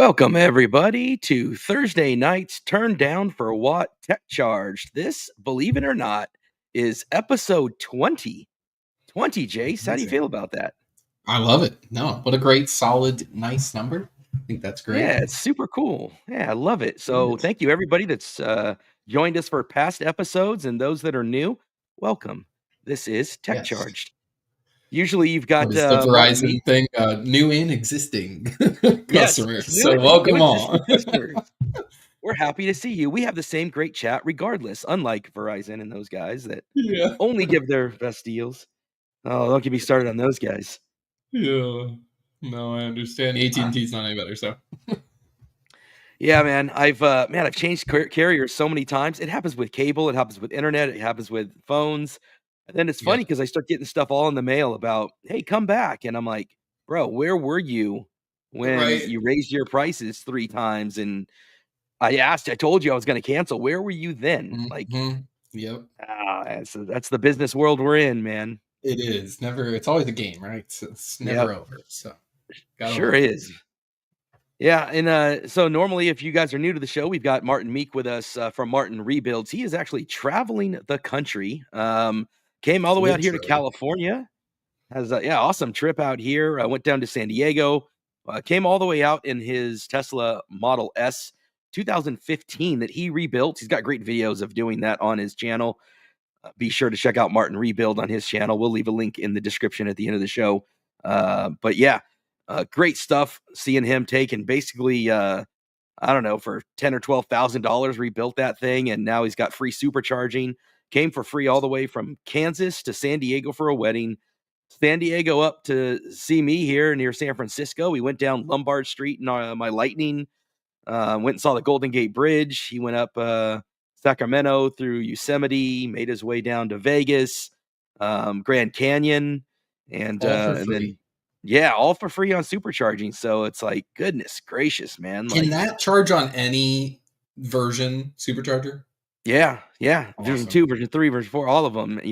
Welcome, everybody, to Thursday night's Turn Down for What Tech Charged. This, believe it or not, is episode 20. 20, Jace. How do you feel about that? I love it. No, what a great, solid, nice number. I think that's great. Yeah, it's super cool. Yeah, I love it. So, thank you, everybody that's joined us for past episodes, and those that are new, welcome. This is Tech Yes. Charged. Usually, you've What got is the Martin Meek. Verizon thing? New and existing Yes, customers. new, So new welcome existing all. customers. We're happy to see you. We have the same great chat regardless, unlike Verizon and those guys that Yeah. only give their best deals. Oh, don't get me started on those guys. Yeah. No, I understand. AT&T's not any better, so. Yeah, man. I've changed carriers so many times. It happens with cable, it happens with internet, it happens with phones. And then it's funny Yep. because I start getting stuff all in the mail about, hey, come back. And I'm like, bro, where were you when Right. you raised your prices 3 times? And I told you I was going to cancel. Where were you then? Like, Mm-hmm. Yep. that's the business world we're in, man. It is. It's always a game, right? It's never Yep, over. So gotta sure love it. is. Yeah, and so normally, if you guys are new to the show, we've got Martin Meek with us from Martin Rebuilds. He is actually traveling the country. Came all the way out here to Literally. California. Has a awesome trip out here. Went down to San Diego. Came all the way out in his Tesla Model S 2015 that he rebuilt. He's got great videos of doing that on his channel. Be sure to check out Martin Rebuild on his channel. We'll leave a link in the description at the end of the show. But yeah, great stuff. Seeing him taking basically, I don't know, for $10,000 or $12,000, rebuilt that thing, and now he's got free supercharging. Came for free all the way from Kansas to San Diego for a wedding. San Diego up to see me here near San Francisco. We went down Lombard Street in my Lightning. Went and saw the Golden Gate Bridge. He went up Sacramento through Yosemite, made his way down to Vegas, Grand Canyon, and All for and then free. all for free on supercharging. So it's like, goodness gracious, man! Can Like, that charge on any version supercharger? yeah, version Awesome. 2, version 3, version 4, all of them. And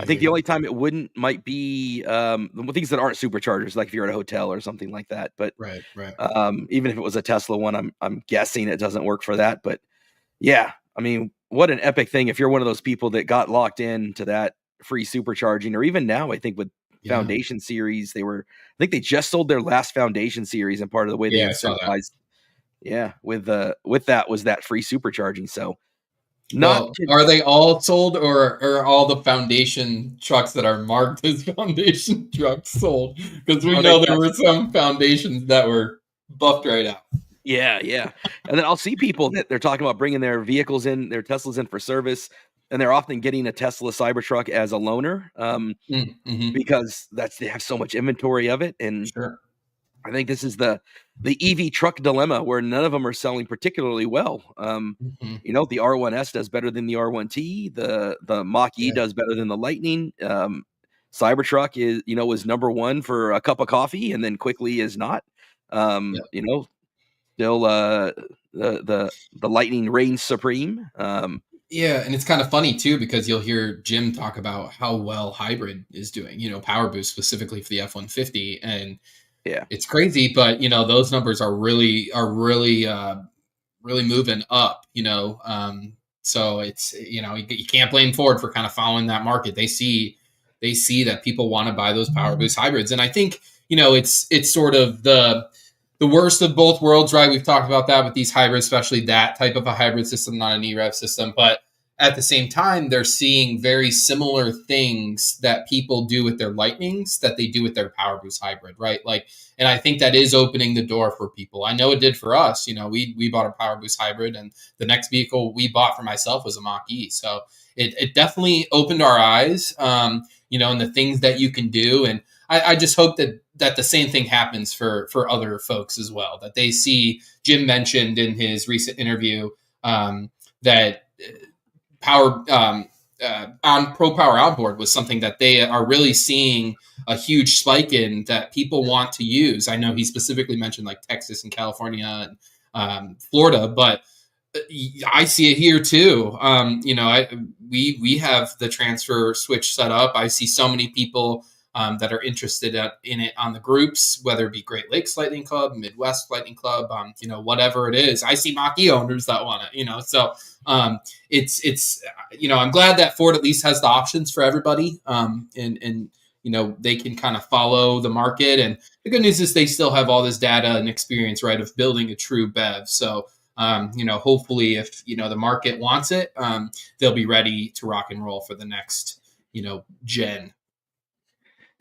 I think the Amazing. only time it wouldn't might be the things that aren't superchargers, like if you're at a hotel or something like that. But Right. even if it was a Tesla one, I'm guessing it doesn't work for that. But yeah, I mean, what an epic thing if you're one of those people that got locked into that free supercharging, or even now, I think with Yeah. Foundation Series, I think they just sold their last Foundation Series, and part of the way they Yeah, I saw that. incentivized, with that was that free supercharging. So not Well, are they all sold, or are all the foundation trucks that are marked as foundation trucks sold? Because we are they know there test were some foundations that were buffed right out. yeah. And then I'll see people that they're talking about bringing their vehicles in, their Teslas in for service, and they're often getting a Tesla Cybertruck as a loaner, Mm-hmm. because they have so much inventory of it. And Sure. I think this is the EV truck dilemma where none of them are selling particularly well. Mm-hmm. The R1S does better than the R1T. The Mach E Yeah. does better than the Lightning. Cybertruck is number one for a cup of coffee, and then quickly is not. Yep. Still the Lightning reigns supreme. Yeah, and it's kind of funny too because you'll hear Jim talk about how well hybrid is doing. Power boost specifically for the F-150, and Yeah, it's crazy, but those numbers are really moving up. So it's you can't blame Ford for kind of following that market. They see that people want to buy those power boost hybrids, and I think it's sort of the worst of both worlds, right? We've talked about that with these hybrids, especially that type of a hybrid system, not an EREV system, but at the same time, they're seeing very similar things that people do with their Lightnings that they do with their Power Boost hybrid, right? And I think that is opening the door for people. I know it did for us. We bought a Power Boost hybrid, and the next vehicle we bought for myself was a Mach E. So it definitely opened our eyes, and the things that you can do. And I just hope that the same thing happens for other folks as well. That they see, Jim mentioned in his recent interview that power on Pro Power Outboard was something that they are really seeing a huge spike in that people want to use. I know he specifically mentioned like Texas and California and Florida, but I see it here too. We have the transfer switch set up. I see so many people that are interested in it on the groups, whether it be Great Lakes Lightning Club, Midwest Lightning Club, whatever it is. I see Mach-E owners that want it, so it's I'm glad that Ford at least has the options for everybody, and they can kind of follow the market. And the good news is they still have all this data and experience, right, of building a true BEV. So hopefully if the market wants it, they'll be ready to rock and roll for the next gen.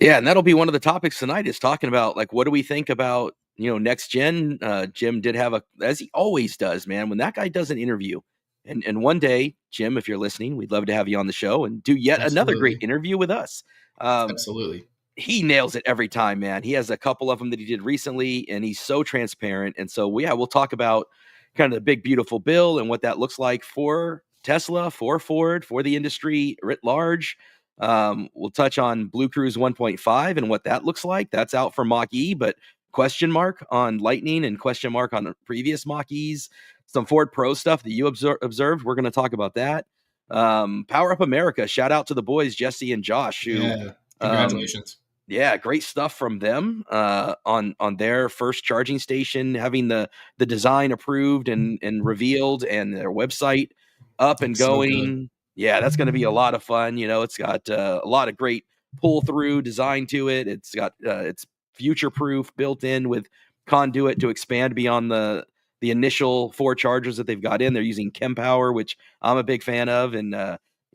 Yeah, and that'll be one of the topics tonight, is talking about, like, what do we think about next gen. Jim did have as he always does, man, when that guy does an interview, and one day, Jim, if you're listening, we'd love to have you on the show and do yet another great Absolutely. interview with us. Absolutely. He nails it every time, man. He has a couple of them that he did recently, and he's so transparent. And so, yeah, we'll talk about kind of the big, beautiful bill and what that looks like for Tesla, for Ford, for the industry writ large. We'll touch on BlueCruise 1.5 and what that looks like. That's out for Mach-E, but question mark on Lightning and question mark on previous Mach-E's. Some Ford Pro stuff that you observed. We're going to talk about that. Power Up America. Shout out to the boys, Jesse and Josh, who Yeah. Congratulations. yeah, great stuff from them on their first charging station, having the design approved and revealed, and their website up and Looks so good. going. Yeah, that's going to be a lot of fun. It's got a lot of great pull through design to it. It's got it's future proof, built in with conduit to expand beyond the initial 4 chargers that they've got in. They're using Kempower, which I'm a big fan of, and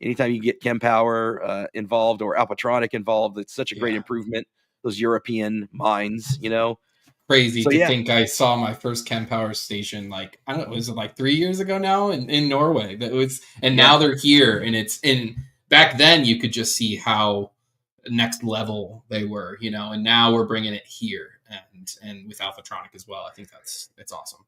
anytime you get Kempower involved or Alpatronic involved, it's such a great Yeah. improvement. Those European mines, Crazy So to yeah, think I saw my first Kempower station, like, I don't know, was it like 3 years ago now in Norway? And yeah, now they're here, and it's in back then you could just see how next level they were, and now we're bringing it here, and with Alphatronic as well. I think it's awesome.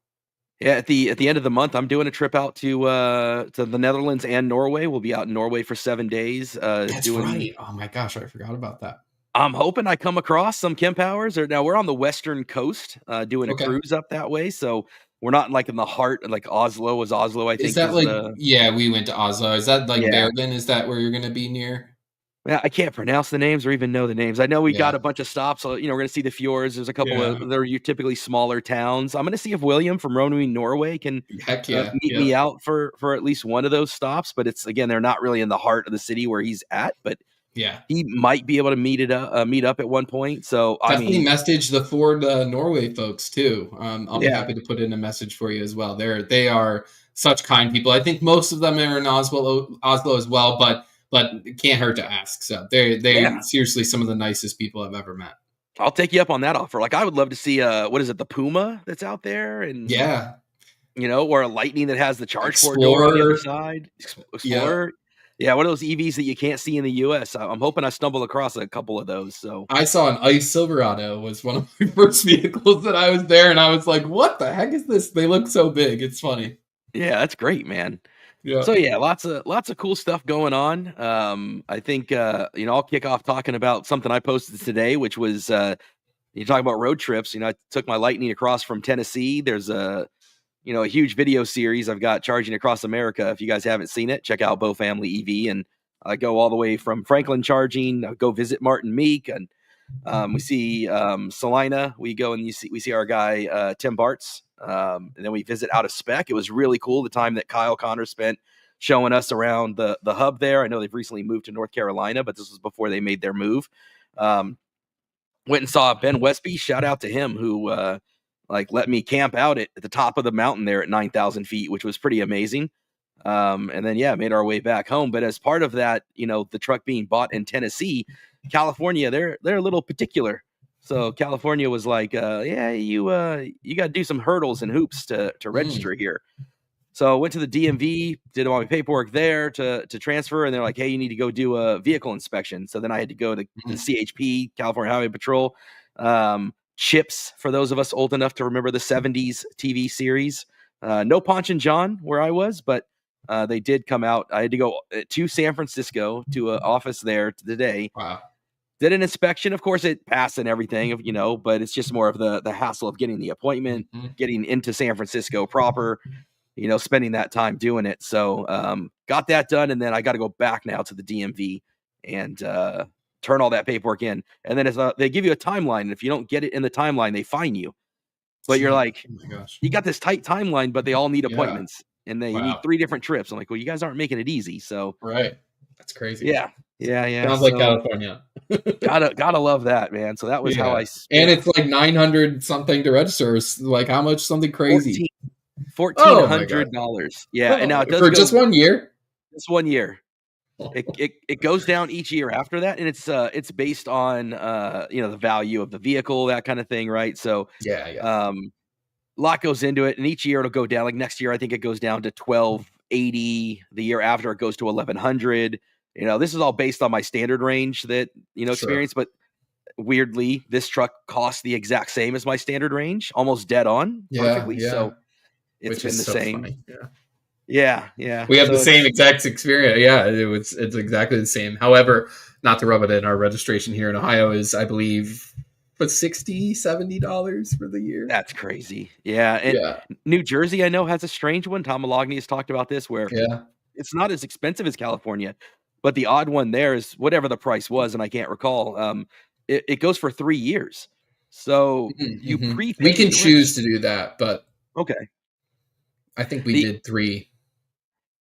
yeah. At the end of the month, I'm doing a trip out to the Netherlands and Norway. We'll be out in Norway for 7 days. That's right. Oh my gosh, I forgot about that. I'm hoping I come across some Kempowers. Or now we're on the western coast, doing a Okay. cruise up that way, so we're not like in the heart, like Oslo. I Is think that is like, the yeah, we went to Oslo. Is that like yeah. Bergen? Is that where you're gonna be near? Yeah, I can't pronounce the names or even know the names. I know we Yeah. got a bunch of stops. So, we're gonna see the fjords. There's a couple Yeah. of they're typically smaller towns. I'm gonna see if William from Roanoke, Norway, can Heck yeah. meet Yeah. me out for at least one of those stops. But it's again, they're not really in the heart of the city where he's at. But Yeah. he might be able to meet up at one point. So I Definitely mean, message the Ford Norway folks too. I'll be yeah, happy to put in a message for you as well. They are such kind people. I think most of them are in Oslo as well, but it can't hurt to ask. So they yeah. seriously some of the nicest people I've ever met. I'll take you up on that offer. Like I would love to see what is it, the Puma that's out there, and Yeah, or a Lightning that has the charge port door on the other Explorer. side. Yeah, Explorer. Yeah, one of those EVs that you can't see in the US. I'm hoping I stumble across a couple of those. So I saw an Ice Silverado was one of my first vehicles that I was there, and I was like, "What the heck is this?" They look so big. It's funny. yeah, that's great, man. Yeah. So yeah, lots of cool stuff going on. I think I'll kick off talking about something I posted today, which was you talk about road trips. I took my Lightning across from Tennessee. There's a huge video series I've got, Charging Across America. If you guys haven't seen it, check out Bow Family EV, and I go all the way from Franklin charging. Go visit Martin Meek, and we see Salina. We go and we see our guy Tim Bartz, and then we visit out of spec. It was really cool the time that Kyle Connor spent showing us around the hub there. I know they've recently moved to North Carolina, but this was before they made their move. Went and saw Ben Westby. Shout out to him, who let me camp out at the top of the mountain there at 9,000 feet, which was pretty amazing. And then made our way back home. But as part of that, the truck being bought in Tennessee, California, they're a little particular. So California was like, you got to do some hurdles and hoops to Mm. register here. So I went to the DMV, did all my paperwork there to transfer, and they're like, hey, you need to go do a vehicle inspection. So then I had to go to the Mhm. CHP, California Highway Patrol. Chips, for those of us old enough to remember the 70s TV series. No Ponch and John where I was, but they did come out. I had to go to San Francisco to an office there today. Wow. Did an inspection. Of course, it passed and everything, but it's just more of the hassle of getting the appointment, Mhm. getting into San Francisco proper, spending that time doing it. So got that done, and then I got to go back now to the DMV and turn all that paperwork in. And then they give you a timeline. And if you don't get it in the timeline, they fine you. But you're like, oh my gosh. you got this tight timeline, but they all need Yeah. appointments, and you need Wow. 3 different trips. I'm like, well, you guys aren't making it easy. So Right. That's crazy. yeah. Sounds like California. Gotta love that, man. So that was how I spent. And it's like 900 something to register. Like how much? Something crazy. $1,400. Yeah, and now it does for just 1 year. Just 1 year. It goes down each year after that, and it's based on the value of the vehicle, that kind of thing, right? So a lot goes into it, and each year it'll go down. Like next year, I think it goes down to $1,280. The year after, it goes to $1,100. This is all based on my standard range that experience, but weirdly, this truck costs the exact same as my standard range, almost dead on, perfectly. So it's been the same. Funny. Yeah. We have the same exact experience. Yeah, it's exactly the same. However, not to rub it in, our registration here in Ohio is, I believe, $60-$70 for the year. That's crazy. Yeah. And New Jersey, I know, has a strange one. Tom Malogny has talked about this, where it's not as expensive as California, but the odd one there is whatever the price was, and I can't recall. It goes for 3 years. So you prepay. We can choose to do that, but okay. I think we did 3.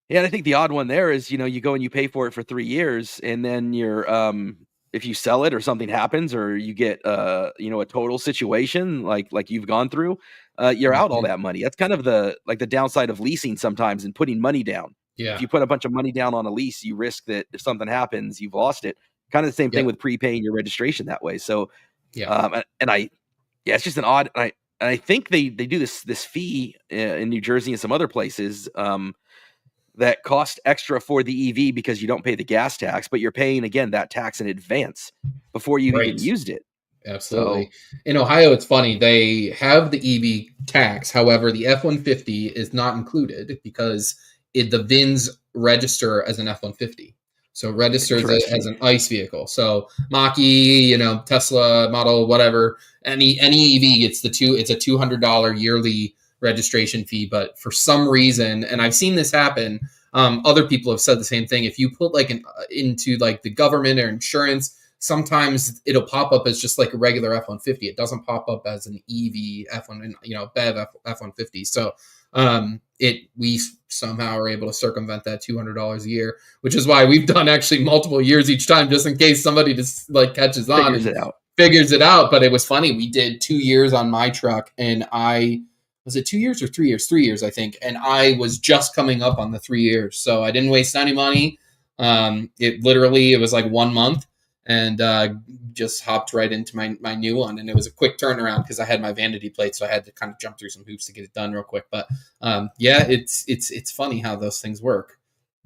Yeah, and I think the odd one there is, you go and you pay for it for 3 years, and then you're if you sell it or something happens, or you get a total situation like you've gone through, you're out all that money. That's kind of the downside of leasing sometimes, and putting money down. Yeah. If you put a bunch of money down on a lease, you risk that if something happens, you've lost it. Kind of the same thing with prepaying your registration that way. So it's just an odd. I think they do this fee in New Jersey and some other places that cost extra for the EV because you don't pay the gas tax, but you're paying, again, that tax in advance before you even used it. Absolutely. So, in Ohio, it's funny. They have the EV tax. However, the F-150 is not included because the VINs register as an F-150. So it registers as an ICE vehicle. So Mach-E, Tesla model, whatever, any EV, it's a $200 yearly registration fee. But for some reason, and I've seen this happen, other people have said the same thing. If you put into the government or insurance, sometimes it'll pop up as just like a regular F-150. It doesn't pop up as an EV F1, BEV F-150. So we somehow are able to circumvent that $200 a year, which is why we've done actually multiple years each time, just in case somebody just catches on and figures it out. But it was funny. We did 2 years on my truck, and was it 2 years or 3 years? 3 years, I think. And I was just coming up on the 3 years. So I didn't waste any money. It was like 1 month, and just hopped right into my new one. And it was a quick turnaround because I had my vanity plate. So I had to kind of jump through some hoops to get it done real quick. But it's funny how those things work.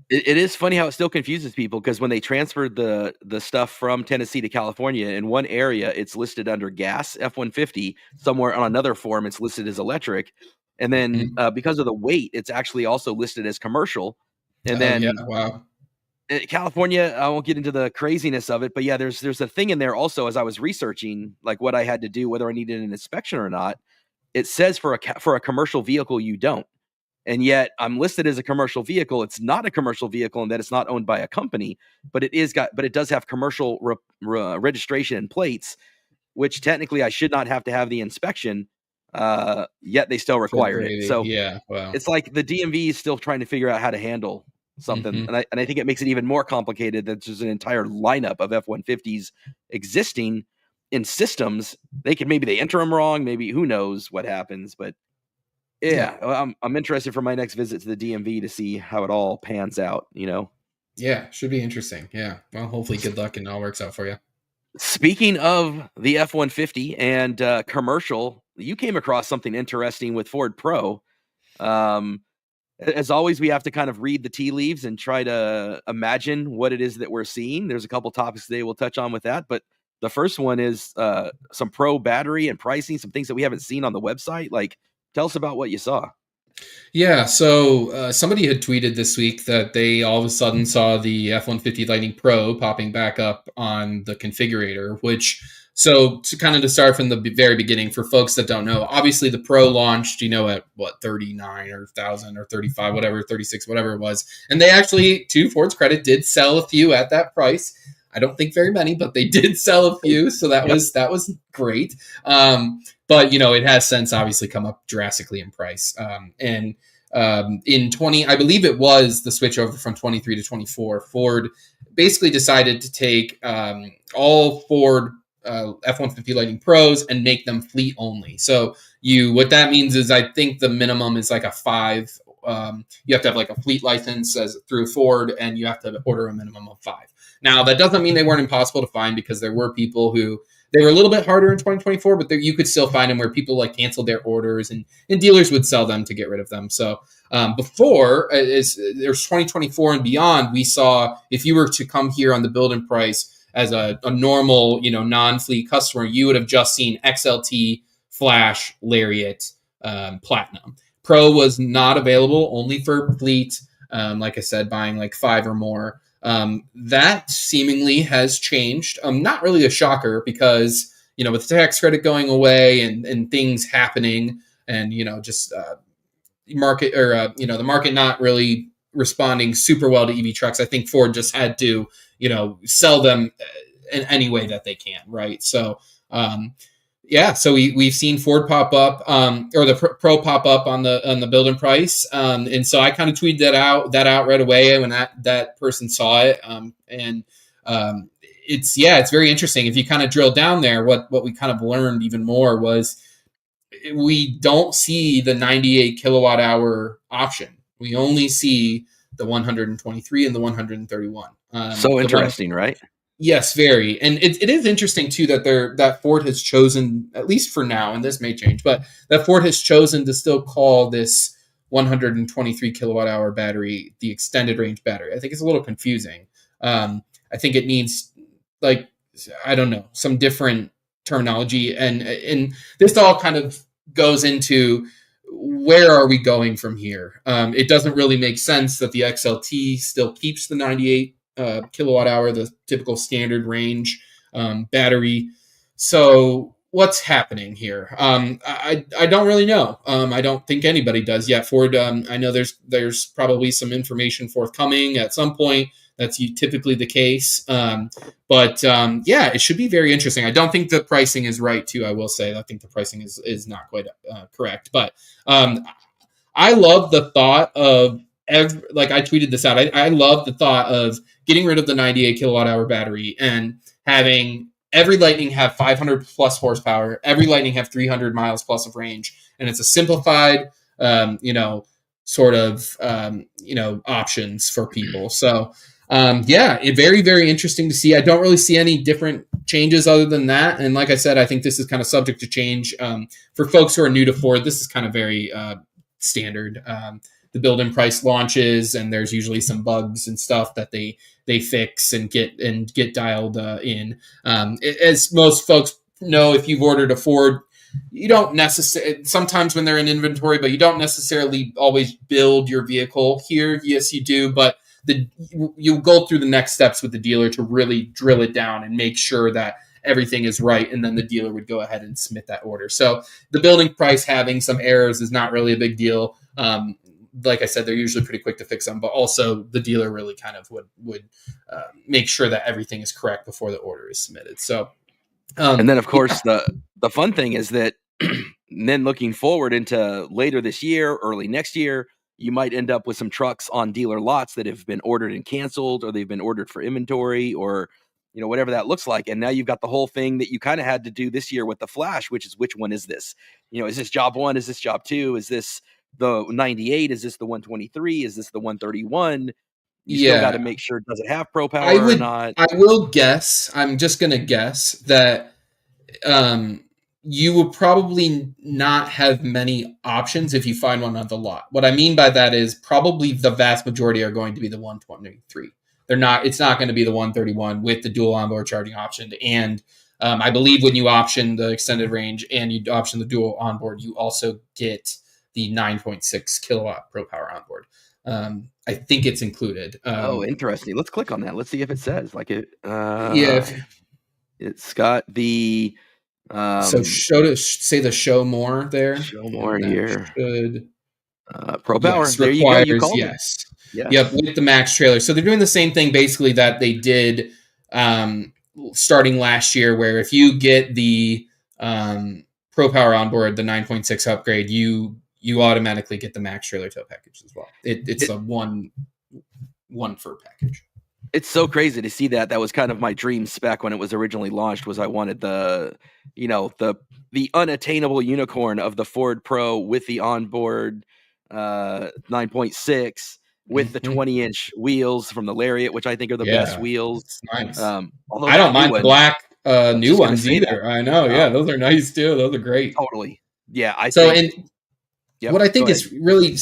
It is funny how it still confuses people, because when they transferred the stuff from Tennessee to California, in one area it's listed under gas F-150, somewhere on another form it's listed as electric, and then because of the weight, it's actually also listed as commercial. And California, I won't get into the craziness of it, but yeah, there's a thing in there also. As I was researching what I had to do, whether I needed an inspection or not, it says for a commercial vehicle you don't. And yet I'm listed as a commercial vehicle. It's not a commercial vehicle in that it's not owned by a company, but it does have commercial registration and plates, which technically I should not have to have the inspection. Yet they still require it. So it's like the DMV is still trying to figure out how to handle something. And I think it makes it even more complicated that there's an entire lineup of F-150s existing in systems. They enter them wrong. Maybe, who knows what happens, but I'm interested for my next visit to the DMV to see how it all pans out, Yeah, should be interesting. Yeah. Well, hopefully good luck and it all works out for you. Speaking of the F-150 and commercial, you came across something interesting with Ford Pro. As always, we have to kind of read the tea leaves and try to imagine what it is that we're seeing. There's a couple topics today we'll touch on with that, but the first one is some Pro battery and pricing, some things that we haven't seen on the website. Tell us about what you saw. Yeah, so somebody had tweeted this week that they all of a sudden saw the F-150 Lightning Pro popping back up on the configurator, so to start from the very beginning, for folks that don't know, obviously the Pro launched, at what, 39 or 1,000 or 35, whatever, 36, whatever it was. And they actually, to Ford's credit, did sell a few at that price. I don't think very many, but they did sell a few, so that was great. But it has since obviously come up drastically in price. And in 20, I believe it was the switch over from 23 to 24. Ford basically decided to take all Ford F-150 Lightning Pros and make them fleet only. So what that means is I think the minimum is like a 5. You have to have like a fleet license through Ford, and you have to order a minimum of 5. Now, that doesn't mean they weren't impossible to find, because there were people who they were a little bit harder in 2024, but you could still find them where people like canceled their orders and dealers would sell them to get rid of them. So before there's 2024 and beyond, we saw if you were to come here on the build and price as a normal, non-fleet customer, you would have just seen XLT, Flash, Lariat, Platinum. Pro was not available, only for fleet. Like I said, buying like 5 or more. That seemingly has changed. Not really a shocker, because with the tax credit going away and things happening, and just market or the market not really responding super well to EV trucks. I think Ford just had to sell them in any way that they can, right? So so we've seen Ford pop up, or the Pro pop up on the build and price, and so I kind of tweeted that out right away when that person saw it, and it's very interesting. If you kind of drill down there, what we kind of learned even more was we don't see the 98 kilowatt hour option. We only see the 123 and the 131. So interesting, right? Yes, very. And it is interesting too that Ford has chosen, at least for now, and this may change, but that Ford has chosen to still call this 123 kilowatt hour battery the extended range battery. I think it's a little confusing. I think it needs, like, I don't know, some different terminology, and this all kind of goes into where are we going from here. It doesn't really make sense that the XLT still keeps the 98 kilowatt hour, the typical standard range battery. So what's happening here? I don't really know. I don't think anybody does yet. Ford, I know there's probably some information forthcoming at some point. That's typically the case. But it should be very interesting. I don't think the pricing is right too. I will say, I think the pricing is not quite correct. But I love the thought of, like I tweeted this out. I love the thought of getting rid of the 98 kilowatt hour battery and having every Lightning have 500 plus horsepower, every Lightning have 300 miles plus of range, and it's a simplified, sort of, options for people. So, very, very interesting to see. I don't really see any different changes other than that. And like I said, I think this is kind of subject to change. For folks who are new to Ford, this is kind of very standard. The build and price launches, and there's usually some bugs and stuff that they fix and get dialed in. As most folks know, if you've ordered a Ford, you don't necessarily, sometimes when they're in inventory, but you don't necessarily always build your vehicle here. Yes, you do, but you go through the next steps with the dealer to really drill it down and make sure that everything is right, and then the dealer would go ahead and submit that order. So the building price having some errors is not really a big deal. Like I said, they're usually pretty quick to fix them, but also the dealer really kind of would make sure that everything is correct before the order is submitted. So, and then of course the fun thing is that then looking forward into later this year, early next year, you might end up with some trucks on dealer lots that have been ordered and canceled, or they've been ordered for inventory, or whatever that looks like. And now you've got the whole thing that you kind of had to do this year with the Flash, which is, which one is this? Is this job 1? Is this job 2? Is this the 98? Is this the 123? Is this the 131? You still got to make sure, does it have Pro Power or not? I will guess, I'm just going to guess that you will probably not have many options if you find one on the lot. What I mean by that is probably the vast majority are going to be the 123. It's not going to be the 131 with the dual onboard charging option. And I believe when you option the extended range and you option the dual onboard, you also get the 9.6 kilowatt Pro Power onboard. I think it's included. Interesting. Let's click on that. Let's see if it says like it. It's got the. So say the show more there. Show more here. Should Pro Power. Yes, there requires, you go. You called yes. Yep, with the Max trailer. So they're doing the same thing basically that they did starting last year, where if you get the Pro Power onboard, the 9.6 upgrade, you automatically get the max trailer tow package as well. It's a one fur package. It's so crazy to see that. That was kind of my dream spec when it was originally launched. Was I wanted the, the unattainable unicorn of the Ford Pro with the onboard 9.6 with the 20-inch wheels from the Lariat, which I think are the best Yeah, wheels. it's nice. Although I don't that new mind the one, black I was new just gonna ones say that. either. I know. Yeah, those are nice too. Those are great. Totally. Yeah, I So, think. and Yep. what I Go think ahead. is really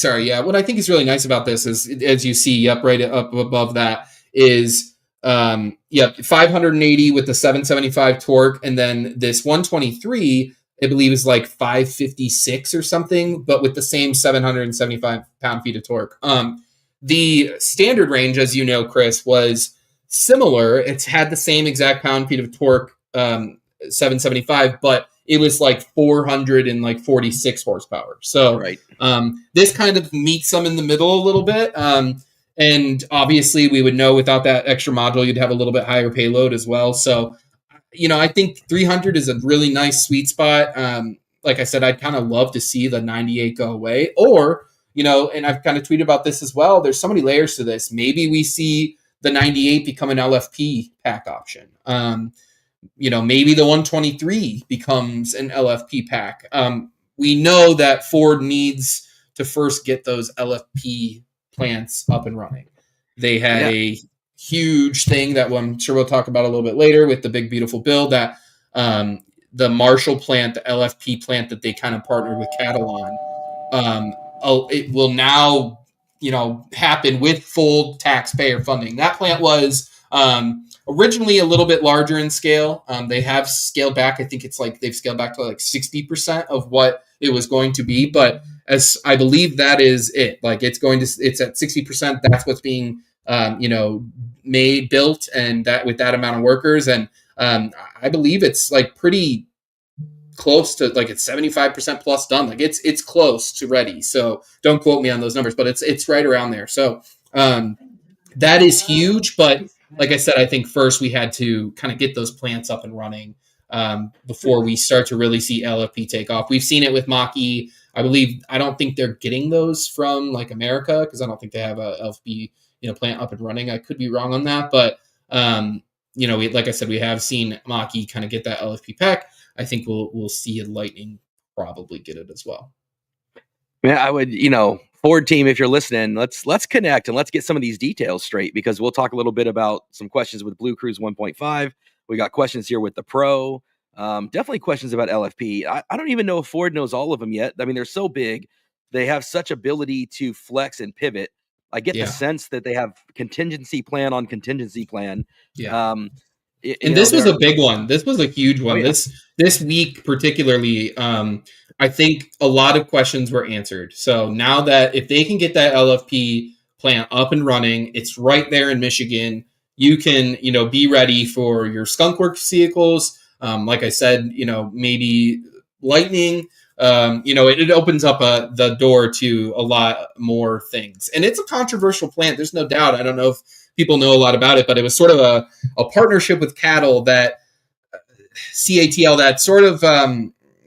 what I think is really nice about this is, as you see up right up above that, is 580 with the 775 torque, and then this 123 I believe is like 556 or something, but with the same 775 pound-feet of torque. The standard range, as you know, Chris, was similar. It's had the same exact pound-feet of torque, 775, but it was like 446 horsepower. So Right. this kind of meets them in the middle a little bit. And obviously, we would know without that extra module, you'd have a little bit higher payload as well. So, I think 300 is a really nice sweet spot. Like I said, I'd kind of love to see the 98 go away. Or, and I've kind of tweeted about this as well. There's so many layers to this. Maybe we see the 98 become an LFP pack option. Maybe the 123 becomes an LFP pack. We know that Ford needs to first get those LFP plants up and running. They had a huge thing that I'm sure we'll talk about a little bit later with the big beautiful bill, that the Marshall plant, the LFP plant that they kind of partnered with Catalan, it will now happen with full taxpayer funding. That plant was originally a little bit larger in scale. They have scaled back. I think it's like they've scaled back to like 60% of what it was going to be. But as I believe that is it. Like it's at 60%. That's what's being built, and that with that amount of workers. And I believe it's like pretty close to, like, it's 75% plus done. Like it's close to ready. So don't quote me on those numbers, but it's right around there. So that is huge. But like I said, I think first we had to kind of get those plants up and running before we start to really see LFP take off. We've seen it with Mach-E. I don't think they're getting those from like America, because I don't think they have a LFP plant up and running. I could be wrong on that, but like I said, we have seen Mach-E kind of get that LFP pack. I think we'll see Lightning probably get it as well. Man, I would, Ford team, if you're listening, let's connect and let's get some of these details straight, because we'll talk a little bit about some questions with BlueCruise 1.5. We got questions here with the Pro. Definitely questions about LFP. I don't even know if Ford knows all of them yet. I mean, they're so big. They have such ability to flex and pivot. I get the sense that they have contingency plan on contingency plan. Yeah. And this was a big one. This was a huge one. Oh, yeah. This week particularly, I think a lot of questions were answered. So now that if they can get that LFP plant up and running, it's right there in Michigan. You can, be ready for your skunkworks vehicles. Like I said, maybe Lightning. It opens up the door to a lot more things. And it's a controversial plant. There's no doubt. I don't know if people know a lot about it, but it was sort of a partnership with cattle that CATL that sort of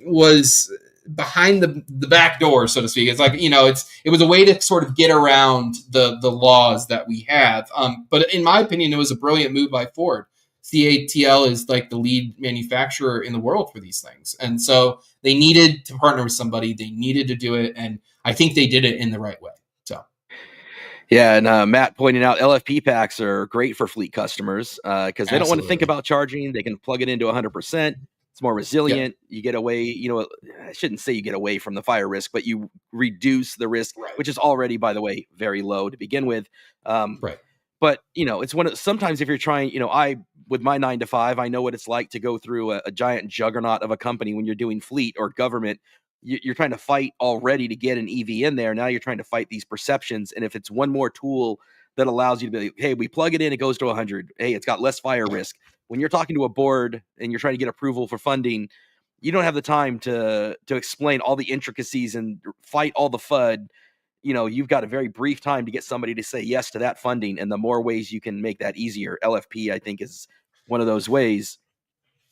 was behind the back door, so to speak. It's like, it was a way to sort of get around the laws that we have. But in my opinion, it was a brilliant move by Ford. CATL is like the lead manufacturer in the world for these things. And so they needed to partner with somebody. They needed to do it. And I think they did it in the right way. So. Yeah, and Matt pointed out LFP packs are great for fleet customers because they don't want to think about charging. They can plug it into 100%. It's more resilient. Yep. You get away, I shouldn't say you get away from the fire risk, but you reduce the risk, which is already, by the way, very low to begin with. Right. But, it's sometimes if you're trying, with my 9 to 5, I know what it's like to go through a giant juggernaut of a company when you're doing fleet or government. You're trying to fight already to get an EV in there. Now you're trying to fight these perceptions. And if it's one more tool that allows you to be, hey, we plug it in, it goes to 100. Hey, it's got less fire risk. When you're talking to a board and you're trying to get approval for funding, you don't have the time to explain all the intricacies and fight all the FUD. You've got a very brief time to get somebody to say yes to that funding. And the more ways you can make that easier, LFP, I think, is one of those ways.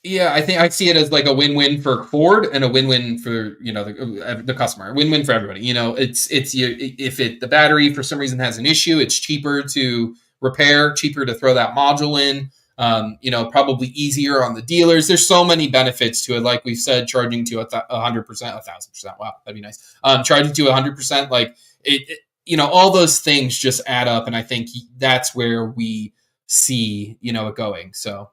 Yeah, I think I see it as like a win-win for Ford and a win-win for the customer, a win-win for everybody. It's if the battery for some reason has an issue, it's cheaper to repair, cheaper to throw that module in. Probably easier on the dealers. There's so many benefits to it. Like we've said, charging to 100%, 1,000%. Wow, that'd be nice. Charging to 100%, like all those things just add up, and I think that's where we see it going. So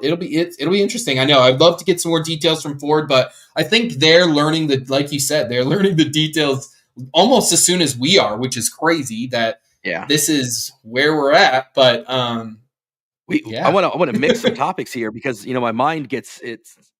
it'll be interesting. I know I'd love to get some more details from Ford, but I think they're learning like you said, they're learning the details almost as soon as we are, which is crazy that this is where we're at. But I want to mix some topics here because my mind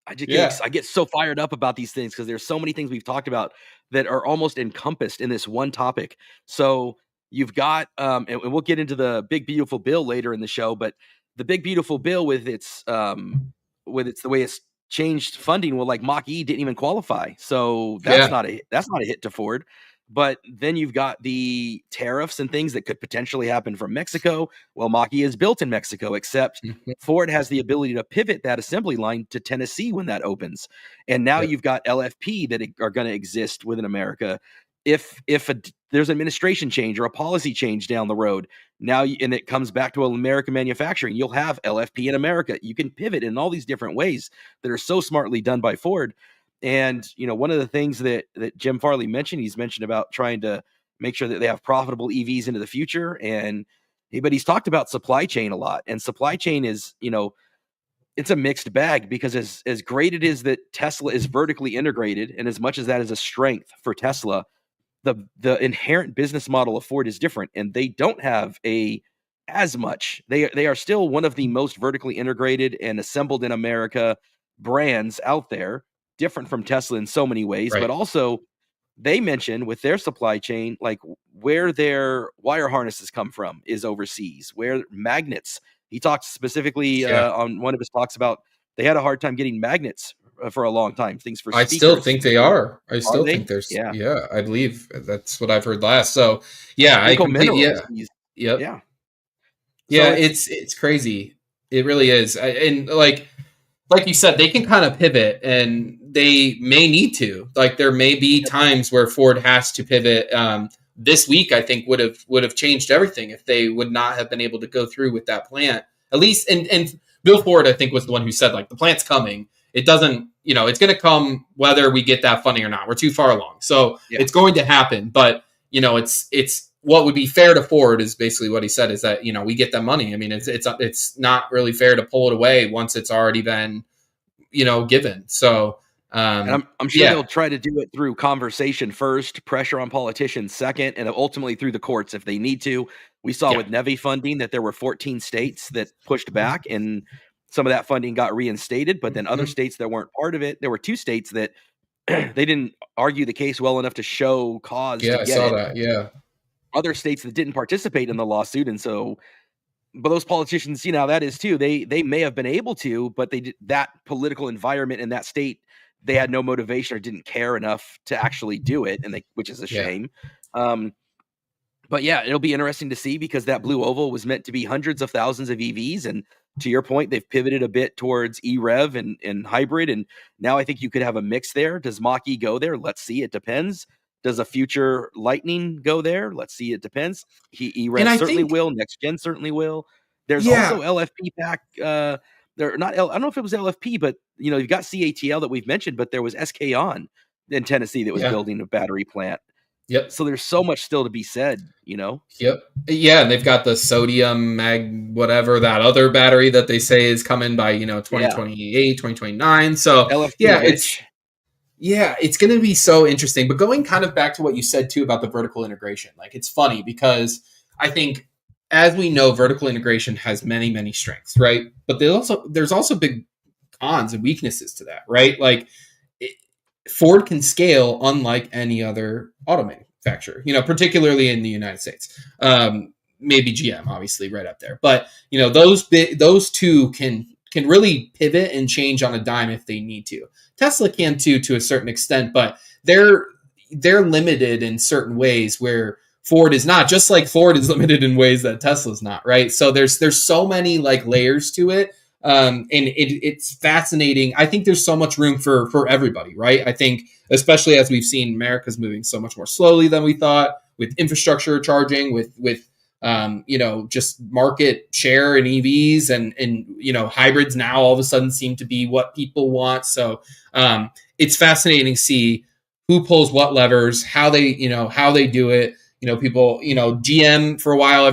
I get so fired up about these things because there's so many things we've talked about that are almost encompassed in this one topic. So you've got, and we'll get into the big beautiful bill later in the show, but the big beautiful bill with its the way it's changed funding, well, like Mach-E didn't even qualify, so that's not a hit to Ford. But then you've got the tariffs and things that could potentially happen from Mexico. Well, Mach-E is built in Mexico, except Ford has the ability to pivot that assembly line to Tennessee when that opens. And now you've got LFP that are going to exist within America. If there's an administration change or a policy change down the road, and it comes back to American manufacturing, you'll have LFP in America. You can pivot in all these different ways that are so smartly done by Ford. And, one of the things that Jim Farley mentioned, he's mentioned about trying to make sure that they have profitable EVs into the future. But he's talked about supply chain a lot. And supply chain is, it's a mixed bag because as great it is that Tesla is vertically integrated, and as much as that is a strength for Tesla, the inherent business model of Ford is different, and they don't have as much. They are still one of the most vertically integrated and assembled in America brands out there, different from Tesla in so many ways, but also they mention with their supply chain, like where their wire harnesses come from is overseas, where magnets. He talked specifically on one of his talks about they had a hard time getting magnets for a long time. Things for speakers. I still think they are. I still think there's. Yeah, I believe that's what I've heard last. So I completely. Yeah. It's crazy. It really is, and like you said, they can kind of pivot, and they may need to. Like there may be times where Ford has to pivot. This week, I think would have changed everything if they would not have been able to go through with that plant. At least, and Bill Ford, I think, was the one who said like the plant's coming. It doesn't, it's going to come whether we get that funding or not. We're too far along, so it's going to happen. But it's what would be fair to Ford is basically what he said is that we get that money. I mean, it's not really fair to pull it away once it's already been given. So. And I'm sure they'll try to do it through conversation first, pressure on politicians second, and ultimately through the courts if they need to. We saw with NEVI funding that there were 14 states that pushed back, and some of that funding got reinstated, but then other states that weren't part of it, there were 2 states that they didn't argue the case well enough to show cause to get I saw that, Other states that didn't participate in the lawsuit, and so but those politicians, how that is too. They may have been able to, but they did that political environment in that state. They had no motivation or didn't care enough to actually do it, which is a shame. But it'll be interesting to see because that blue oval was meant to be hundreds of thousands of EVs, and to your point, they've pivoted a bit towards EREV and hybrid, and now I think you could have a mix there. Does Mach-E go there? Let's see. It depends. Does a future Lightning go there? Let's see. It depends. EREV certainly will. Next gen certainly will. There's also LFP pack. They're not. I don't know if it was LFP, but you've got CATL that we've mentioned, but there was SK On in Tennessee that was building a battery plant. Yep. So there's so much still to be said. Yep. Yeah, and they've got the sodium whatever that other battery that they say is coming by 2028, 2029. So LFP it's going to be so interesting. But going kind of back to what you said too about the vertical integration, like it's funny because I think, as we know, vertical integration has many, many strengths, right? But there's also big cons and weaknesses to that, right? Like Ford can scale unlike any other auto manufacturer, particularly in the United States. Maybe GM, obviously, right up there. But those two can really pivot and change on a dime if they need to. Tesla can too, to a certain extent, but they're limited in certain ways where Ford is not, just like Ford is limited in ways that Tesla's not, right? So there's so many like layers to it. And it's fascinating. I think there's so much room for everybody, right? I think, especially as we've seen, America's moving so much more slowly than we thought with infrastructure charging, with just market share in EVs and hybrids now all of a sudden seem to be what people want. So it's fascinating to see who pulls what levers, how they do it. People, GM for a while,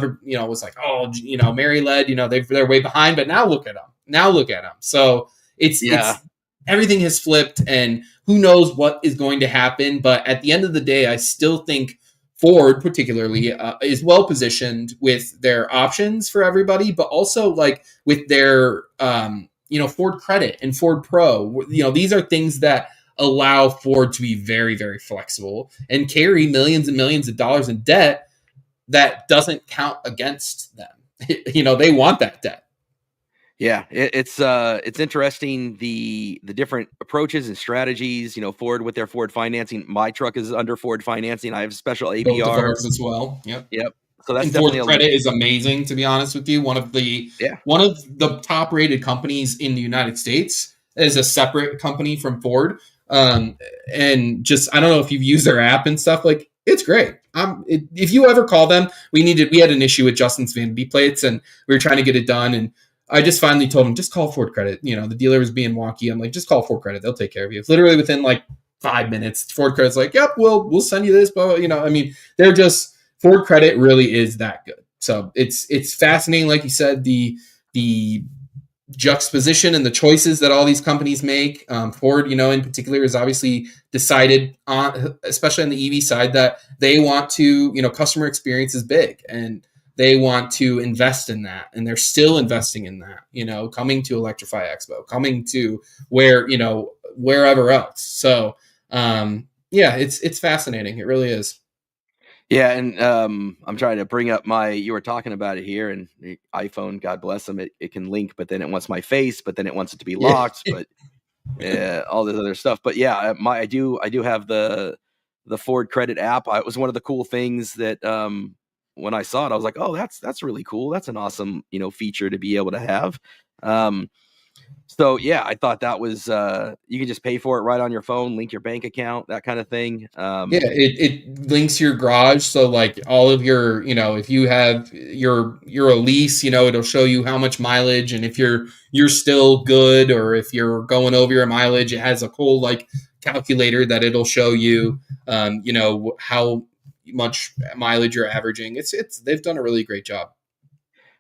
was like, oh, Mary led, they're way behind, but now look at them. So Yeah. it's everything has flipped, and who knows what is going to happen. But at the end of the day, I still think Ford, particularly, is well positioned with their options for everybody, but also like with their, Ford Credit and Ford Pro. These are things that allow Ford to be very, very flexible and carry millions and millions of dollars in debt that doesn't count against them. They want that debt. Yeah, it's interesting the different approaches and strategies. Ford with their Ford financing. My truck is under Ford financing. I have special Both of APR. ours as well. Yep. Yep. So that's And Ford definitely Credit is amazing, to be honest with you. One of the yeah. top rated companies in the United States is a separate company from Ford. And just, I don't know if you've used their app and stuff, like it's great. If you ever call them, we had an issue with Justin's vanity plates and we were trying to get it done. And I just finally told him, just call Ford Credit. The dealer was being wonky. I'm like, just call Ford Credit. They'll take care of you. It's literally within like 5 minutes. Ford Credit's like, yep, we'll send you this. But they're just, Ford Credit really is that good. So it's fascinating, like you said, the juxtaposition and the choices that all these companies make. Ford, in particular, has obviously decided on, especially on the EV side, that they want to, customer experience is big and they want to invest in that, and they're still investing in that. Coming to Electrify Expo, coming to wherever else. So it's fascinating. It really is. Yeah, and I'm trying to bring up you were talking about it here, and the iPhone, God bless them, it can link, but then it wants my face, but then it wants it to be Yeah. locked, but all this other stuff. But yeah, I do have the Ford Credit app. It was one of the cool things that when I saw it, I was like, oh, that's really cool. That's an awesome feature to be able to have. So yeah, I thought that was you can just pay for it right on your phone, link your bank account, that kind of thing. Yeah, it links your garage. So like all of your, if you have you're a lease, it'll show you how much mileage, and if you're still good, or if you're going over your mileage, it has a cool like calculator that it'll show you, how much mileage you're averaging. They've done a really great job.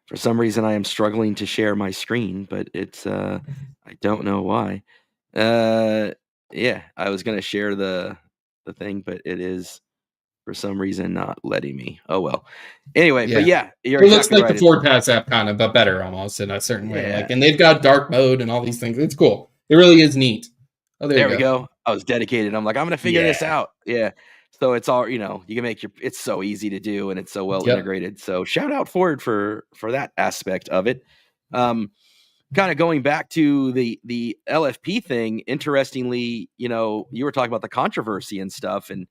For some reason, I am struggling to share my screen, but it's I don't know why. Yeah, I was gonna share the thing, but it is for some reason not letting me. Oh well. Anyway, but Yeah. yeah, you're It looks exactly like the right. Ford Pass app kind of, but better almost in a certain way. Yeah, Like, and they've got dark mode and all these things. It's cool. It really is neat. Oh, there you there we go. go. I was dedicated. I'm like, I'm gonna figure this Yeah. out. Yeah. So it's all you can make it's so easy to do and it's so well Yep. integrated. So shout out Ford for that aspect of it. Um, kind of going back to the LFP thing, interestingly, you were talking about the controversy and stuff, and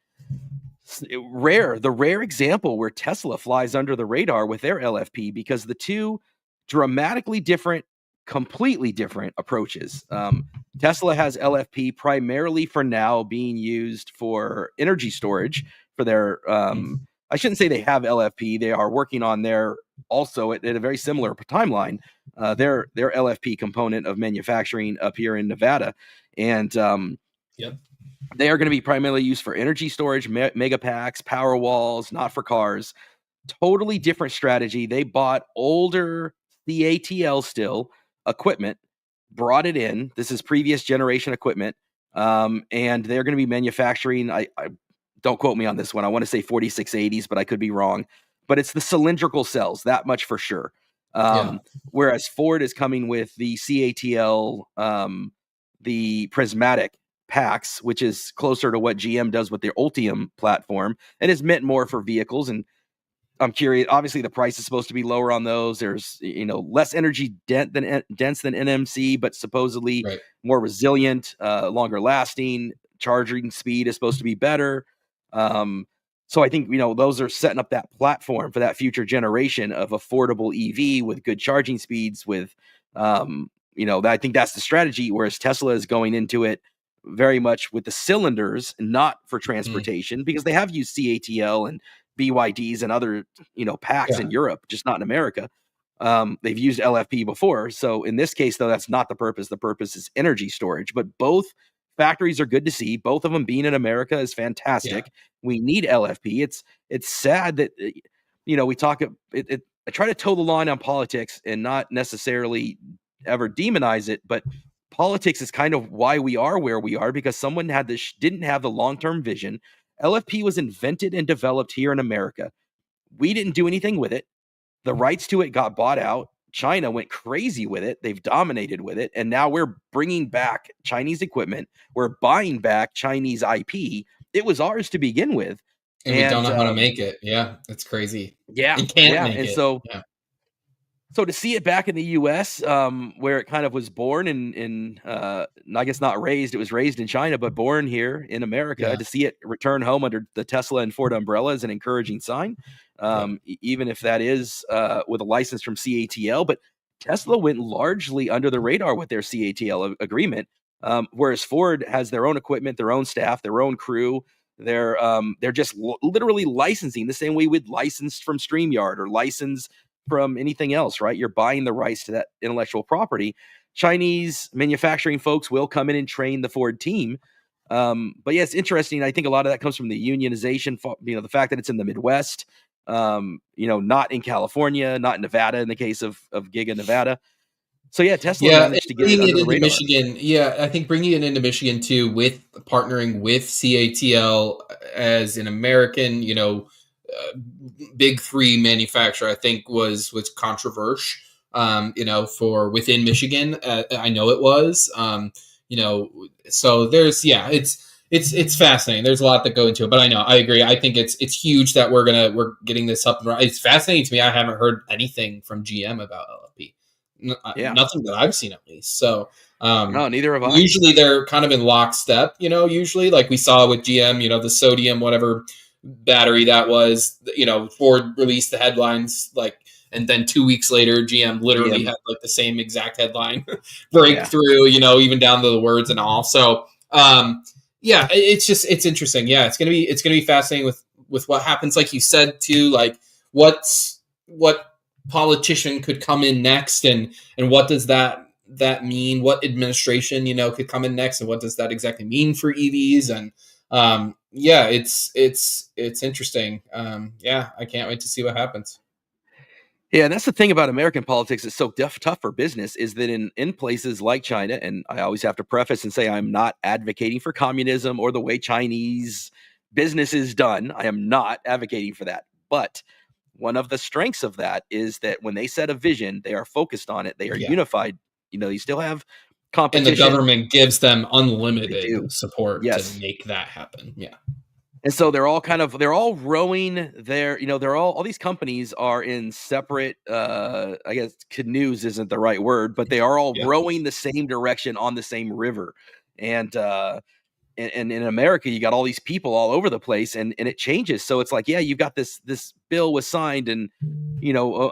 the rare example where Tesla flies under the radar with their LFP, because the two dramatically different, completely different approaches. Tesla has LFP primarily for now being used for energy storage for their. I shouldn't say they have LFP. They are working on their also at a very similar timeline. Their LFP component of manufacturing up here in Nevada, and Yep. they are going to be primarily used for energy storage, mega packs, power walls, not for cars. Totally different strategy. They bought older CATL still equipment, brought it in. This is previous generation equipment. And they're going to be manufacturing. I don't quote me on this one. I want to say 4680s, but I could be wrong. But it's the cylindrical cells, that much for sure. Yeah. Whereas Ford is coming with the CATL, the prismatic packs, which is closer to what GM does with their Ultium platform, and is meant more for vehicles. And I'm curious. Obviously, the price is supposed to be lower on those. There's less energy dense than NMC, but supposedly Right. more resilient, longer lasting. Charging speed is supposed to be better. So I think those are setting up that platform for that future generation of affordable EV with good charging speeds, with I think that's the strategy, whereas Tesla is going into it very much with the cylinders, not for Mm, transportation, because they have used CATL and BYDs and other, packs yeah, in Europe, just not in America. They've used LFP before. So in this case, though, that's not the purpose. The purpose is energy storage. But both factories are good to see. Both of them being in America is yeah, fantastic. We need LFP. It's sad that we talk I try to toe the line on politics and not necessarily ever demonize it, but politics is kind of why we are where we are, because someone didn't have the long-term vision. LFP was invented and developed here in America. We didn't do anything with it. The rights to it got bought out. China went crazy with it. They've dominated with it. And now we're bringing back Chinese equipment. We're buying back Chinese IP. It was ours to begin with. and we don't And know how to make it. Yeah, it's crazy. yeah, And can't yeah. make And it. so Yeah, So to see it back in the U.S., where it kind of was born I guess not raised, it was raised in China, but born here in America, yeah, to see it return home under the Tesla and Ford umbrella is an encouraging sign, yeah, even if that is with a license from CATL. But Tesla went largely under the radar with their CATL agreement, whereas Ford has their own equipment, their own staff, their own crew. They're just literally licensing the same way we'd license from StreamYard or license from anything else, right? You're buying the rights to that intellectual property. Chinese manufacturing folks will come in and train the Ford team. But yeah, it's interesting. I think a lot of that comes from the unionization, the fact that it's in the Midwest, not in California, not in Nevada, in the case of Giga Nevada. So yeah, Tesla yeah. And managed to get it bringing under it the into radar. Michigan, yeah, I think bringing it into Michigan too, with partnering with CATL as an American, big three manufacturer, I think was controversial. For within Michigan, I know it was. So it's fascinating. There's a lot that go into it, but I agree. I think it's huge that we're getting this up and running. It's fascinating to me. I haven't heard anything from GM about LFP. Yeah. Nothing that I've seen, at least. So No, neither have I. usually they're kind of in lockstep. Usually like we saw with GM, the sodium whatever battery that was. Ford released the headlines like. And then 2 weeks later, GM literally GM. had like the same exact headline Yeah. breakthrough, even down to the words and all. So, it's interesting. Yeah, it's gonna be fascinating with what happens. Like you said too, like what politician could come in next, and what does that mean? What administration could come in next, and what does that exactly mean for EVs? And it's interesting. I can't wait to see what happens. Yeah, and that's the thing about American politics that's so tough for business, is that in places like China, and I always have to preface and say I'm not advocating for communism or the way Chinese business is done. I am not advocating for that. But one of the strengths of that is that when they set a vision, they are focused on it. They are Yeah. unified. You still have And the competition. government gives them They do. unlimited support to Yes. make that happen. Yeah. And so they're all rowing they're all these companies are in separate, I guess canoes isn't the right word, but they are all Yeah. rowing the same direction on the same river. And and in America, you got all these people all over the place, and it changes. So it's like, yeah, you've got this bill was signed and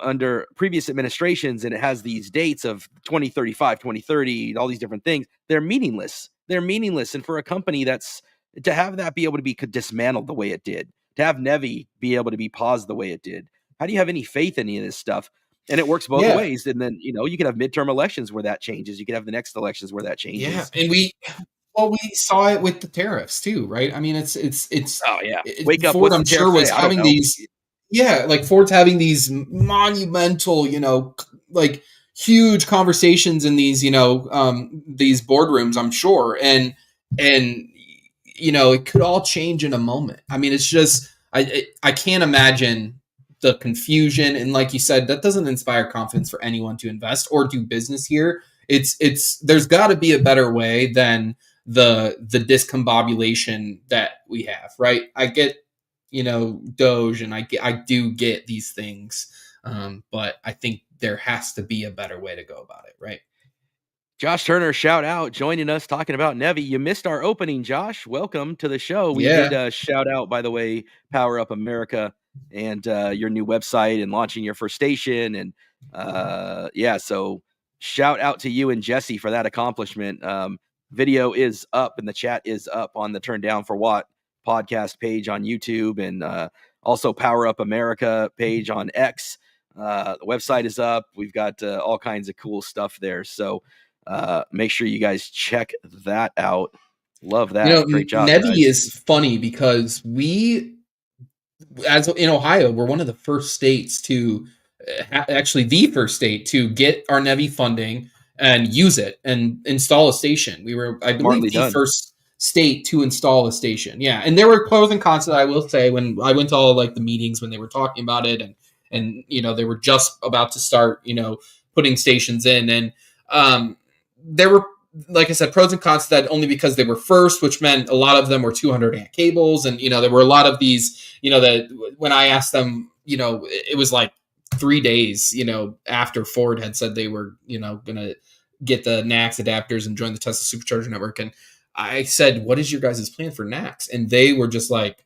under previous administrations, and it has these dates of 2035, 2030, all these different things. They're meaningless. They're meaningless. And for a company that's to have that be able to be dismantled the way it did, to have Nevi be able to be paused the way it did, how do you have any faith in any of this stuff? And it works both Yeah. ways. And then, you can have midterm elections where that changes. You can have the next elections where that Yeah. changes. And we saw it with the tariffs too, right? I mean, it's Oh yeah. Wake up. Ford, What's I'm the tariff sure, was say? I don't having know. these, yeah, like Ford's having these monumental, like huge conversations in these, these boardrooms, I'm sure. And it could all change in a moment. I mean, it's just, I can't imagine the confusion. And like you said, that doesn't inspire confidence for anyone to invest or do business here. There's got to be a better way than the discombobulation that we have, right? I get, Doge, and I do get these things, but I think there has to be a better way to go about it, right? Josh Turner, shout out, joining us talking about Nevi. You missed our opening, Josh. Welcome to the show. We Yeah, did shout out, by the way, Power Up America and your new website and launching your first station. And so shout out to you and Jesse for that accomplishment. Video is up and the chat is up on the Turn Down for What podcast page on YouTube, and also Power Up America page on X. The website is up. We've got all kinds of cool stuff there. So make sure you guys check that out. Love that. Great job, Nevi guys. is funny because we, as in Ohio, we're one of the first states to actually the first state to get our Nevi funding and use it and install a station. We were, I believe, Smartly the done. first state to install a station. Yeah, and there were pros and cons. I will say, when I went to all like the meetings when they were talking about it, and they were just about to start putting stations in, and there were, like I said, pros and cons to that, only because they were first, which meant a lot of them were 200 amp cables. And, there were a lot of these, that when I asked them, it was like 3 days, after Ford had said they were, going to get the NACS adapters and join the Tesla Supercharger network. And I said, what is your guys' plan for NACS? And they were just like,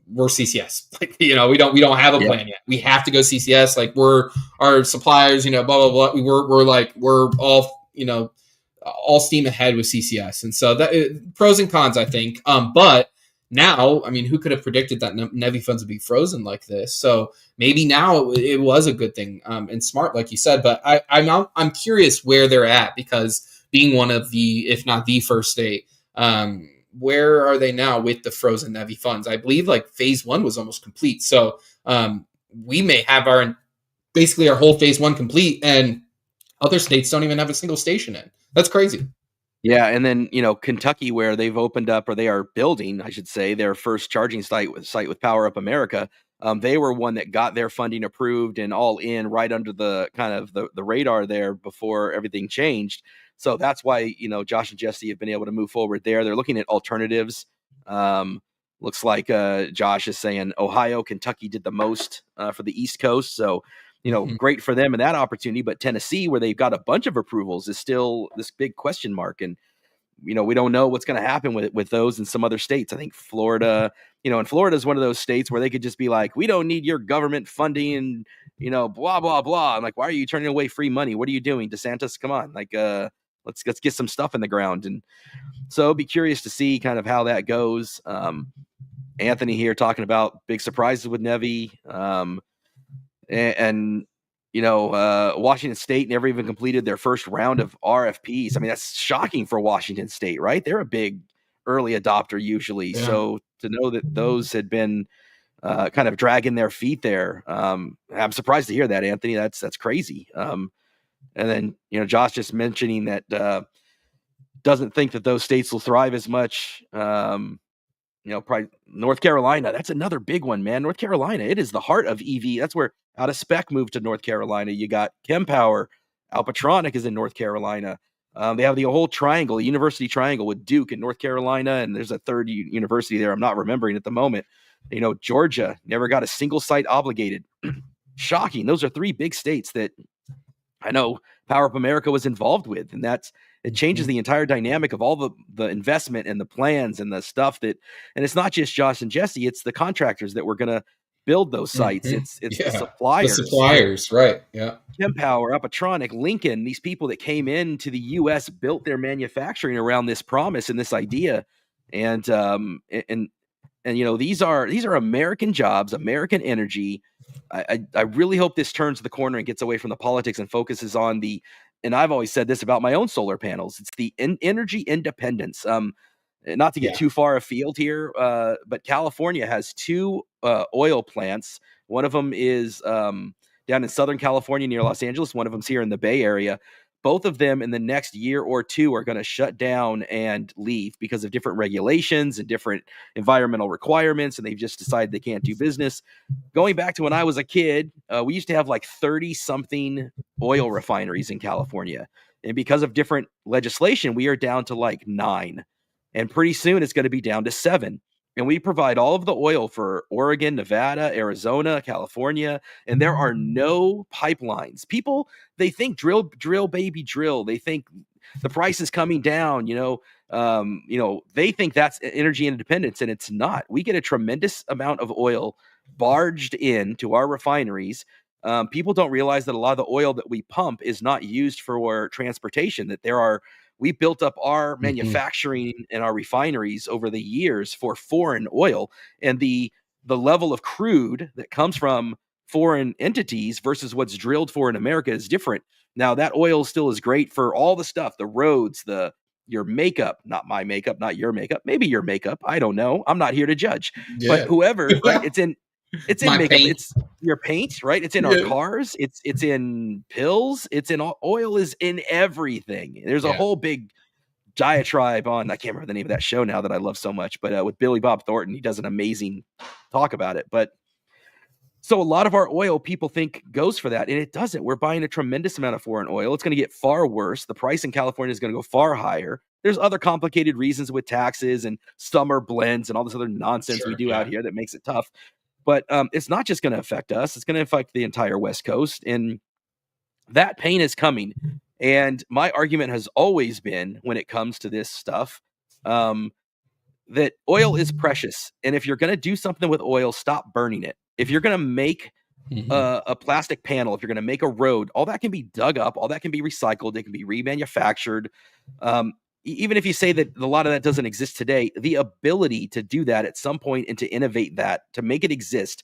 we're CCS. Like, we don't have a plan yet. We have to go CCS. Like, we're our suppliers, blah, blah, blah. We're all steam ahead with CCS. And so that pros and cons, I think. But now, I mean, who could have predicted that Nevi funds would be frozen like this? So maybe now it was a good thing and smart, like you said. But I'm curious where they're at, because being one of the, if not the first state, where are they now with the frozen Nevi funds? I believe like phase 1 was almost complete. So we may have basically our whole phase 1 complete, and other states don't even have a single station in. That's crazy. Yeah, and then Kentucky, where they've opened up, or they are building, I should say, their first charging site with Power Up America. They were one that got their funding approved and all in right under the kind of the radar there before everything changed. So that's why Josh and Jesse have been able to move forward there. They're looking at alternatives. Looks like Josh is saying Ohio, Kentucky did the most for the East Coast. So great for them in that opportunity. But Tennessee, where they've got a bunch of approvals, is still this big question mark. And, we don't know what's going to happen with those in some other states. I think Florida, and Florida is one of those states where they could just be like, we don't need your government funding and, blah, blah, blah. I'm like, why are you turning away free money? What are you doing? DeSantis, come on. Like, let's get some stuff in the ground. And so be curious to see kind of how that goes. Anthony here talking about big surprises with Nevi. And Washington State never even completed their first round of RFPs. I mean, that's shocking for Washington State, right? They're a big early adopter usually. Yeah. So to know that those had been kind of dragging their feet there, I'm surprised to hear that, Anthony. That's crazy. And then Josh just mentioning that doesn't think that those states will thrive as much. Probably North Carolina. That's another big one, man. North Carolina, it is the heart of EV. That's where Out of Spec moved to North Carolina. You got Kempower. Alpatronic is in North Carolina. They have the whole triangle, the university triangle with Duke in North Carolina, and there's a third university there I'm not remembering at the moment. Georgia never got a single site obligated. Shocking. Those are 3 big states that I know Power Up America was involved with, and it changes the entire dynamic of all the investment and the plans and the stuff and it's not just Josh and Jesse, it's the contractors that were going to build those sites. It's the suppliers. The suppliers, right. Yeah. Kempower, Alpatronic, Lincoln, these people that came into the US built their manufacturing around this promise and this idea. And these are American jobs, American energy. I really hope this turns the corner and gets away from the politics and focuses on and I've always said this about my own solar panels, it's the energy independence. Not to get too far afield here, but California has 2 oil plants. One of them is down in Southern California near Los Angeles. One of them's here in the Bay Area. Both of them in the next year or 2 are going to shut down and leave because of different regulations and different environmental requirements, and they've just decided they can't do business. Going back to when I was a kid, we used to have like 30-something oil refineries in California. And because of different legislation, we are down to like 9. And pretty soon it's going to be down to 7. And we provide all of the oil for Oregon, Nevada, Arizona, California, and there are no pipelines. People, they think drill, baby, drill. They think the price is coming down, they think that's energy independence, and it's not. We get a tremendous amount of oil barged in to our refineries. People don't realize that a lot of the oil that we pump is not used for transportation, that we built up our Mhm. manufacturing and our refineries over the years for foreign oil, and the level of crude that comes from foreign entities versus what's drilled for in America is different. Now that oil still is great for all the stuff, the roads, your makeup, not my makeup, not your makeup, maybe your makeup. I don't know. I'm not here to judge. But Yeah. whoever, right? It's in My makeup. paint. It's your paint, right? It's in our Yeah. cars. It's in pills. It's in oil is in everything. There's a Yeah. whole big diatribe on, I can't remember the name of that show now that I love so much, but with Billy Bob Thornton, he does an amazing talk about it. But so a lot of our oil people think goes for that, and it doesn't. We're buying a tremendous amount of foreign oil. It's going to get far worse. The price in California is going to go far higher. There's other complicated reasons with taxes and summer blends and all this other nonsense we Sure. do out Yeah. here that makes it tough. But it's not just going to affect us; it's going to affect the entire West Coast, and that pain is coming. And my argument has always been, when it comes to this stuff, um, that oil is precious, and if you're going to do something with oil, stop burning it. If you're going to make Mhm. a plastic panel, if you're going to make a road, all that can be dug up, all that can be recycled, it can be remanufactured. Even if you say that a lot of that doesn't exist today, the ability to do that at some point and to innovate that, to make it exist,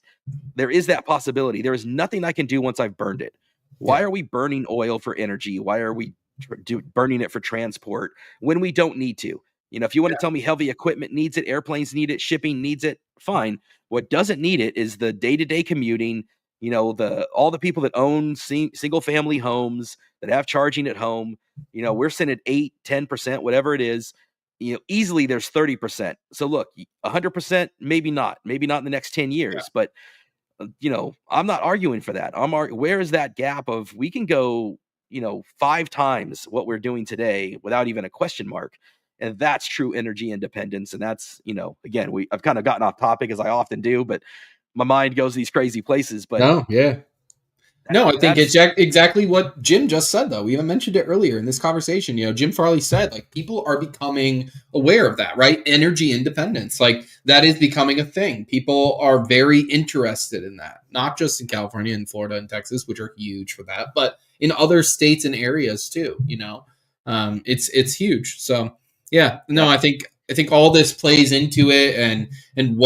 there is that possibility. There is nothing I can do once I've burned it. Why Yeah. are we burning oil for energy? Why are we burning it for transport when we don't need to? If you want to Yeah. tell me heavy equipment needs it, airplanes need it, shipping needs it, fine. What doesn't need it is the day-to-day commuting, all the people that own single family homes that have charging at home. We're sitting at 8-10%, whatever it is. Easily there's 30%. So look, 100%, maybe not in the next 10 Yeah. years, but I'm not arguing for that. Where is that gap of, we can go, 5 times what we're doing today without even a question mark. And that's true energy independence. And that's, again, I've kind of gotten off topic, as I often do, but my mind goes these crazy places. But No. Yeah. No, I think it's that's exactly what Jim just said, though. We even mentioned it earlier in this conversation. Jim Farley said, like, people are becoming aware of that, right? Energy independence. Like, that is becoming a thing. People are very interested in that, not just in California and Florida and Texas, which are huge for that, but in other states and areas too. It's huge. So, yeah, no, yeah. I think all this plays into it, and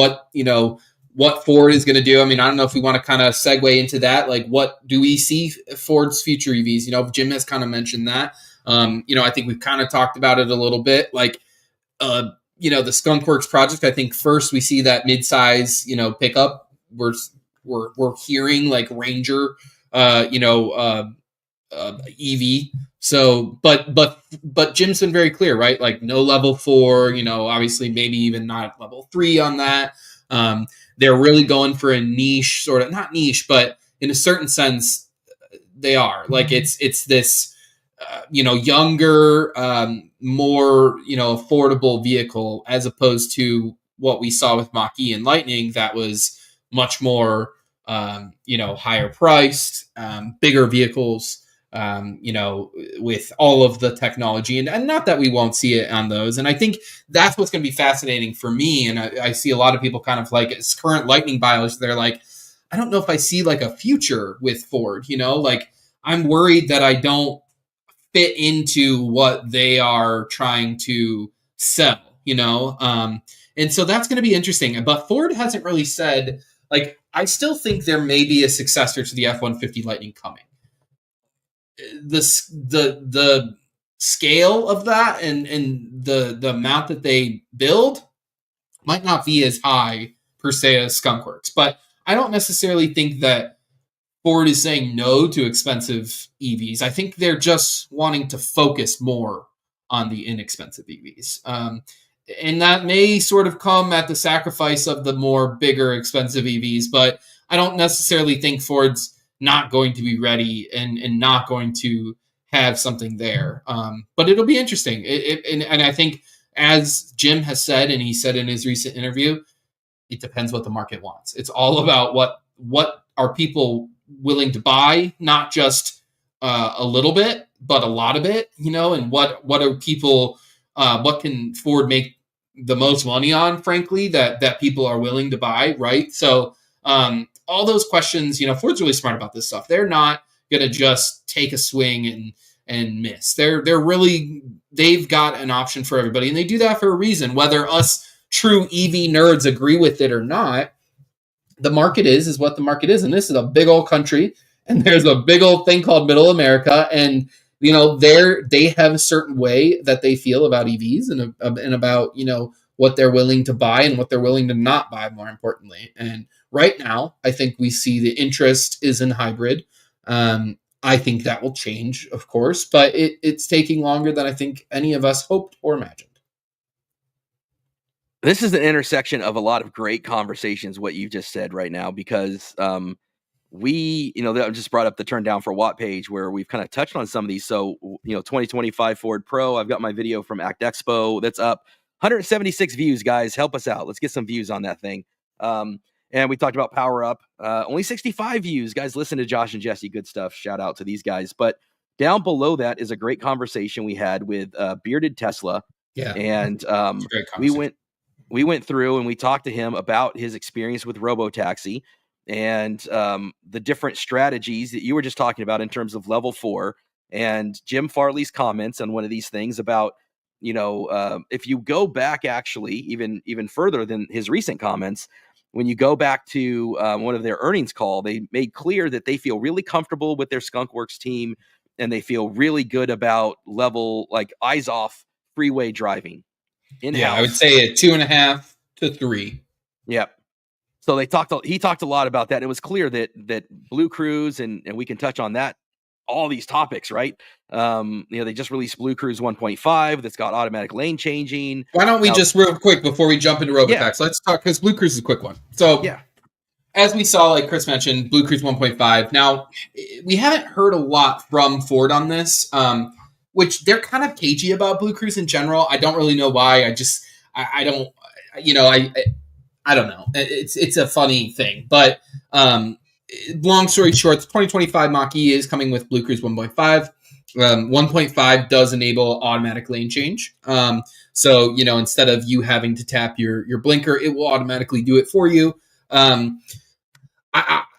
what Ford is going to do. I mean, I don't know if we want to kind of segue into that. Like, what do we see Ford's future EVs? Jim has kind of mentioned that. I think we've kind of talked about it a little bit. Like, the Skunk Works project. I think first we see that midsize, pickup. We're hearing like Ranger, EV. So, but Jim's been very clear, right? Like, no level 4. Obviously, maybe even not level 3 on that. They're really going for a niche, sort of, not niche, but in a certain sense, they are. Like, it's this, younger, more, affordable vehicle, as opposed to what we saw with Mach-E and Lightning, that was much more, higher priced, bigger vehicles, with all of the technology, and not that we won't see it on those. And I think that's what's going to be fascinating for me. And I see a lot of people kind of like, it's current Lightning bios. They're like, I don't know if I see like a future with Ford, like, I'm worried that I don't fit into what they are trying to sell, and so that's going to be interesting. But Ford hasn't really said, like, I still think there may be a successor to the F-150 Lightning coming. The scale of that, and the amount that they build might not be as high per se as Skunk Works, but I don't necessarily think that Ford is saying no to expensive EVs. I think they're just wanting to focus more on the inexpensive EVs. And that may sort of come at the sacrifice of the more bigger, expensive EVs, but I don't necessarily think Ford's not going to be ready and not going to have something there. But it'll be interesting. And I think, as Jim has said, and he said in his recent interview, it depends what the market wants. It's all about what are people willing to buy, not just a little bit, but a lot of it, and what are people, what can Ford make the most money on, frankly, that people are willing to buy, right? So all those questions, Ford's really smart about this stuff. They're not going to just take a swing and miss. They've got an option for everybody, and they do that for a reason. Whether us true EV nerds agree with it or not, the market is what the market is, and this is a big old country, and there's a big old thing called Middle America, and they have a certain way that they feel about EVs and about what they're willing to buy and what they're willing to not buy, more importantly. And right now, I think we see the interest is in hybrid. I think that will change, of course, but it's taking longer than I think any of us hoped or imagined. This is an intersection of a lot of great conversations, what you just said right now, because I just brought up the turn down for Watt page where we've kind of touched on some of these. So, 2025 Ford Pro, I've got my video from Act Expo that's up. 176 views, guys. Help us out. Let's get some views on that thing. And we talked about Power Up. Only 65 views. Guys, listen to Josh and Jesse. Good stuff. Shout out to these guys. But down below that is a great conversation we had with Bearded Tesla. Yeah. And we went through and we talked to him about his experience with Robotaxi and the different strategies that you were just talking about in terms of level 4, and Jim Farley's comments on one of these things about, if you go back actually even further than his recent comments, when you go back to one of their earnings call, they made clear that they feel really comfortable with their Skunkworks team and they feel really good about level, like, eyes off freeway driving. Yeah, I would say a 2.5 to 3. Yep. So he talked a lot about that. It was clear that BlueCruise, and we can touch on that, all these topics, right? They just released BlueCruise 1.5 that's got automatic lane changing. Why don't we just real quick before we jump into Robotaxi, let's talk, because BlueCruise is a quick one. So as we saw, like Chris mentioned, BlueCruise 1.5. Now, we haven't heard a lot from Ford on this, which they're kind of cagey about BlueCruise in general. I don't really know why. I don't know. It's a funny thing, but long story short, the 2025 Mach-E is coming with BlueCruise 1.5. 1.5 does enable automatic lane change. So, instead of you having to tap your blinker, it will automatically do it for you.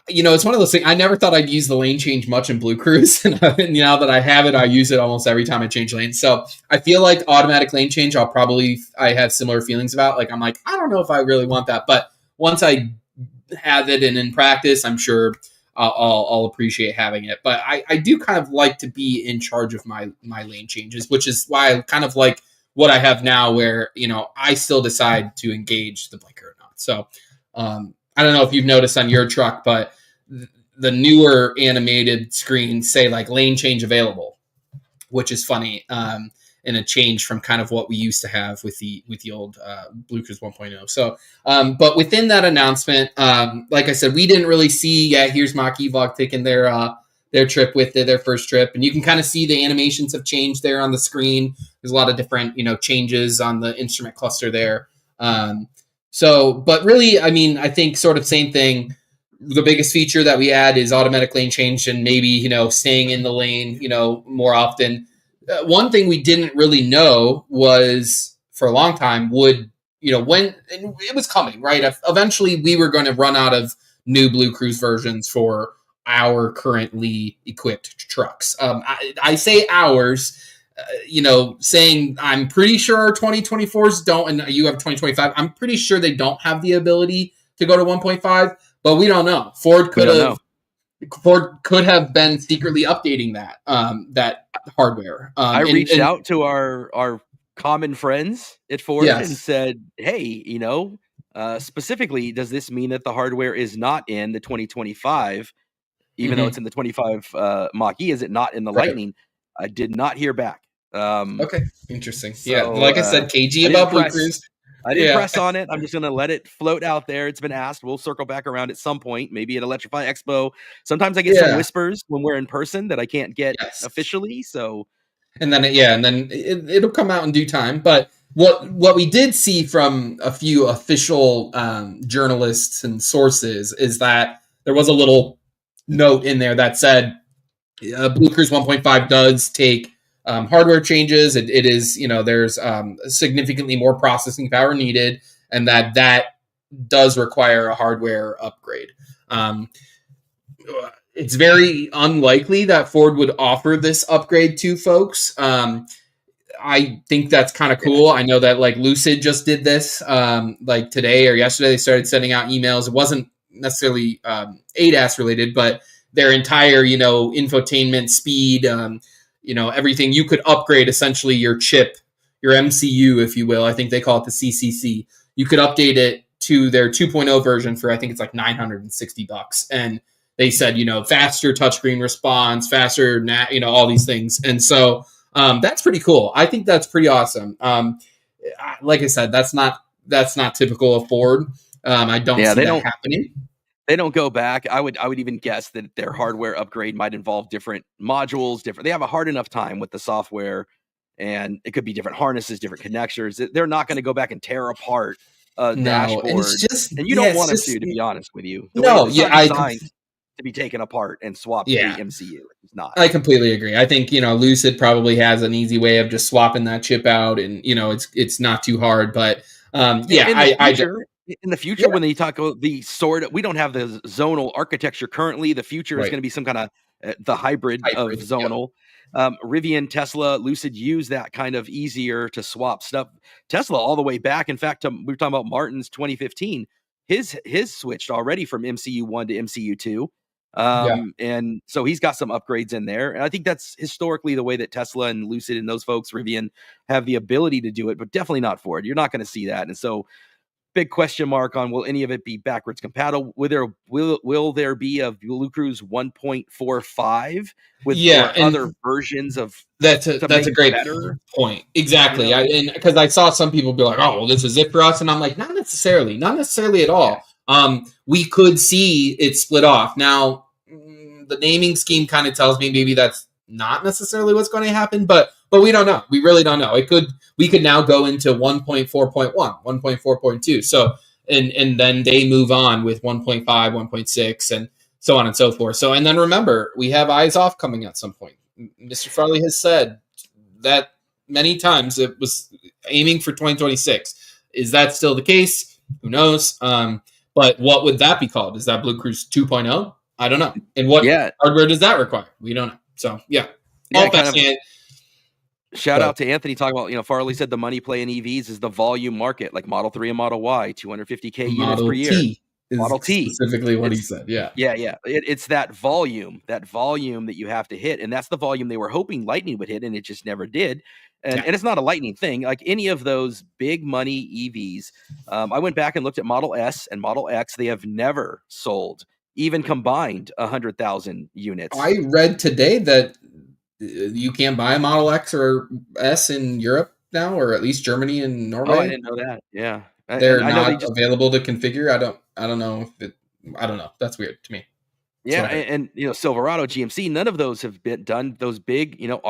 It's one of those things. I never thought I'd use the lane change much in BlueCruise, and now that I have it, I use it almost every time I change lanes. So I feel like automatic lane change, I have similar feelings about. Like, I'm like, I don't know if I really want that, but once I have it and in practice, I'm sure I'll appreciate having it. But I do kind of like to be in charge of my lane changes, which is why I kind of like what I have now, where I still decide to engage the blinker or not. So I don't know if you've noticed on your truck, but the newer animated screens say like lane change available, which is funny, and a change from kind of what we used to have with the old BlueCruise 1.0. So, but within that announcement, like I said, we didn't really see. Here's Mach-E Vlog taking their trip with their first trip, and you can kind of see the animations have changed there on the screen. There's a lot of different changes on the instrument cluster there. But really, I mean, I think sort of same thing. The biggest feature that we add is automatic lane change and maybe, staying in the lane, more often. One thing we didn't really know was for a long time when it was coming, right? Eventually we were going to run out of new BlueCruise versions for our currently equipped trucks. I say ours, saying I'm pretty sure our 2024s don't, and you have 2025. I'm pretty sure they don't have the ability to go to 1.5, but we don't know. Ford could have been secretly updating that hardware. I reached out to our common friends at Ford and said, hey, specifically, does this mean that the hardware is not in the 2025, even though it's in the 25 Mach-E? Is it not in the Lightning? I did not hear back. Okay, interesting. So, like I said, KG about BlueCruise. I didn't press on it. I'm just going to let it float out there. It's been asked. We'll circle back around at some point, maybe at Electrify Expo. Sometimes I get some whispers when we're in person that I can't get officially. So, and then it'll come out in due time. But what we did see from a few official journalists and sources is that there was a little note in there that said BlueCruise 1.5 does take hardware changes. It is, there's significantly more processing power needed, and that does require a hardware upgrade. It's very unlikely that Ford would offer this upgrade to folks. I think that's kind of cool. I know that like Lucid just did this like today or yesterday. They started sending out emails. It wasn't necessarily ADAS related, but their entire, infotainment speed, everything. You could upgrade essentially your chip, your MCU, if you will. I think they call it the CCC. You could update it to their 2.0 version for I think it's like $960, and they said faster touchscreen response, faster, all these things, and so that's pretty cool. I think that's pretty awesome. Like I said, that's not typical of Ford. I don't see that happening. They don't go back. I would even guess that their hardware upgrade might involve different modules, They have a hard enough time with the software, and it could be different harnesses, different connectors. They're not going to go back and tear apart a dashboard. And it's just, and you don't want to be honest with you. It's designed to be taken apart and swapped the MCU. It's not. I completely agree. I think Lucid probably has an easy way of just swapping that chip out, and it's not too hard. But in the future, when they talk about we don't have the zonal architecture currently. The future is going to be some kind of the hybrid of zonal. Rivian, Tesla, Lucid use that kind of easier to swap stuff. Tesla all the way back. In fact, we were talking about Martin's 2015. His switched already from MCU 1 to MCU 2. And so he's got some upgrades in there. And I think that's historically the way that Tesla and Lucid and those folks, Rivian, have the ability to do it, but definitely not Ford. You're not going to see that. And so big question mark on will any of it be backwards compatible? Will there be a BlueCruise 1.45 with other versions of that's a great point. Exactly. And because I saw some people be like, oh, well, this is it for us. And I'm like, not necessarily at all. We could see it split off. Now, the naming scheme kind of tells me maybe that's not necessarily what's going to happen, but we don't know. We really don't know. We could now go into 1.4.1, 1.4.2. So, and then they move on with 1.5, 1.6, and so on and so forth. So, and then remember, we have eyes off coming at some point. Mr. Farley has said that many times. It was aiming for 2026. Is that still the case? Who knows? But what would that be called? Is that BlueCruise 2.0? I don't know. And what hardware does that require? We don't know. So, all fascinating. Shout out to Anthony talking about, Farley said the money play in EVs is the volume market, like Model 3 and Model Y, 250K units per year. Model T. Specifically what he said. Yeah. It's that volume that you have to hit. And that's the volume they were hoping Lightning would hit, and it just never did. And it's not a Lightning thing. Like any of those big money EVs, I went back and looked at Model S and Model X. They have never sold, even combined, 100,000 units. I read today that you can't buy a Model X or S in Europe now, or at least Germany and Norway. Oh, I didn't know that. Yeah. They're not available to configure. I don't know I don't know. That's weird to me. Yeah, and Silverado, GMC, none of those have been done. Those big, R1T,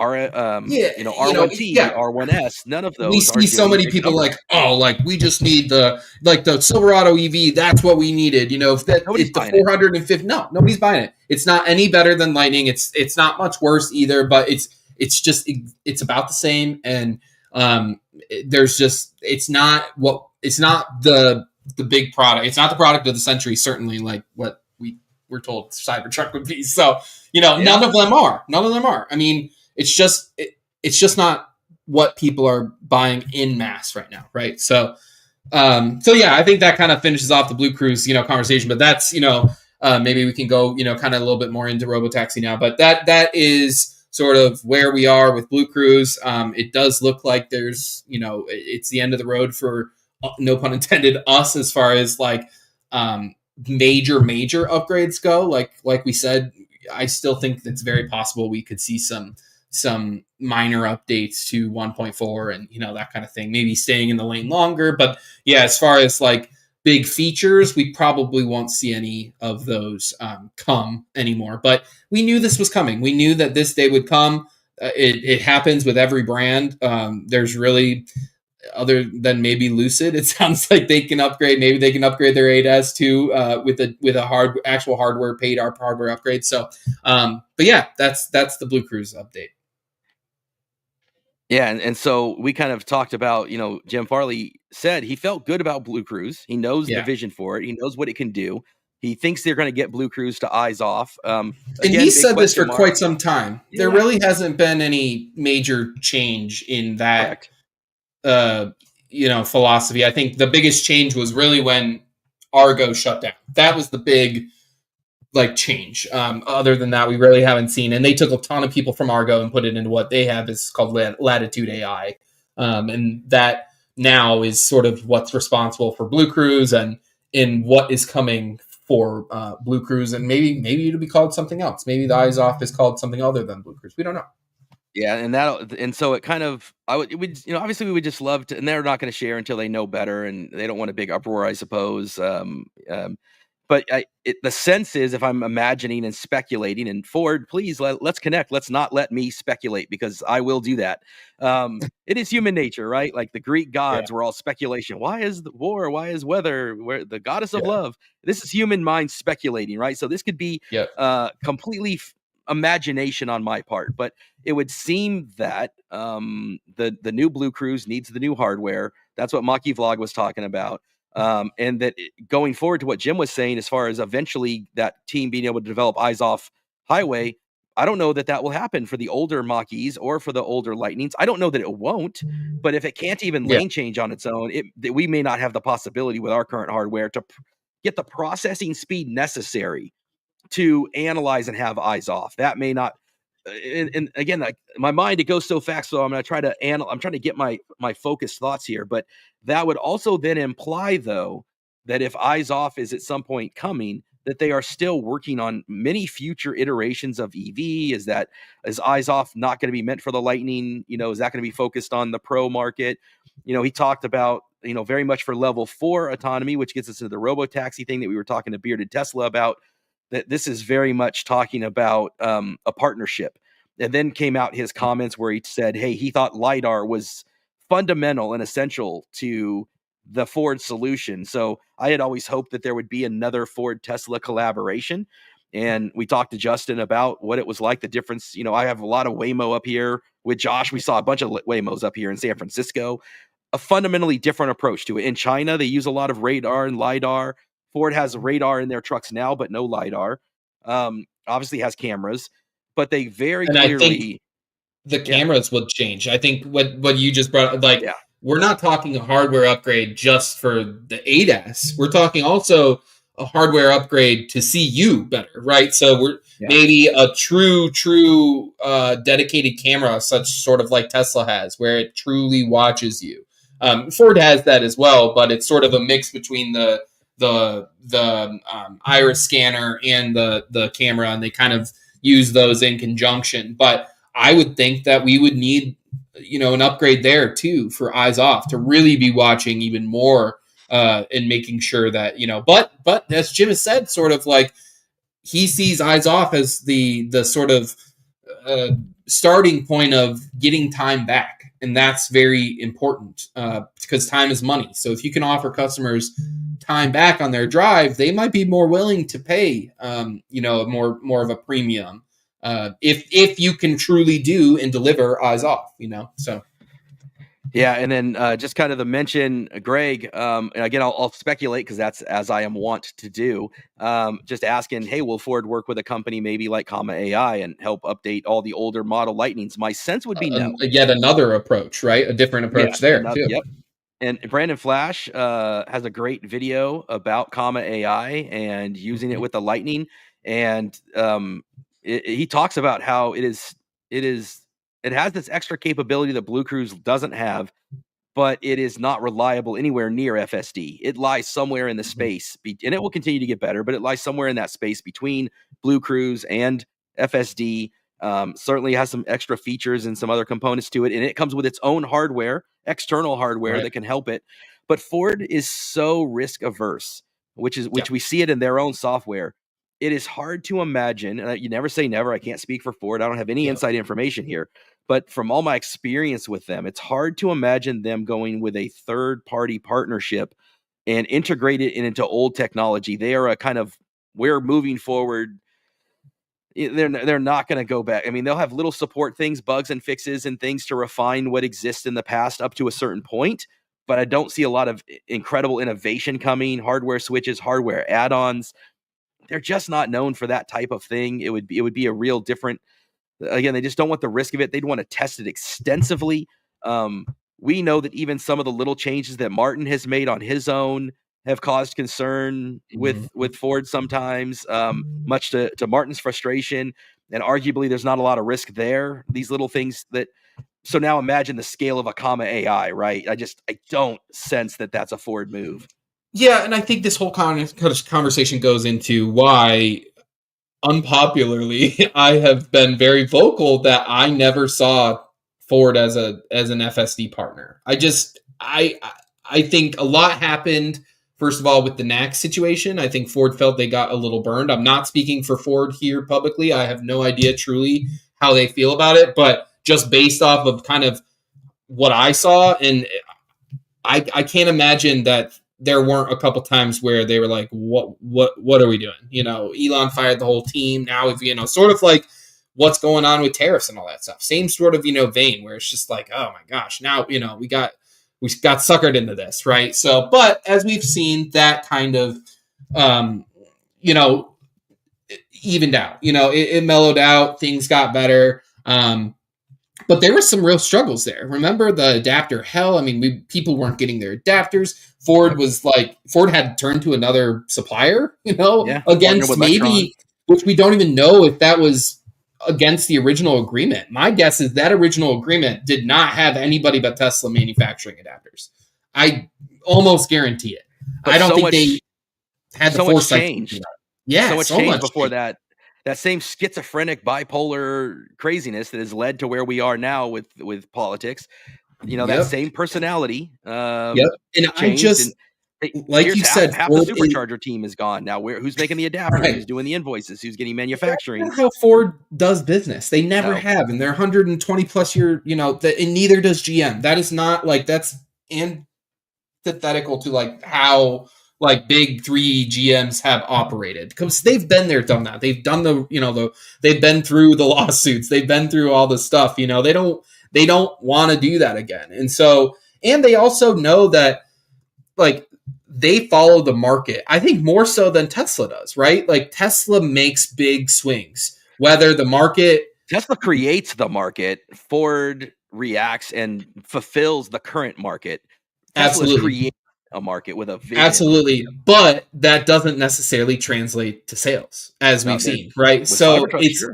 R1S, none of those. We see so many people like, we just need the Silverado EV. That's what we needed. If the 450, no, nobody's buying it. It's not any better than Lightning. It's not much worse either. But it's about the same. And it's not the big product. It's not the product of the century. Certainly, like what we're told Cybertruck would be. So, none of them are. I mean, it's just not what people are buying in mass right now. Right. So, I think that kind of finishes off the BlueCruise, conversation, but that's, maybe we can go, kind of a little bit more into Robotaxi now, but that is sort of where we are with BlueCruise. It does look like there's, it's the end of the road for, no pun intended, us, as far as like, major upgrades go. Like we said, I still think it's very possible we could see some minor updates to 1.4 and that kind of thing, maybe staying in the lane longer. But as far as like big features, we probably won't see any of those come anymore. But we knew this was coming. We knew that this day would come. It happens with every brand. There's really, other than maybe Lucid, it sounds like they can upgrade. Maybe they can upgrade their ADAS too with a actual hardware, paid hardware upgrade. So, that's the BlueCruise update. Yeah, and so we kind of talked about, Jim Farley said he felt good about BlueCruise. He knows the vision for it. He knows what it can do. He thinks they're going to get BlueCruise to eyes off. And he Again, big said this question for mark. quite some time. There Yeah, really hasn't been any major change in that correct. philosophy. I think the biggest change was really when Argo shut down. That was the big change. Other than that, we really haven't seen. And they took a ton of people from Argo and put it into what they have is called Latitude AI, and that now is sort of what's responsible for BlueCruise and in what is coming for BlueCruise, and maybe it'll be called something else. Maybe the eyes off is called something other than BlueCruise. We don't know. Yeah, and so it kind of it would obviously we would just love to, and they're not going to share until they know better, and they don't want a big uproar, I suppose. But the sense is, if I'm imagining and speculating, and Ford, please let's connect. Let's not let me speculate, because I will do that. It is human nature, right? Like the Greek Yeah, gods were all speculation. Why is the war? Why is weather? Where the goddess of yeah, love? This is human mind speculating, right? So this could be yeah. completely imagination on my part, but it would seem that the new BlueCruise needs the new hardware. That's what Maki Vlog was talking about. And that going forward to what Jim was saying, as far as eventually that team being able to develop eyes off highway, I don't know that will happen for the older Makis or for the older Lightnings. I don't know that it won't, but if it can't even Yeah. lane change on its own, we may not have the possibility with our current hardware to get the processing speed necessary to analyze and have eyes off. That may not. And again, like my mind, it goes so fast. So I'm going to try to I'm trying to get my focused thoughts here. But that would also then imply, though, that if eyes off is at some point coming, that they are still working on many future iterations of EV. Is eyes off not going to be meant for the Lightning? Is that going to be focused on the pro market? He talked about very much for level 4 autonomy, which gets us into the Robotaxi thing that we were talking to Bearded Tesla about. That this is very much talking about a partnership. And then came out his comments where he said, hey, he thought LiDAR was fundamental and essential to the Ford solution. So I had always hoped that there would be another Ford Tesla collaboration. And we talked to Justin about what it was like, the difference. I have a lot of Waymo up here with Josh. We saw a bunch of Waymos up here in San Francisco. A fundamentally different approach to it. In China, they use a lot of radar and LiDAR. Ford has radar in their trucks now, but no LiDAR. Obviously has cameras, but they very And I think clearly, the yeah, cameras will change. I think what you just brought, yeah, we're not talking a hardware upgrade just for the ADAS. We're talking also a hardware upgrade to see you better, right? So we're yeah, maybe a true dedicated camera, such sort of like Tesla has, where it truly watches you. Ford has that as well, but it's sort of a mix between the iris scanner and the camera, and they kind of use those in conjunction. But I would think that we would need, an upgrade there too for eyes off to really be watching even more and making sure that But as Jim has said, sort of like he sees eyes off as the sort of uh, starting point of getting time back, and that's very important because time is money. So if you can offer customers time back on their drive, they might be more willing to pay, more of a premium if you can truly do and deliver eyes off. So yeah. And then just kind of the mention, Greg. And again, I'll speculate because that's as I am wont to do. Just asking, hey, will Ford work with a company maybe like Comma AI and help update all the older model Lightnings? My sense would be no. yet another approach, right? A different Yeah, approach there another. too. Yep. And Brandon Flash has a great video about Comma AI and using it Mhm. with the Lightning, and he talks about how it is it has this extra capability that BlueCruise doesn't have, but it is not reliable anywhere near FSD. It lies somewhere in the Mhm. space, and it will continue to get better, but it lies somewhere in that space between BlueCruise and FSD. Certainly has some extra features and some other components to it, and it comes with its own hardware, external hardware Right. that can help it. But Ford is so risk averse, Yeah. which we see it in their own software. It is hard to imagine, and you never say never. I can't speak for Ford. I don't have any Yeah. inside information here, but from all my experience with them, it's hard to imagine them going with a third party partnership and integrate it into old technology. They are a kind of, we're moving forward. They're not going to go back. I mean, they'll have little support things, bugs and fixes and things to refine what exists in the past up to a certain point. But I don't see a lot of incredible innovation coming, hardware switches, hardware add-ons. they're just not known for that type of thing. It would be a real different. Again, they just don't want the risk of it. They'd want to test it extensively. We know that even some of the little changes that Martin has made on his own have caused concern with Ford sometimes, much to Martin's frustration. And arguably, there's not a lot of risk there. These little things that. So now imagine the scale of a comma AI, right? I don't sense that that's a Ford move. Yeah, and I think this whole conversation goes into why, unpopularly, I have been very vocal that I never saw Ford as an FSD partner. I think a lot happened. First of all, with the NACS situation, I think Ford felt they got a little burned. I'm not speaking for Ford here publicly. I have no idea truly how they feel about it, but just based off of kind of what I saw, and I can't imagine that there weren't a couple times where they were like, what are we doing? You know, Elon fired the whole team. Now, if you know, sort of like what's going on with tariffs and all that stuff. Same sort of, vein where it's just like, oh my gosh, now, we got suckered into this, right? So, but as we've seen, that kind of, evened out. It mellowed out. Things got better. But there were some real struggles there. Remember the adapter hell? I mean, people weren't getting their adapters. Ford had to turn to another supplier, against maybe, which we don't even know if that was against the original agreement. My guess is that original agreement did not have anybody but Tesla manufacturing adapters. I almost guarantee it. But I don't think they had the foresight. Changed. Yeah, so much changed before that. That same schizophrenic bipolar craziness that has led to where we are now with politics, that same personality. And I just, like you said, half the supercharger team is gone now. Who's making the adapter? Right. Who's doing the invoices? Who's getting manufacturing? That's how Ford does business. They never have, and they're 120 plus year. And neither does GM. That is not that's antithetical to how big three GMs have operated, because they've been there, done that. They've done they've been through the lawsuits. They've been through all the stuff. They don't want to do that again. And so, and they also know that they follow the market, I think more so than Tesla does, right? Tesla makes big swings, whether the market. Tesla creates the market. Ford reacts and fulfills the current market. Tesla creates a market with a vision. Absolutely, but that doesn't necessarily translate to sales, as we've seen, right? So it's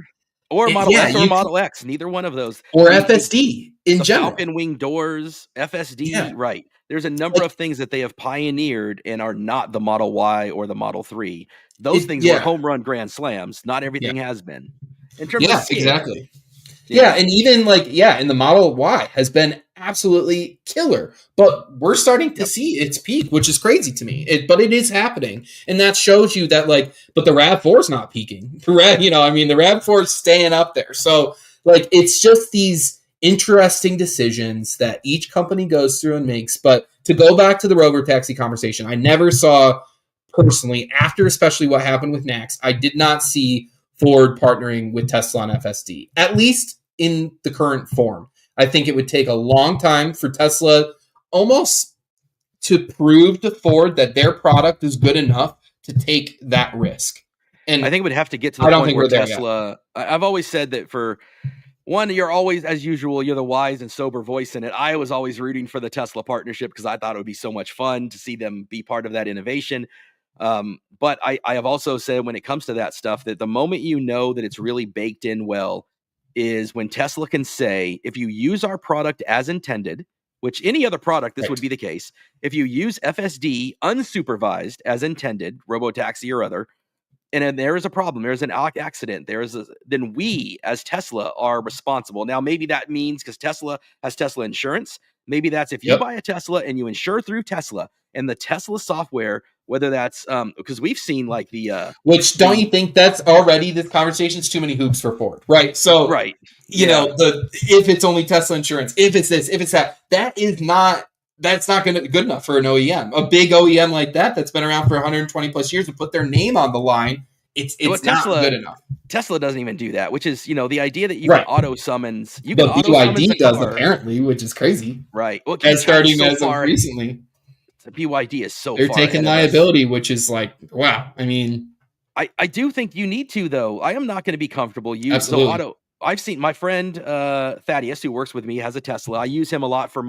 or Model S or Model X, neither one of those, or FSD in general. Falcon wing doors, FSD, right? There's a number of things that they have pioneered and are not the Model Y or the Model 3. Those things were home run grand slams. Not everything has been. In terms of scale. Exactly. Yeah, and even and the Model Y has been absolutely killer. But we're starting to see its peak, which is crazy to me. But it is happening. And that shows you that, but the RAV4 is not peaking. The RAV4 is staying up there. So, it's just these interesting decisions that each company goes through and makes. But to go back to the Robotaxi conversation, I never saw, personally, after especially what happened with NACS, I did not see Ford partnering with Tesla on FSD, at least in the current form. I think it would take a long time for Tesla almost to prove to Ford that their product is good enough to take that risk. And I think it would have to get to the point where Tesla. I've always said that for one, you're always, as usual, you're the wise and sober voice in it. I was always rooting for the Tesla partnership because I thought it would be so much fun to see them be part of that innovation. But I have also said when it comes to that stuff that the moment you know that it's really baked in well is when Tesla can say, if you use our product as intended, which any other product, this would be the case. If you use FSD unsupervised as intended, Robotaxi or other, and then there is a problem, there's an accident, then we as Tesla are responsible. Now, maybe that means because Tesla has Tesla insurance. Maybe that's if you buy a Tesla and you insure through Tesla and the Tesla software, whether that's because we've seen which don't you think that's already, this conversation's too many hoops for Ford, right? So if it's only Tesla insurance, if it's this, if it's that, that's not going to be good enough for an OEM. A big OEM like that's been around for 120 plus years and put their name on the line. It's not good enough. Tesla doesn't even do that, which is, the idea that you can auto summons. But BYD does apparently, which is crazy. Right. Well, starting as of recently. The BYD is so they're taking liability, which is wow. I mean, I do think you need to, though. I am not going to be comfortable. Absolutely. I've seen my friend Thaddeus, who works with me, has a Tesla. I use him a lot for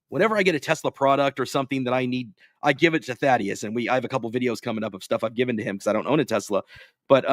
whenever I get a Tesla product or something that I need, I give it to Thaddeus. And I have a couple videos coming up of stuff I've given to him because I don't own a Tesla. But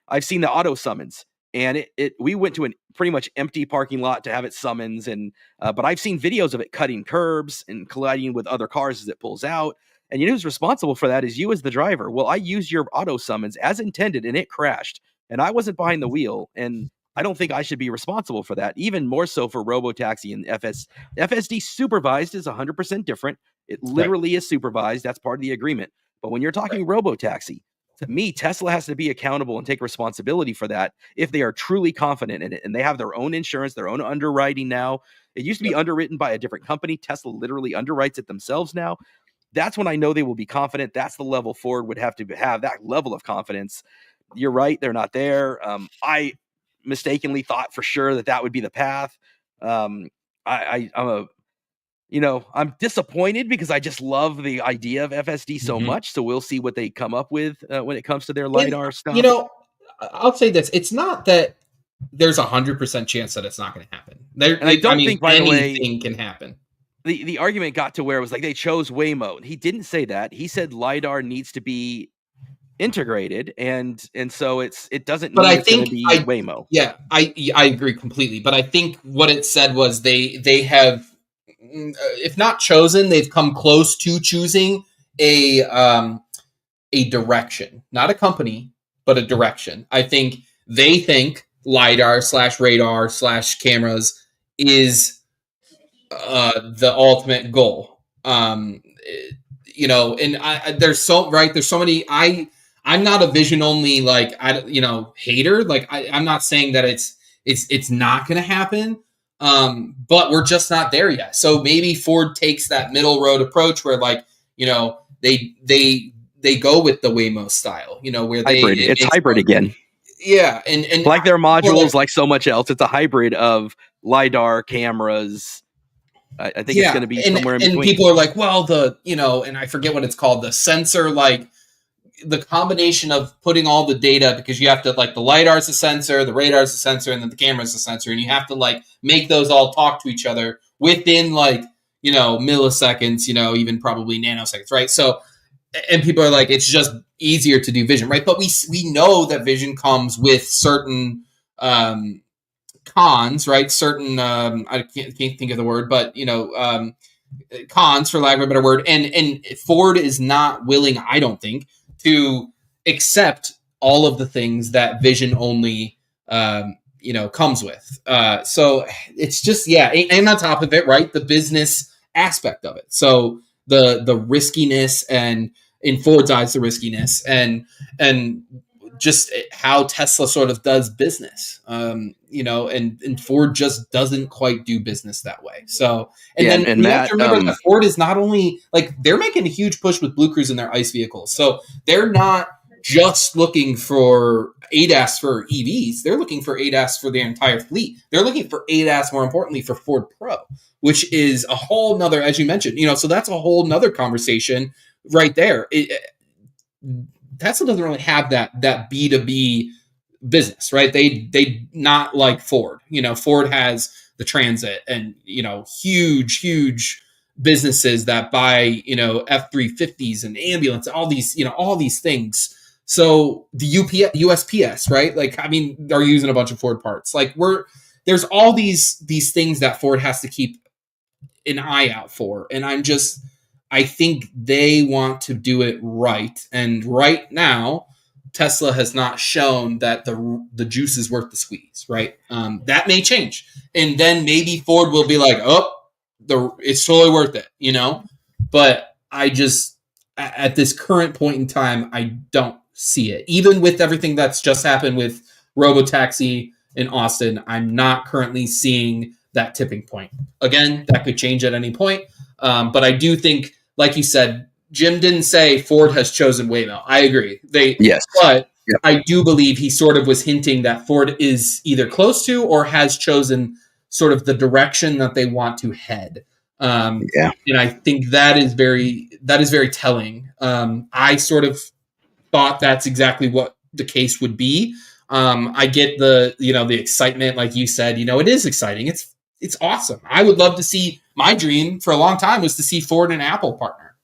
I've seen the auto summons, and we went to a pretty much empty parking lot to have it summons. And but I've seen videos of it cutting curbs and colliding with other cars as it pulls out. And you know who's responsible for that is you as the driver. Well, I used your auto summons as intended and it crashed, and I wasn't behind the wheel. And I don't think I should be responsible for that. Even more so for Robotaxi and FSD supervised is 100% different. It Right. literally is supervised. That's part of the agreement. But when you're talking Robotaxi, to me, Tesla has to be accountable and take responsibility for that if they are truly confident in it. And they have their own insurance, their own underwriting now. It used to be underwritten by a different company. Tesla literally underwrites it themselves now. That's when I know they will be confident. That's the level Ford would have to have, that level of confidence. You're right. They're not there. I mistakenly thought for sure that would be the path. I'm disappointed because I just love the idea of FSD so Mhm. much. So we'll see what they come up with when it comes to their And, LiDAR you stuff. know, I'll say this: it's not that there's 100% chance that it's not going to happen. And I don't think, by the way, anything can happen. the argument got to where it was like they chose Waymo. He didn't say that. He said LiDAR needs to be integrated, and so it doesn't But mean I it's going to think be Waymo. I agree completely. But I think what it said was they have, if not chosen, they've come close to choosing a direction, not a company, but a direction. I think they think LiDAR / radar / cameras is the ultimate goal. And there's so many. I'm not a vision only hater. Like I'm not saying that it's not going to happen. But we're just not there yet. So maybe Ford takes that middle road approach where they go with the Waymo style, where Hybrid. It's hybrid again. Yeah, and like their modules, like so much else, it's a hybrid of LiDAR cameras. I think it's going to be somewhere in between. And people are like, well, and I forget what it's called, the sensor, like the combination of putting all the data, because you have to, like, the LiDAR is a sensor, the radar is a sensor, and then the camera is a sensor, and you have to make those all talk to each other within milliseconds, even probably nanoseconds, right? So, and people are like, it's just easier to do vision, right? But we know that vision comes with certain cons, right? Certain I can't think of the word, but cons, for lack of a better word. And Ford is not willing, I don't think, to accept all of the things that vision only comes with. So it's just, and on top of it, right, the business aspect of it. So the riskiness, and in Ford's eyes, the riskiness, and just how Tesla sort of does business, and Ford just doesn't quite do business that way. So, then you have to remember that Ford is not only, they're making a huge push with BlueCruise in their ICE vehicles. So they're not just looking for ADAS for EVs. They're looking for ADAS for their entire fleet. They're looking for ADAS, more importantly, for Ford Pro, which is a whole nother, as you mentioned, so that's a whole nother conversation right there. Tesla doesn't really have that B2B business, right? They not like Ford. Ford has the Transit and huge businesses that buy F-350s and ambulance, all these things. So the USPS, right? They're using a bunch of Ford parts. There's all these things that Ford has to keep an eye out for, and I think they want to do it right. And right now, Tesla has not shown that the juice is worth the squeeze, right? That may change. And then maybe Ford will be like, it's totally worth it, But at this current point in time, I don't see it. Even with everything that's just happened with Robotaxi in Austin, I'm not currently seeing that tipping point. Again, that could change at any point. But I do think, like you said, Jim didn't say Ford has chosen Waymo. I agree. Yes. But I do believe he sort of was hinting that Ford is either close to or has chosen sort of the direction that they want to head. And I think that is very telling. I sort of thought that's exactly what the case would be. I get the excitement, like you said. It is exciting. It's awesome. I would love to see. My dream for a long time was to see Ford and Apple partner.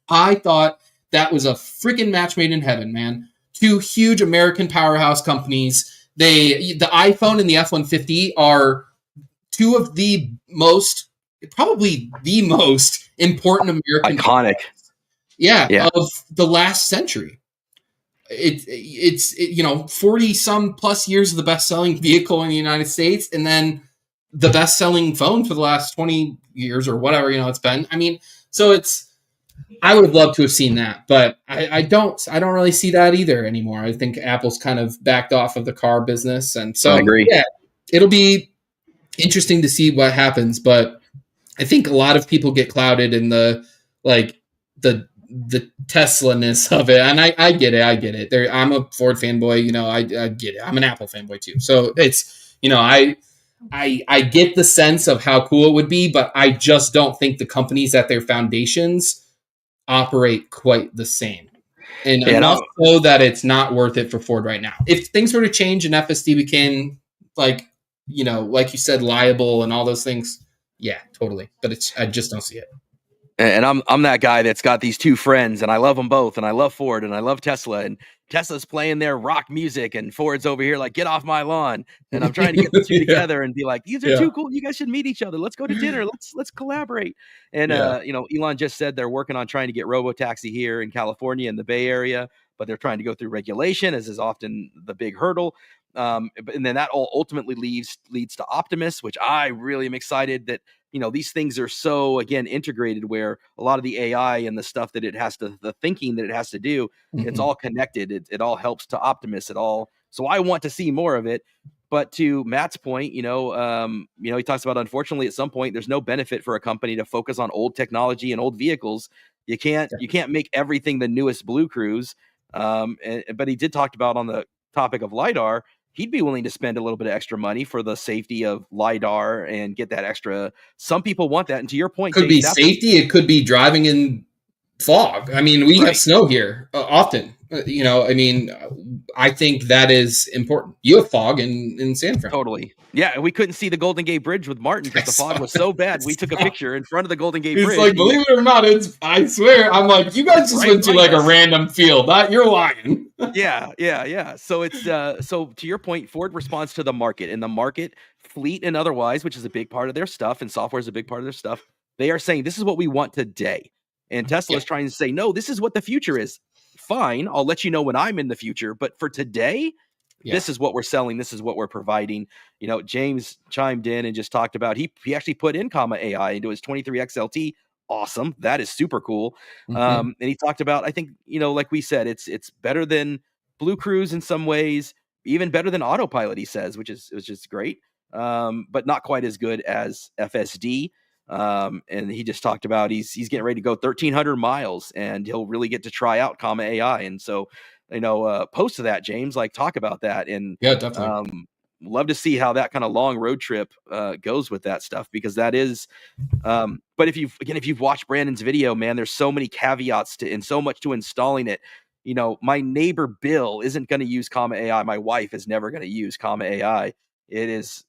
I thought that was a freaking match made in heaven, man. Two huge American powerhouse companies. The iPhone and the F-150 are two of the most, probably the most important American iconic. of the last century. It's 40 some plus years of the best selling vehicle in the United States, and then the best selling phone for the last 20 years or whatever it's been. I mean, so I would have loved to have seen that, but I don't really see that either anymore. I think Apple's kind of backed off of the car business, and so I agree. Yeah, it'll be interesting to see what happens, but I think a lot of people get clouded in the Tesla-ness of it, and I get it. I'm a Ford fanboy, I get it. I'm an Apple fanboy too, so it's I get the sense of how cool it would be, but I just don't think the companies at their foundations operate quite the same, and enough so that it's not worth it for Ford right now. If things were to change and FSD became like you said, liable and all those things, yeah, totally. But I just don't see it. And I'm that guy that's got these two friends, and I love them both, and I love Ford and I love Tesla, and Tesla's playing their rock music, and Ford's over here like, get off my lawn. And I'm trying to get the two together and be like, these are too cool. You guys should meet each other. Let's go to dinner. Let's collaborate. And Elon just said they're working on trying to get Robotaxi here in California in the Bay Area, but they're trying to go through regulation, as is often the big hurdle. And then that all ultimately leads to Optimus, which I really am excited that these things are so, again, integrated, where a lot of the AI and the stuff that it has to, the thinking that it has to do, it's all connected. It all helps to Optimus. So I want to see more of it. But to Matt's point, he talks about, unfortunately, at some point, there's no benefit for a company to focus on old technology and old vehicles. You can't make everything the newest BlueCruise. But he did talk about, on the topic of LiDAR, he'd be willing to spend a little bit of extra money for the safety of LiDAR and get that extra. Some people want that. And to your point, it could be safety. It could be driving in fog. I mean, we have snow here often. I think that is important. You have fog in San Fran. Totally. Yeah, we couldn't see the Golden Gate Bridge with Martin because the fog was so bad. We took a picture in front of the Golden Gate Bridge. It's like, believe it or not, I swear, I'm like, you guys just went to like a random field. You're lying. Yeah. So it's so to your point, Ford responds to the market, and the market, fleet and otherwise, which is a big part of their stuff, and software is a big part of their stuff. They are saying, this is what we want today. And Tesla is trying to say, no, this is what the future is. Fine, I'll let you know when I'm in the future, but for today, this is what we're selling. This is what we're providing. James chimed in and just talked about, he actually put in AI into his 23XLT. Awesome. That is super cool. And he talked about, I think, like we said, it's better than BlueCruise in some ways, even better than Autopilot, he says, which is just great. But not quite as good as FSD. And he just talked about he's getting ready to go 1,300 miles, and he'll really get to try out AI. And so, post to that, James, talk about that. And definitely love to see how that kind of long road trip goes with that stuff, because that is but if you've watched Brandon's video, man, there's so many caveats and so much to installing it. My neighbor Bill isn't going to use AI. My wife is never going to use AI. It is,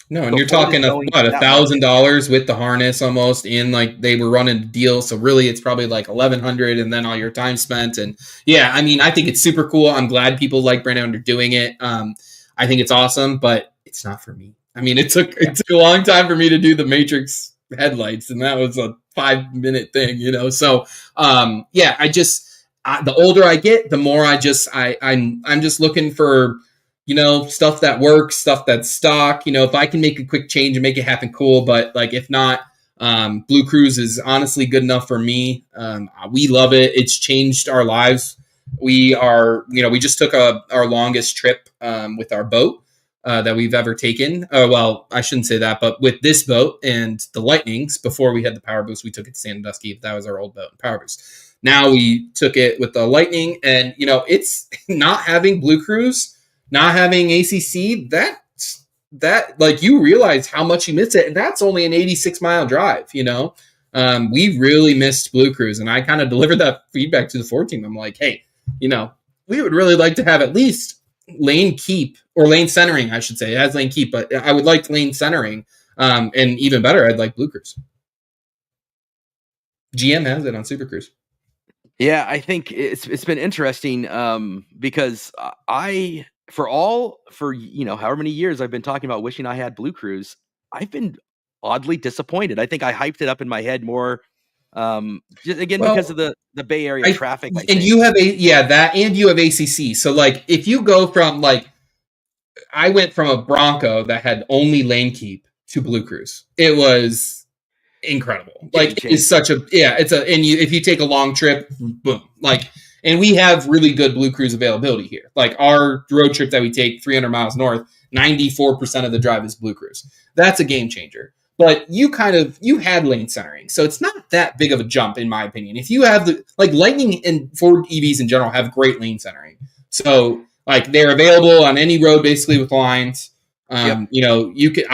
no, and you're talking about $1,000 with the harness almost in, they were running a deal. So really it's probably like $1,100 and then all your time spent. And I think it's super cool. I'm glad people like Brandon are doing it. I think it's awesome, but it's not for me. It took a long time for me to do the Matrix headlights, and that was a 5-minute thing, So, the older I get, the more I'm just looking for, stuff that works, stuff that's stock. If I can make a quick change and make it happen, cool. But if not, BlueCruise is honestly good enough for me. We love it. It's changed our lives. We just took our longest trip with our boat that we've ever taken. Well, I shouldn't say that, but with this boat and the Lightnings, before we had the Power Boost, we took it to Sandusky. That was our old boat, Power Boost. Now we took it with the Lightning, and it's not having BlueCruise, not having ACC. That you realize how much you miss it, and that's only an 86-mile drive. We really missed BlueCruise, and I kind of delivered that feedback to the Ford team. I'm like, hey, we we would really like to have at least lane keep or lane centering, I should say. It has lane keep, but I would like lane centering. And even better, I'd like BlueCruise. GM has it on Super Cruise. Yeah, I think it's been interesting because for however many years I've been talking about wishing I had BlueCruise, I've been oddly disappointed. I think I hyped it up in my head more just again because of the Bay Area traffic. And you have that, and you have ACC. So like if you go from like, I went from a Bronco that had only lane keep to BlueCruise. It was incredible. Like it is such a if you take a long trip, boom. Like, and we have really good BlueCruise availability here. Like our road trip that we take 300 miles north, 94% of the drive is BlueCruise. That's a game changer. But you had lane centering, so it's not that big of a jump in my opinion. If you have Lightning and Ford EVs in general have great lane centering, so like they're available on any road basically with lines. I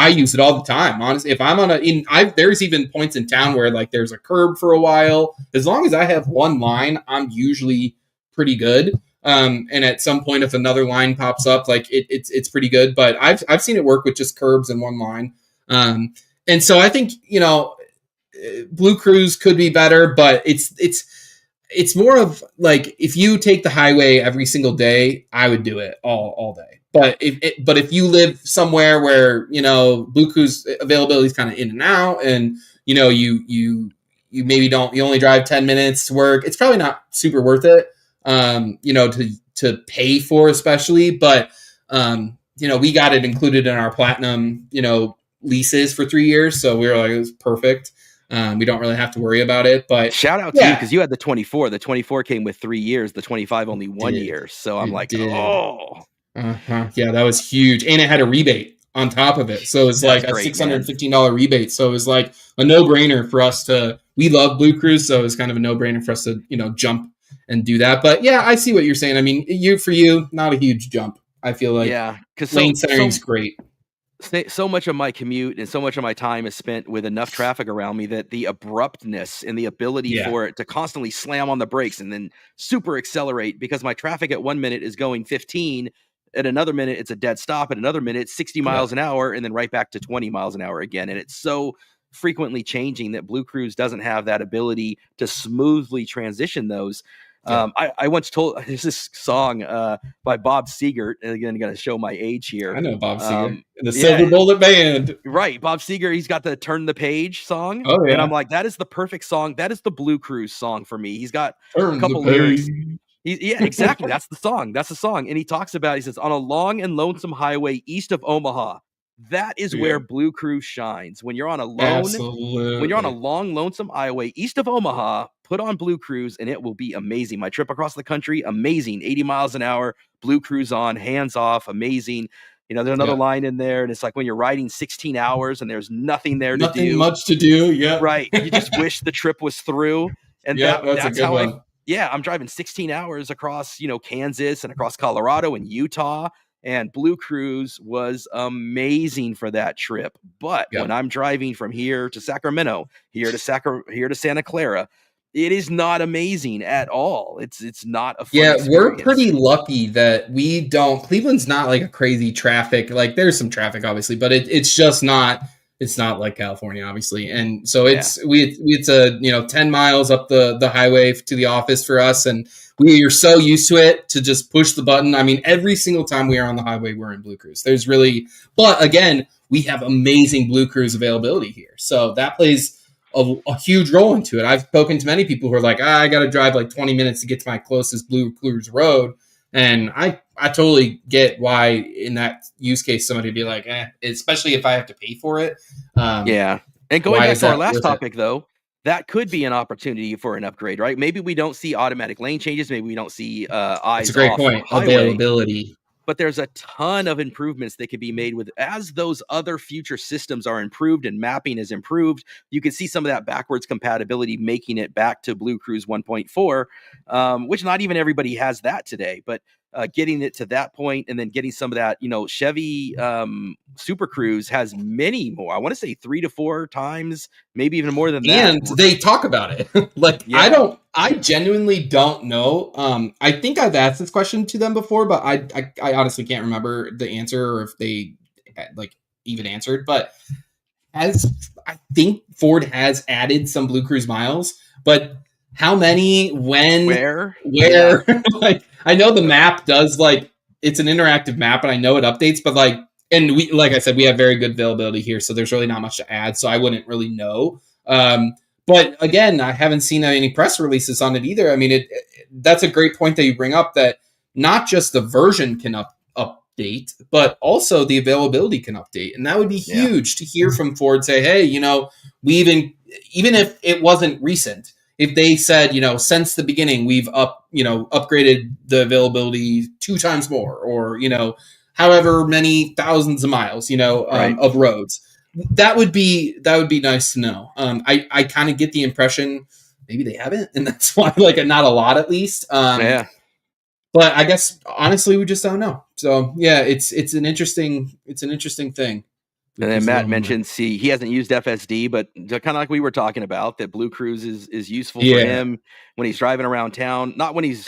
use it all the time. Honestly, if I'm there's even points in town where like there's a curb for a while. As long as I have one line, I'm usually pretty good. And at some point, if another line pops up, like it's pretty good. But I've seen it work with just curbs and one line. And so I think BlueCruise could be better, but it's more of like if you take the highway every single day, I would do it all day. But if you live somewhere where BlueCruise availability is kind of in and out, and you maybe you only drive 10 minutes to work, it's probably not super worth it. To pay for, especially, but we got it included in our platinum leases for 3 years, so we were like, it was perfect. We don't really have to worry about it. But shout out to you, because you had the 24. The 24 came with 3 years. The 25 only 1 year. So I'm yeah, that was huge, and it had a rebate on top of it. So it's like a $615 rebate. So it was like a no-brainer for us to. We love BlueCruise, so it's kind of a no-brainer for us to jump and do that. But yeah, I see what you're saying. I mean, for you, not a huge jump. I feel like because lane centering is great. So much of my commute and so much of my time is spent with enough traffic around me that the abruptness and the ability for it to constantly slam on the brakes and then super accelerate, because my traffic at 1 minute is going 15, at another minute it's a dead stop, at another minute 60 miles an hour, and then right back to 20 miles an hour again. And it's so frequently changing that BlueCruise doesn't have that ability to smoothly transition those. I once told, there's this song by Bob Seger, and again, I'm going to show my age here. I know Bob Seger, the Silver Bullet Band. Right, Bob Seger, he's got the Turn the Page song. Oh, yeah. And I'm like, that is the perfect song. That is the BlueCruise song for me. He's got a couple lyrics. Yeah, exactly. That's the song. That's the song. And he talks about, he says, on a long and lonesome highway east of Omaha, that is where BlueCruise shines. When you're on a long, lonesome highway east of Omaha, put on BlueCruise and it will be amazing. My trip across the country, amazing. 80 miles an hour, BlueCruise on, hands off, amazing. There's another line in there, and it's like when you're riding 16 hours and there's nothing there to do. Nothing much to do, yeah. Right. You just wish the trip was through. And that's a good how one. I'm driving 16 hours across, Kansas and across Colorado and Utah. And BlueCruise was amazing for that trip. But when I'm driving from here to Sacramento, here to Santa Clara, it is not amazing at all. It's not a fun experience. We're pretty lucky that we don't. Cleveland's not like a crazy traffic. Like there's some traffic, obviously, but it's just not. It's not like California, obviously, and so it's 10 miles up the highway to the office for us, and we are so used to it to just push the button. I mean, every single time we are on the highway, we're in BlueCruise. But again, we have amazing BlueCruise availability here, so that plays a huge role into it. I've spoken to many people who are like, I got to drive like 20 minutes to get to my closest BlueCruise road. And I totally get why in that use case, somebody would be like, especially if I have to pay for it. And going back to our last topic, though, that could be an opportunity for an upgrade, right? Maybe we don't see automatic lane changes. Maybe we don't see eyes It's a great off point. highway, availability. But there's a ton of improvements that could be made as those other future systems are improved and mapping is improved. You can see some of that backwards compatibility making it back to BlueCruise 1.4, which not even everybody has that today. But getting it to that point, and then getting some of that, Chevy Super Cruise has many more. I want to say 3 to 4 times, maybe even more than that. And they talk about it. Like, Yeah. I genuinely don't know. I think I've asked this question to them before, but I honestly can't remember the answer or if they like even answered. But as I think Ford has added some BlueCruise miles, but how many, when, Yeah. where? Like, I know the map does, like, it's an interactive map, and I know it updates, but like, and we, like I said, we have very good availability here, so there's really not much to add. So I wouldn't really know. But again, I haven't seen any press releases on it either. I mean, that's a great point that you bring up, that not just the version can update, but also the availability can update. And that would be huge to hear from Ford say, hey, we even if it wasn't recent, if they said, since the beginning, we've upgraded the availability 2 times more, or, however many thousands of miles, Right. of roads, that would be nice to know. I kind of get the impression maybe they haven't, and that's why, like, not a lot, at least. Yeah. But I guess honestly, we just don't know. So yeah, it's an interesting thing. And then Matt mentioned, he hasn't used FSD, but kind of like we were talking about, that BlueCruise is useful for him when he's driving around town. Not when he's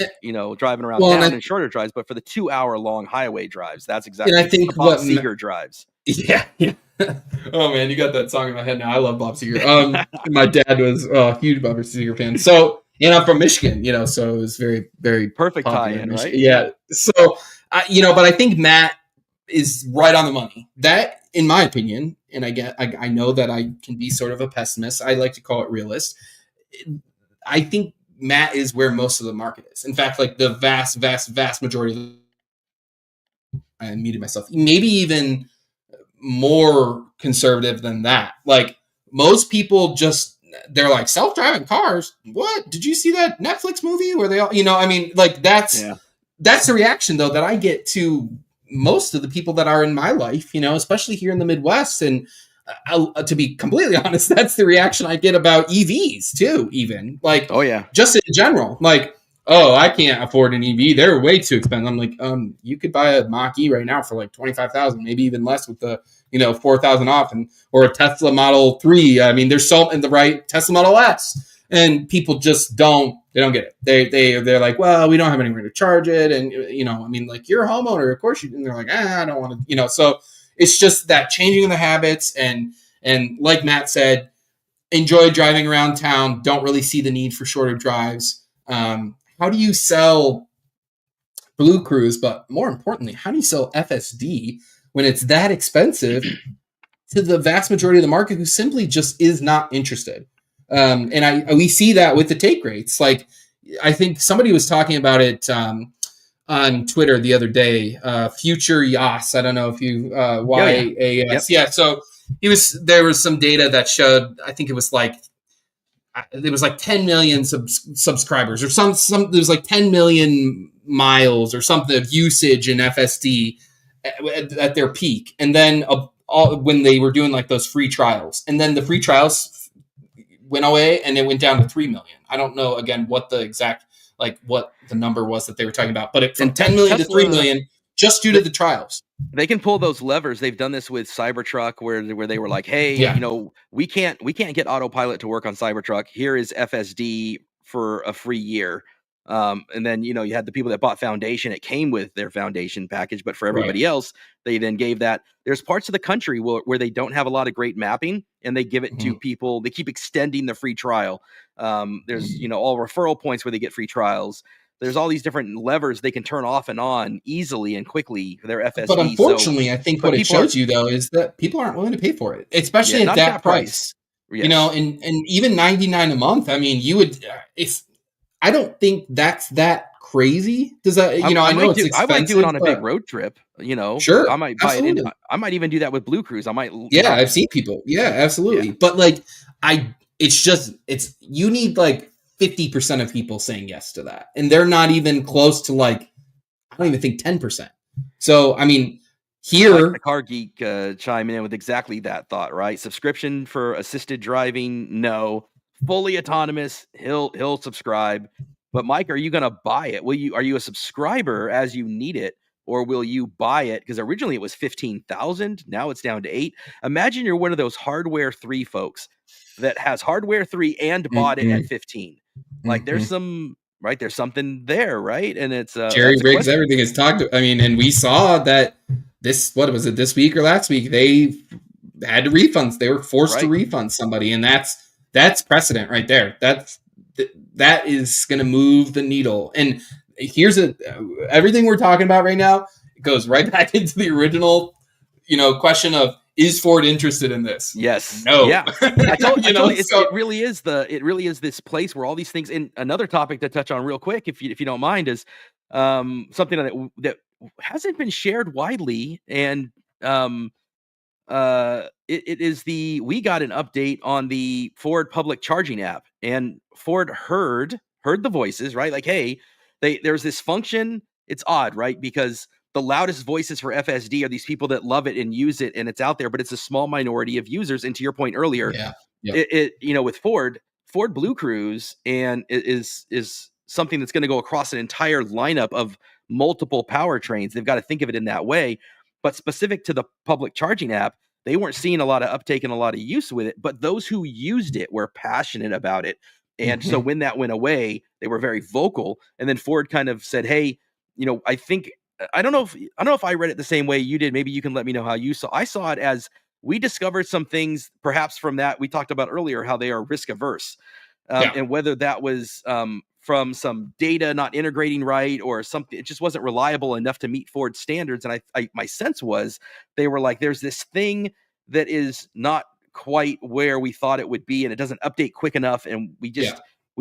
driving around town in shorter drives, but for the 2-hour long highway drives. That's exactly I think Bob Seger drives. Yeah. Oh man, you got that song in my head now. I love Bob Seger. My dad was a huge Bob Seger fan. So, and I'm from Michigan, so it was very, very perfect tie-in, right? Yeah. So, but I think Matt is right on the money. That, in my opinion, and I know that I can be sort of a pessimist. I like to call it realist. I think Matt is where most of the market is. In fact, like the vast, vast, vast majority I muted myself. Maybe even more conservative than that. Like, most people they're like, self-driving cars, what? Did you see that Netflix movie where they all, I mean, like, that's the reaction though that I get to most of the people that are in my life, especially here in the Midwest. And to be completely honest, that's the reaction I get about EVs too, even, like, just in general, like, oh, I can't afford an EV, they're way too expensive. I'm like, you could buy a Mach-E right now for like 25,000, maybe even less, with the 4,000 off, or a Tesla Model 3. I mean, there's so in the right Tesla Model S, and people just don't get it. They're like, well, we don't have anywhere to charge it, and I mean, like, you're a homeowner, of course and they're like, I don't want to, so it's just that changing of the habits, and like Matt said, enjoy driving around town, don't really see the need for shorter drives. How do you sell BlueCruise, but more importantly, how do you sell FSD when it's that expensive to the vast majority of the market who simply just is not interested? And we see that with the take rates. Like, I think somebody was talking about it on Twitter the other day. Future Yas, I don't know if you YAS. Yeah. So there was some data that showed, I think it was like 10 million subscribers, or some there was like 10 million miles or something of usage in FSD at their peak, and then when they were doing like those free trials, and then the free trials went away and it went down to 3 million. I don't know again what the exact, like, what the number was that they were talking about, but from 10 million to 3 million just due to the trials. They can pull those levers. They've done this with Cybertruck, where they were like, hey, we can't get autopilot to work on Cybertruck. Here is FSD for a free year. And then, you had the people that bought Foundation. It came with their Foundation package, but for everybody else, they then gave that. There's parts of the country where they don't have a lot of great mapping, and they give it to people. They keep extending the free trial. There's, all referral points where they get free trials. There's all these different levers they can turn off and on easily and quickly for their FSD. But unfortunately, I think what it shows you though is that people aren't willing to pay for it, especially at that price. Yes. And even $99 a month. I mean, you would, if I don't think that's that crazy. Does that, I know it's expensive. I might do it on a big road trip. Sure, I might buy it. I might even do that with BlueCruise. I might. Yeah, I've seen people. Yeah, absolutely. Yeah. But like, you need like 50% of people saying yes to that, and they're not even close to, like, I don't even think 10%. So I mean, here, like the Car Geek chiming in with exactly that thought, right? Subscription for assisted driving, no. Fully autonomous, he'll subscribe. But Mike, are you going to buy it? Are you a subscriber as you need it, or will you buy it? Because originally it was 15,000, now it's down to 8. Imagine you're one of those hardware 3 folks that has hardware 3 and bought it at 15. Like there's some there's something there, right? And it's Jerry that's a rigs question. everything is talked. I mean, and we saw that what was it, this week or last week? They had to refund. They were forced to refund somebody, and that's precedent right there. That is going to move the needle. And here's everything we're talking about right now goes right back into the original, question of, is Ford interested in this? Yes. No. Yeah. I told you, it really is this place where all these things. And another topic to touch on real quick, if you don't mind, is something that hasn't been shared widely, and it is we got an update on the Ford public charging app, and Ford heard the voices, right? Like, hey, there's this function. It's odd, right? Because the loudest voices for FSD are these people that love it and use it, and it's out there, but it's a small minority of users. And to your point earlier, with Ford BlueCruise, and is something that's going to go across an entire lineup of multiple powertrains. They've got to think of it in that way. But specific to the public charging app, they weren't seeing a lot of uptake and a lot of use with it, but those who used it were passionate about it. And so when that went away, they were very vocal. And then Ford kind of said, hey, I don't know if I read it the same way you did. Maybe you can let me know how you saw. I saw it as, we discovered some things perhaps from that we talked about earlier, how they are risk averse. And whether that was from some data not integrating right, or something, it just wasn't reliable enough to meet Ford standards. And my sense was they were like, there's this thing that is not quite where we thought it would be, and it doesn't update quick enough, and we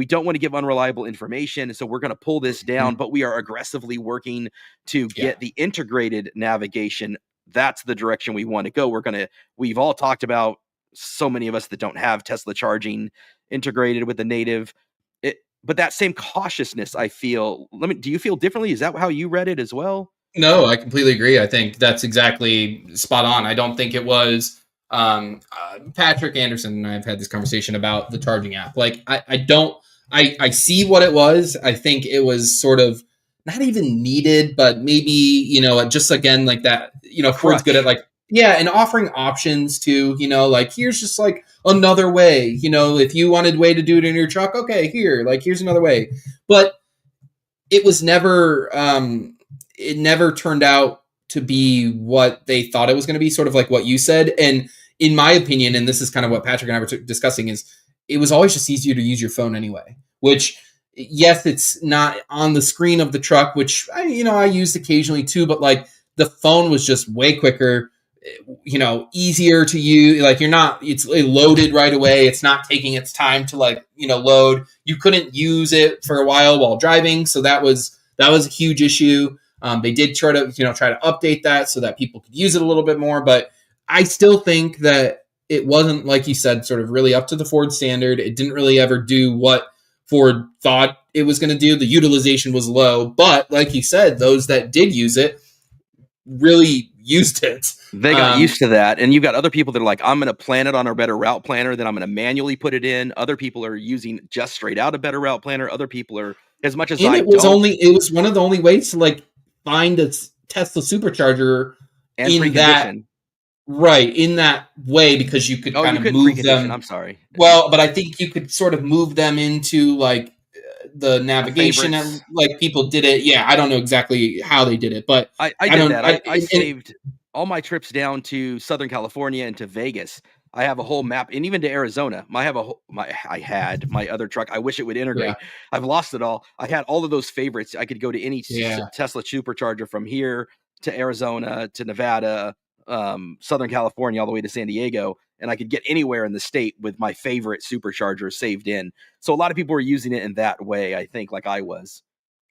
don't want to give unreliable information, so we're going to pull this down. But we are aggressively working to get the integrated navigation. That's the direction we want to go. We've all talked about, so many of us that don't have Tesla charging integrated with the native, but that same cautiousness, I feel. Do you feel differently? Is that how you read it as well? No, I completely agree. I think that's exactly spot on. I don't think it was Patrick Anderson and I have had this conversation about the charging app. Like, I see what it was. I think it was sort of not even needed, but maybe, just again, like that, Ford's good at and offering options to, like, here's just like another way, if you wanted way to do it in your truck, okay, here's another way. But it was never, it never turned out to be what they thought it was going to be, sort of like what you said. And in my opinion, and this is kind of what Patrick and I were discussing, is it was always just easier to use your phone anyway, which, yes, it's not on the screen of the truck, which I used occasionally too, but like the phone was just way quicker, easier to use. Like, it's loaded right away. It's not taking its time to load. You couldn't use it for a while driving. So that was a huge issue. They did try to update that so that people could use it a little bit more, but I still think that it wasn't, like you said, sort of really up to the Ford standard. It didn't really ever do what Ford thought it was going to do. The utilization was low, but like you said, those that did use it really used it. They got used to that. And you've got other people that are like, I'm going to plan it on a better route planner, then I'm going to manually put it in. Other people are using just straight out a better route planner. Other people are, as much as it was one of the only ways to find a Tesla supercharger and in that. Right, in that way, because you could kind of move them. I'm sorry. Well, but I think you could sort of move them into the navigation, and people did it. Yeah, I don't know exactly how they did it, but I did that. I saved all my trips down to Southern California and to Vegas. I have a whole map, and even to Arizona. I had my other truck. I wish it would integrate. Yeah. I've lost it all. I had all of those favorites. I could go to any Tesla supercharger from here to Arizona to Nevada, Southern California, all the way to San Diego, and I could get anywhere in the state with my favorite supercharger saved in. So a lot of people were using it in that way, I think, like I was.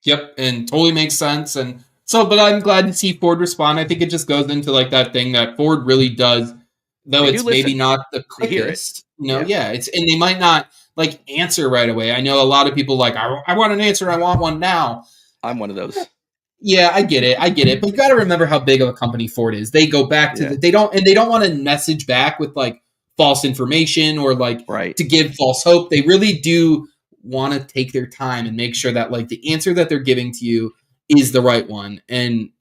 Yep, and totally makes sense. And so, but I'm glad to see Ford respond. I think it just goes into that thing that Ford really does, though it's maybe not the quickest. It's, and they might not answer right away. I know a lot of people I want an answer. I want one now. I'm one of those. Yeah, I get it. But you got to remember how big of a company Ford is. They go back to they don't want to message back with false information or to give false hope. They really do want to take their time and make sure that like the answer that they're giving to you is the right one, and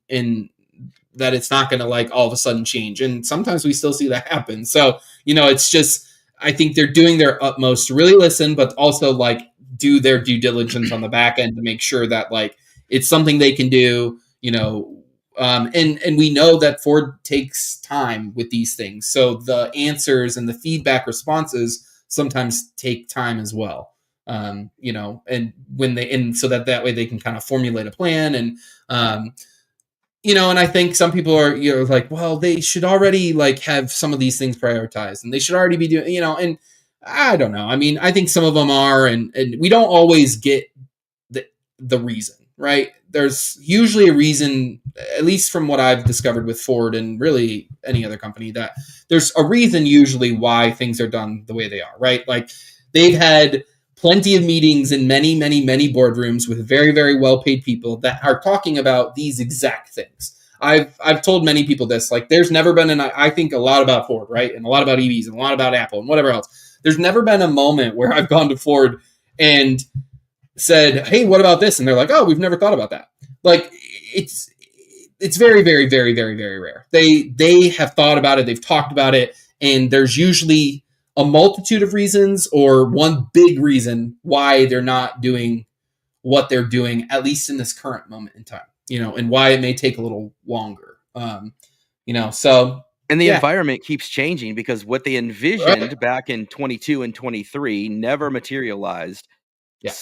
that it's not going to like all of a sudden change. And sometimes we still see that happen. So, it's just, I think they're doing their utmost to really listen, but also like do their due diligence on the back end to make sure that like it's something they can do, and we know that Ford takes time with these things. So the answers and the feedback responses sometimes take time as well. And so that way they can kind of formulate a plan. And, and I think some people are, like, well, they should already like have some of these things prioritized and they should already be doing, and I don't know. I mean, I think some of them are, and we don't always get the reason, right? There's usually a reason, at least from what I've discovered with Ford and really any other company, that there's a reason usually why things are done the way they are, right? Like they've had plenty of meetings in many, many, many boardrooms with very, very well-paid people that are talking about these exact things. I've told many people this, like there's never been, and I think a lot about Ford, right? And a lot about EVs and a lot about Apple and whatever else. There's never been a moment where I've gone to Ford and said, hey, what about this? And they're like, oh, we've never thought about that. Like it's very, very, very, very, very rare. They have thought about it. They've talked about it. And there's usually a multitude of reasons or one big reason why they're not doing what they're doing, at least in this current moment in time, and why it may take a little longer. So. And the environment keeps changing because what they envisioned back in 22 and 23 never materialized. Yeah.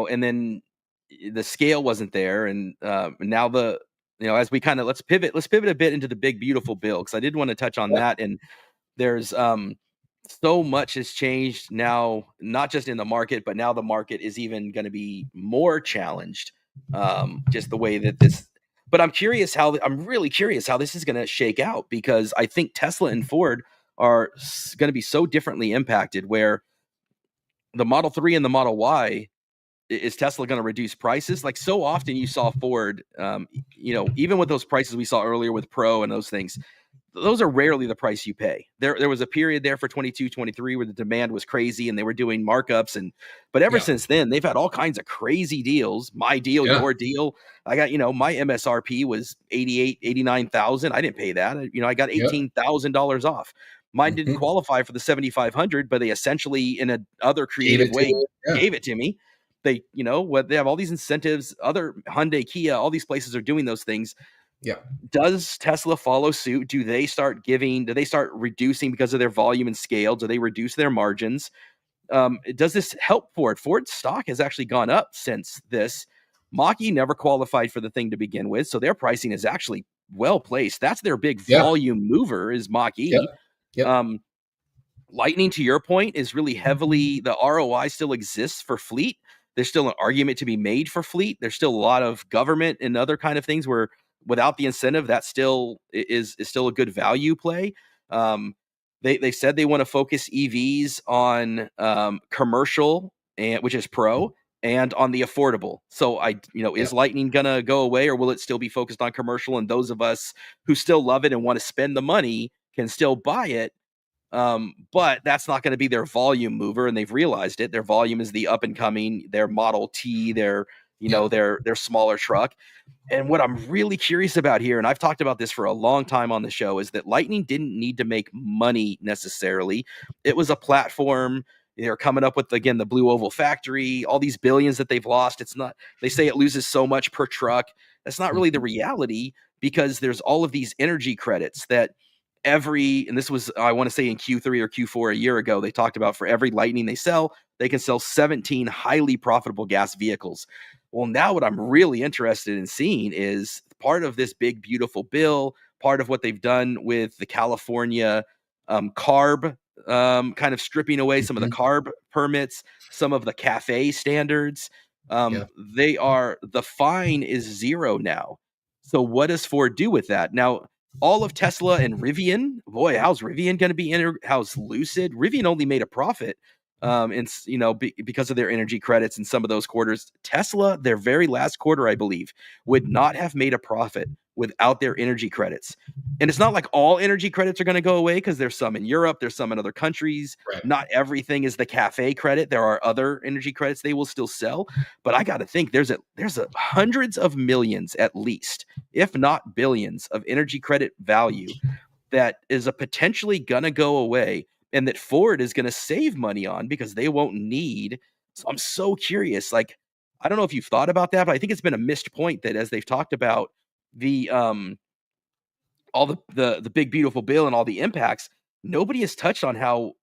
And then the scale wasn't there. And now as we kind of, let's pivot a bit into the big, beautiful bill. Cause I did want to touch on that. And there's so much has changed now, not just in the market, but now the market is even going to be more challenged. Just the way that but I'm really curious how this is going to shake out, because I think Tesla and Ford are going to be so differently impacted, where the Model 3 and the Model Y, is Tesla going to reduce prices? Like so often you saw Ford, even with those prices we saw earlier with Pro and those things, those are rarely the price you pay. There was a period there for 22, 23 where the demand was crazy and they were doing markups. But ever since then, they've had all kinds of crazy deals. My deal, your deal. I got, my MSRP was 89,000. I didn't pay that. I got $18,000 off. Mine didn't qualify for the 7,500, but they essentially, in a other creative way, gave it to me. They, they have all these incentives. Other Hyundai, Kia, all these places are doing those things. Yeah. Does Tesla follow suit? Do they start reducing because of their volume and scale? Do they reduce their margins? Does this help Ford? Ford's stock has actually gone up since this. Mach-E never qualified for the thing to begin with, so their pricing is actually well placed. That's their big volume mover, is Mach-E. Lightning, to your point, is really heavily, the ROI still exists for fleet. There's still an argument to be made for fleet. There's still a lot of government and other kind of things where without the incentive, that still is still a good value play. They said they want to focus EVs on commercial, and which is Pro, and on the affordable. So is Lightning gonna go away, or will it still be focused on commercial? And those of us who still love it and want to spend the money can still buy it. But that's not going to be their volume mover, and they've realized it. Their volume is the up and coming, their Model T, their smaller truck. And what I'm really curious about here, and I've talked about this for a long time on the show, is that Lightning didn't need to make money necessarily. It was a platform. They're coming up with, again, the Blue Oval factory, all these billions that they've lost. It's not, they say it loses so much per truck. That's not really the reality, because there's all of these energy credits that and this was, I want to say in Q3 or Q4 a year ago, they talked about for every Lightning they sell, they can sell 17 highly profitable gas vehicles. Well, now what I'm really interested in seeing is part of this big, beautiful bill, part of what they've done with the California CARB, kind of stripping away some of the CARB permits, some of the CAFE standards. The fine is zero now. So what does Ford do with that? Now, all of Tesla and Rivian, boy, how's Rivian going to be how's Lucid? Rivian only made a profit And because of their energy credits in some of those quarters. Tesla, their very last quarter, I believe, would not have made a profit without their energy credits. And it's not like all energy credits are going to go away, because there's some in Europe, there's some in other countries. Right. Not everything is the cafe credit. There are other energy credits they will still sell. But I got to think there's hundreds of millions at least, if not billions, of energy credit value that is potentially going to go away, and that Ford is going to save money on because they won't need. So I'm so curious. Like, I don't know if you've thought about that, but I think it's been a missed point that as they've talked about the all the big beautiful bill and all the impacts, nobody has touched on how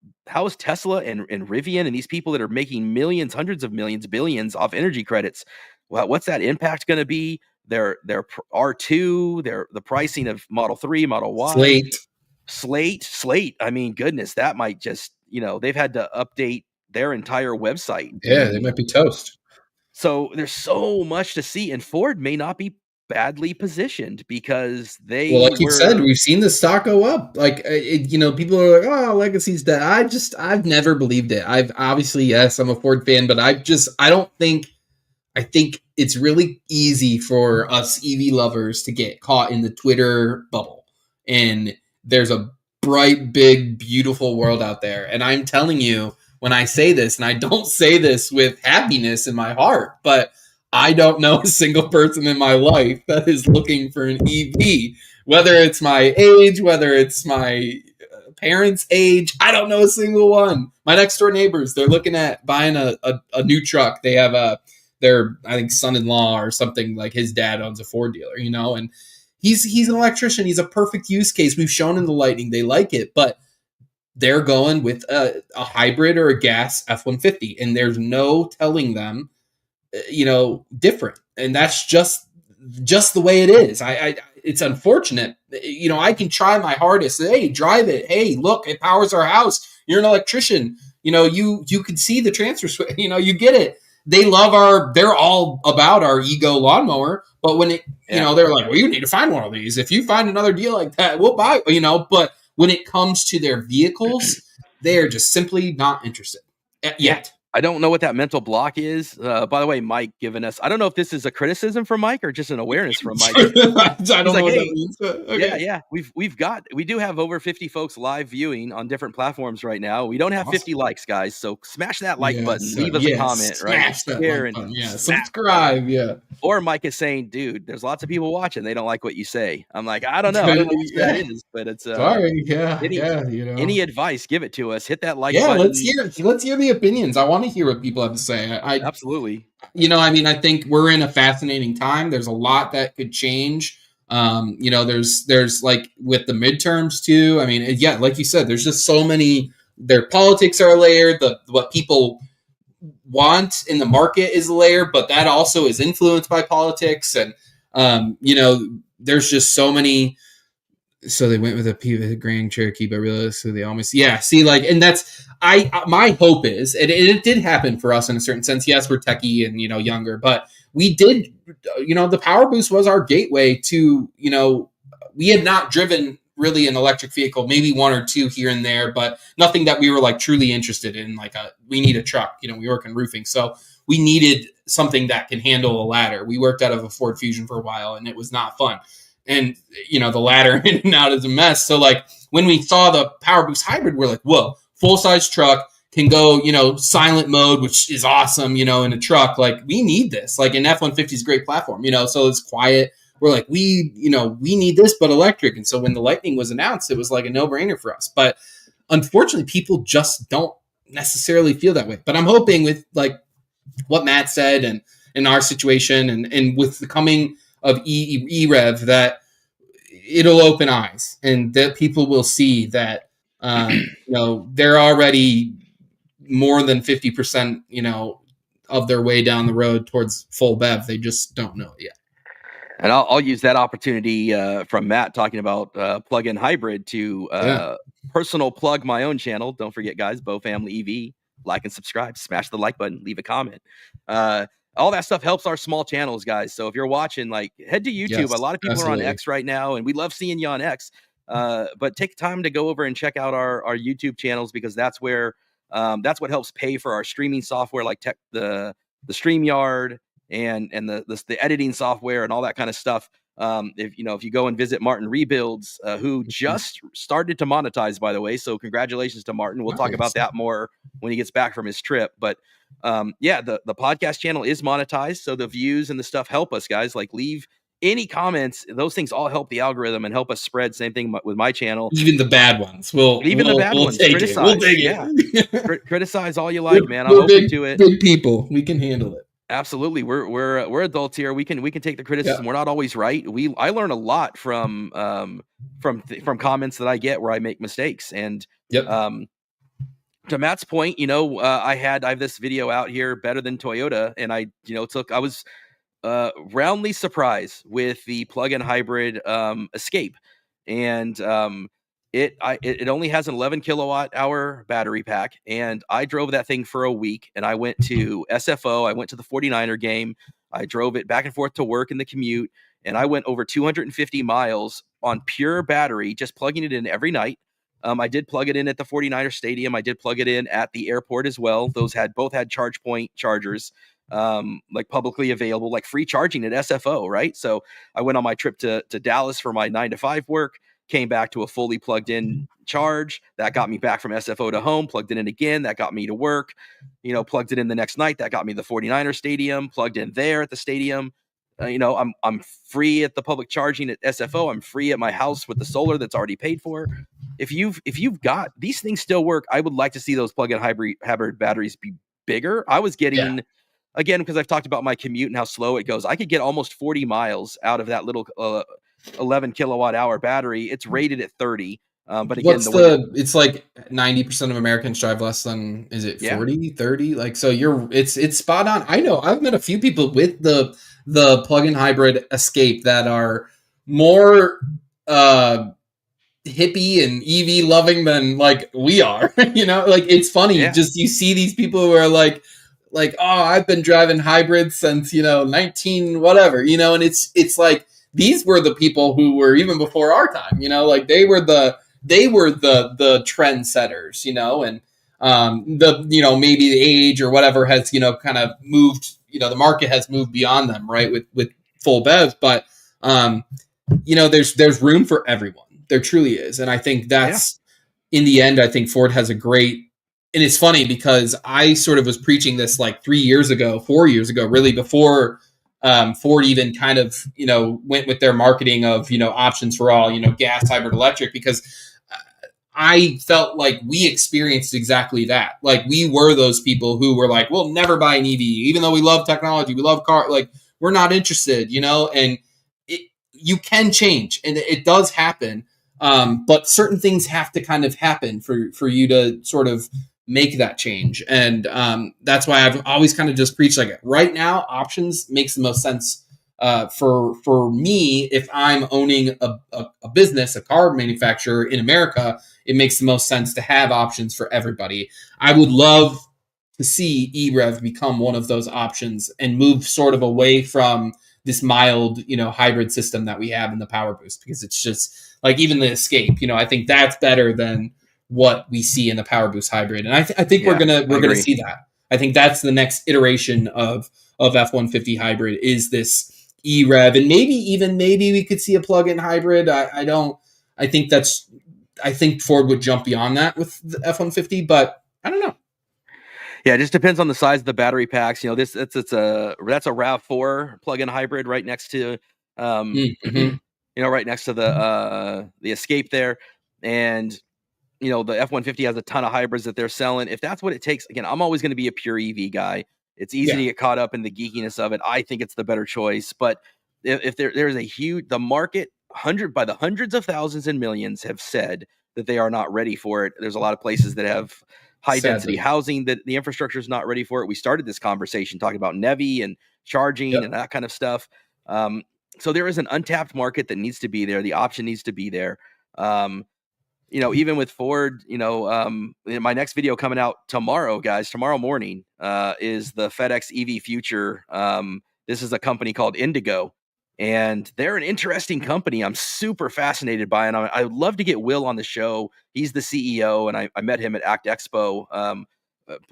is Tesla and Rivian and these people that are making millions, hundreds of millions, billions off energy credits. Well, what's that impact going to be? Their R2, the pricing of Model 3, Model Y, Slate. I mean, goodness, that might just, they've had to update their entire website. Yeah, they might be toast. So there's so much to see, and Ford may not be badly positioned because they like you said, we've seen the stock go up. Like, people are like, "Oh, Legacy's dead." I've never believed it. I've obviously, yes, I'm a Ford fan, but I think it's really easy for us EV lovers to get caught in the Twitter bubble. And there's a bright, big, beautiful world out there. And I'm telling you, when I say this, and I don't say this with happiness in my heart, but I don't know a single person in my life that is looking for an EV, whether it's my age, whether it's my parents' age. I don't know a single one. My next door neighbors, they're looking at buying a new truck. They have their, I think, son-in-law or something, like his dad owns a Ford dealer, and he's an electrician. He's a perfect use case. We've shown in the Lightning they like it, but they're going with a hybrid or a gas F-150, and there's no telling them, different. And that's just the way it is. It's unfortunate. I can try my hardest. Hey, drive it. Hey, look, it powers our house. You're an electrician. You can see the transfer switch. You get it. They're all about our ego lawnmower. But when they're like, well, you need to find one of these. If you find another deal like that, we'll buy, but when it comes to their vehicles, they're just simply not interested yet. I don't know what that mental block is. By the way, Mike giving us, I don't know if this is a criticism from Mike or just an awareness from Mike. I don't know what that means. Okay. Yeah. We do have over 50 folks live viewing on different platforms right now. We don't have 50 likes, guys. So smash that like button. Leave us a comment, right? Smash that like button. Yeah. Subscribe. Yeah. Or Mike is saying, dude, there's lots of people watching. They don't like what you say. I'm like, I don't know. I don't know what that is, but it's sorry. Yeah. Any advice, give it to us. Hit that like button. Let's hear the opinions. I want to hear what people have to say. Absolutely. I think we're in a fascinating time. There's a lot that could change. There's like with the midterms too. I mean, yeah, like you said, there's just so many. Their politics are layered. What people want in the market is layered, but that also is influenced by politics. And there's just so many. So they went with a Grand Cherokee, but realistically they almost and that's my hope is, and it did happen for us in a certain sense. Yes, we're techie and younger, but we did the Power Boost was our gateway to we had not driven really an electric vehicle, maybe one or two here and there, but nothing that we were like truly interested in. Like we need a truck, we work in roofing, so we needed something that can handle a ladder. We worked out of a Ford Fusion for a while, and it was not fun. And, the ladder in and out is a mess. So, like, when we saw the Power Boost Hybrid, we're like, whoa, full-size truck, can go, silent mode, which is awesome, in a truck. Like, we need this. Like, an F-150 is a great platform, so it's quiet. We're like, we need this, but electric. And so when the Lightning was announced, it was like a no-brainer for us. But unfortunately, people just don't necessarily feel that way. But I'm hoping with, like, what Matt said and in our situation and with the coming of EREV, that it'll open eyes and that people will see that they're already more than 50% of their way down the road towards full BEV. They just don't know it yet. And I'll use that opportunity from Matt talking about plug-in hybrid to personal plug my own channel. Don't forget, guys, Bo Family EV. Like and subscribe. Smash the like button. Leave a comment. All that stuff helps our small channels, guys. So if you're watching, like, head to YouTube. Yes, a lot of people are on X right now, and we love seeing you on X. But take time to go over and check out our YouTube channels, because that's where That's what helps pay for our streaming software, like the StreamYard and the editing software and all that kind of stuff. If you go and visit Martin Rebuilds, who just started to monetize, by the way, so congratulations to Martin. We'll talk about that more when he gets back from his trip. But the podcast channel is monetized, so the views and the stuff help us, guys. Like, leave any comments; those things all help the algorithm and help us spread. Same thing with my channel. Even the bad ones, we'll take criticize. We'll take it. Criticize all you like, man. I'm we're open to it. Big people, we can handle it. Absolutely, we're adults here. We can take the criticism. We're not always right. I learn a lot from comments that I get where I make mistakes. And to Matt's point, I have this video out here, better than Toyota, and I was roundly surprised with the plug-in hybrid Escape, and it only has an 11 kilowatt hour battery pack, and I drove that thing for a week, and I went to SFO, I went to the 49er game, I drove it back and forth to work in the commute, and I went over 250 miles on pure battery, just plugging it in every night. I did plug it in at the 49er stadium. I did plug it in at the airport as well. Those both had charge point chargers, like publicly available, like free charging at SFO, right? So I went on my trip to Dallas for my 9 to 5 work, came back to a fully plugged in charge. That got me back from SFO to home, plugged it in again. That got me to work, plugged it in the next night. That got me to the 49er stadium, plugged in there at the stadium. I'm free at the public charging at SFO. I'm free at my house with the solar that's already paid for. If you've got these things still work, I would like to see those plug-in hybrid batteries be bigger. I was getting, again, because I've talked about my commute and how slow it goes, I could get almost 40 miles out of that little 11 kilowatt hour battery. It's rated at 30. But again, it's like 90% of Americans drive less than, is it 40, 30? Like, so it's spot on. I know I've met a few people with the plug-in hybrid Escape that are more hippie and EV loving than like we are. Like, it's funny. Just you see these people who are like, oh, I've been driving hybrids since 19 whatever, and it's like, these were the people who were even before our time, like they were the trendsetters, and maybe the age or whatever has kind of moved, the market has moved beyond them, right, with full BEVs, but there's room for everyone. There truly is. And I think that's in the end, I think Ford has a great, and it's funny because I sort of was preaching this like 4 years ago, really before Ford even kind of, went with their marketing of, options for all, gas, hybrid, electric, because I felt like we experienced exactly that. Like, we were those people who were like, we'll never buy an EV, even though we love technology, we love car, like, we're not interested, and you can change, and it does happen. But certain things have to kind of happen for you to sort of make that change. And that's why I've always kind of just preached, like, right now, options makes the most sense for me. If I'm owning a business, a car manufacturer in America, it makes the most sense to have options for everybody. I would love to see EREV become one of those options and move sort of away from this mild, hybrid system that we have in the Power Boost, because it's just like, even the Escape, I think that's better than what we see in the Power Boost hybrid. And I think we're gonna see that. I think that's the next iteration of F-150 hybrid, is this EREV, and maybe we could see a plug-in hybrid. I think Ford would jump beyond that with the F-150, but I don't know. Yeah, it just depends on the size of the battery packs. That's a RAV4 plug-in hybrid right next to right next to the Escape there. And the F-150 has a ton of hybrids that they're selling. If that's what it takes, again, I'm always going to be a pure EV guy. It's easy to get caught up in the geekiness of it. I think it's the better choice. But if there's the market, by the hundreds of thousands and millions have said that they are not ready for it. There's a lot of places that have high density housing that the infrastructure is not ready for it. We started this conversation talking about NEVI and charging and that kind of stuff. So there is an untapped market that needs to be there. The option needs to be there. Even with Ford, my next video coming out tomorrow, guys, tomorrow morning, is the FedEx EV future. This is a company called Indigo, and they're an interesting company. I'm super fascinated by it. I would love to get Will on the show. He's the CEO, and I met him at ACT Expo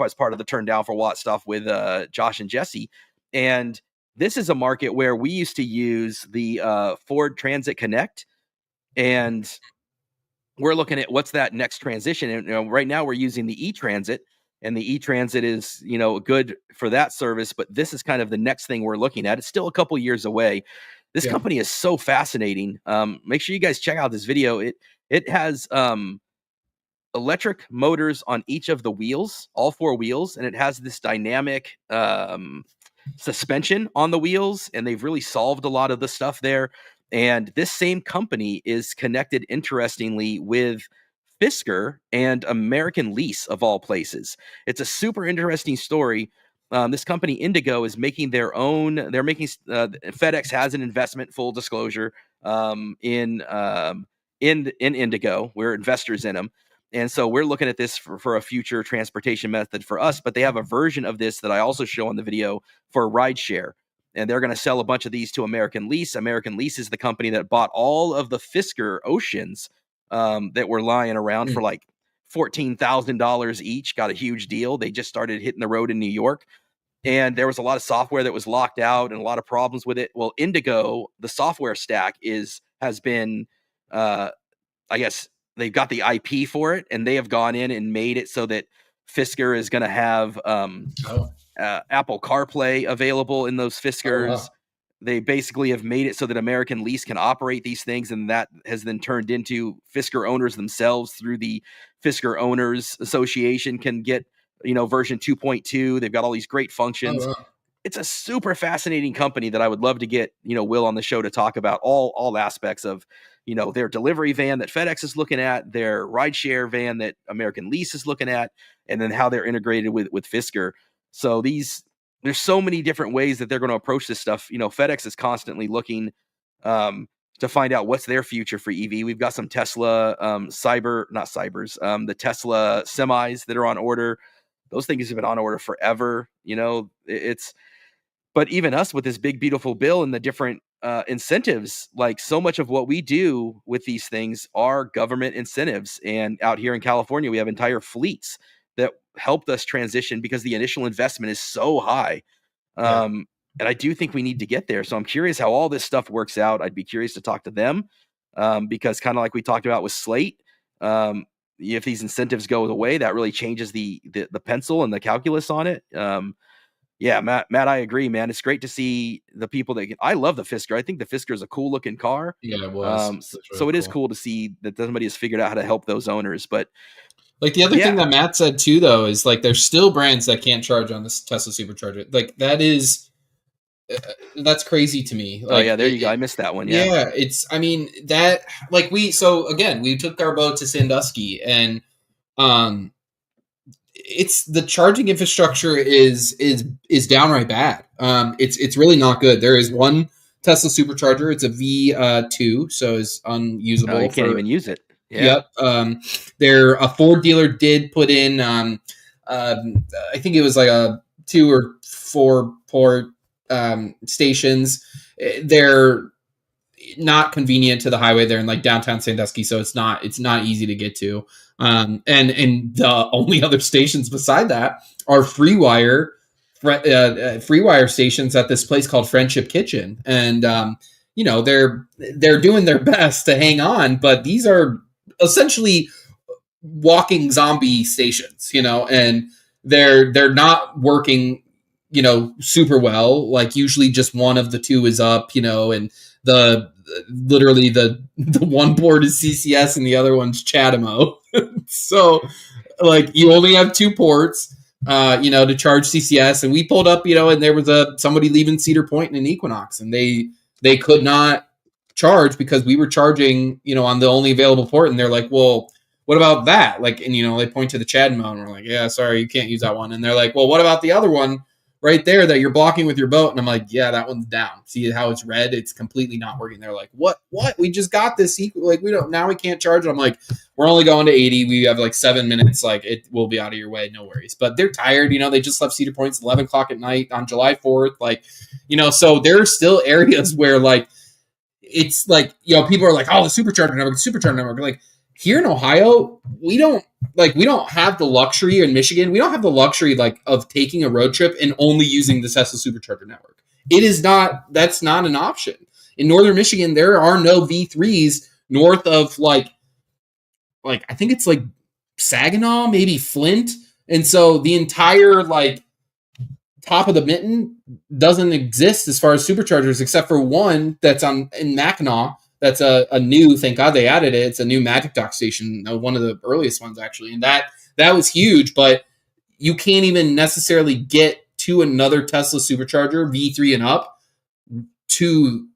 as part of the Turn Down for What stuff with Josh and Jesse. And this is a market where we used to use the Ford Transit Connect, and we're looking at what's that next transition. And right now we're using the e-Transit, and the e-Transit is, good for that service. But this is kind of the next thing we're looking at. It's still a couple years away. This company is so fascinating. Make sure you guys check out this video. It has electric motors on each of the wheels, all 4 wheels, and it has this dynamic suspension on the wheels, and they've really solved a lot of the stuff there. And this same company is connected, interestingly, with Fisker and American Lease, of all places. It's a super interesting story. This company, Indigo, is making their own. They're making FedEx has an investment, full disclosure, in Indigo. We're investors in them. And so we're looking at this for a future transportation method for us. But they have a version of this that I also show on the video for rideshare. And they're going to sell a bunch of these to American Lease. American Lease is the company that bought all of the Fisker Oceans that were lying around for like $14,000 each. Got a huge deal. They just started hitting the road in New York. And there was a lot of software that was locked out and a lot of problems with it. Well, Indigo, the software stack has been, I guess, they've got the IP for it, and they have gone in and made it so that Fisker is going to have Apple CarPlay available in those Fiskers. Oh, wow. They basically have made it so that American Lease can operate these things, and that has then turned into Fisker owners themselves through the Fisker Owners Association can get, version 2.2. They've got all these great functions. Oh, wow. It's a super fascinating company that I would love to get, Will on the show to talk about all aspects of, their delivery van that FedEx is looking at, their rideshare van that American Lease is looking at, and then how they're integrated with Fisker. So there's so many different ways that they're going to approach this stuff. FedEx is constantly looking to find out what's their future for EV. We've got some Tesla the Tesla semis that are on order. Those things have been on order forever. But even us with this big, beautiful bill and the different incentives, like so much of what we do with these things are government incentives. And out here in California, we have entire fleets that helped us transition because the initial investment is so high. And I do think we need to get there. So I'm curious how all this stuff works out. I'd be curious to talk to them because kind of like we talked about with Slate, if these incentives go away, that really changes the pencil and the calculus on it. Yeah, Matt, I agree, man. It's great to see the people I love the Fisker. I think the Fisker is a cool looking car. Yeah, it was. So it is cool to see that somebody has figured out how to help those owners. But like the other thing that Matt said too, though, is like there's still brands that can't charge on this Tesla Supercharger. Like that's crazy to me. Like, there you go. I missed that one. Yeah, we took our boat to Sandusky, and it's the charging infrastructure is downright bad. It's really not good. There is one Tesla Supercharger. It's a V2, so it's unusable. You can't even use it. Yeah. Yep. A Ford dealer did put in, I think it was like a 2 or 4 port stations. They're not convenient to the highway. They're in like downtown Sandusky, so it's not easy to get to. And the only other stations beside that are freewire stations at this place called Friendship Kitchen. And they're doing their best to hang on, but these are essentially walking zombie stations, and they're not working, super well. Like usually just one of the 2 is up, and the one port is CCS and the other one's CHAdeMO. So like you only have 2 ports, to charge CCS. And we pulled up, and there was somebody leaving Cedar Point in an Equinox, and they could not charge because we were charging, on the only available port. And they're like, well, what about that? Like, and, they point to the CHAdeMO, and we're like, yeah, sorry, you can't use that one. And they're like, well, what about the other one right there that you're blocking with your boat? And I'm like, yeah, that one's down. See how it's red? It's completely not working. They're like, what? We just got this. Like, now we can't charge it. I'm like, we're only going to 80. We have like 7 minutes. Like, it will be out of your way. No worries. But they're tired. They just left Cedar Point 11 o'clock at night on July 4th. Like, so there are still areas where like, it's like, people are like, oh, the supercharger network. Like, here in Ohio, we don't have the luxury in Michigan. We don't have the luxury of taking a road trip and only using the Tesla supercharger network. That's not an option. In northern Michigan, there are no V3s north of I think it's Saginaw, maybe Flint. And so the entire top of the mitten doesn't exist as far as superchargers, except for one that's in Mackinac. That's a new, thank God they added it. It's a new Magic Dock station, one of the earliest ones actually. And that was huge, but you can't even necessarily get to another Tesla supercharger, V3 and up,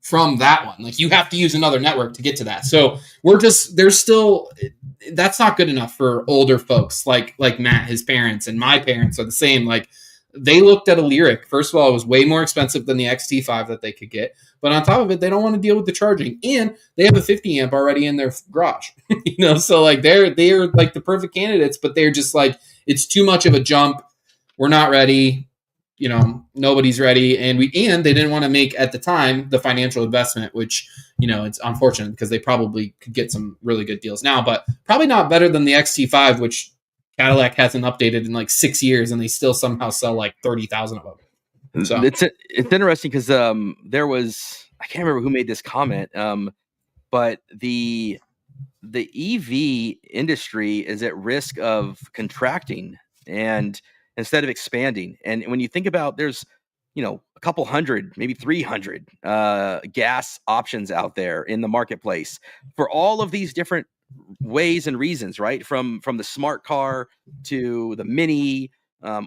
from that one. You have to use another network to get to that. So that's not good enough for older folks like Matt, his parents, and my parents are the same. They looked at a Lyric. First of all, it was way more expensive than the XT5 that they could get. But on top of it, they don't want to deal with the charging. And they have a 50 amp already in their garage. So they're the perfect candidates, but they're just it's too much of a jump. We're not ready. Nobody's ready. And they didn't want to make at the time the financial investment, which, it's unfortunate because they probably could get some really good deals now, but probably not better than the XT5, which Cadillac hasn't updated in 6 years, and they still somehow sell 30,000 of them. So it's interesting because there was, I can't remember who made this comment, but the EV industry is at risk of contracting and instead of expanding. And when you think about, there's a couple hundred, maybe 300 gas options out there in the marketplace for all of these different ways and reasons, right? From the smart car to the Mini,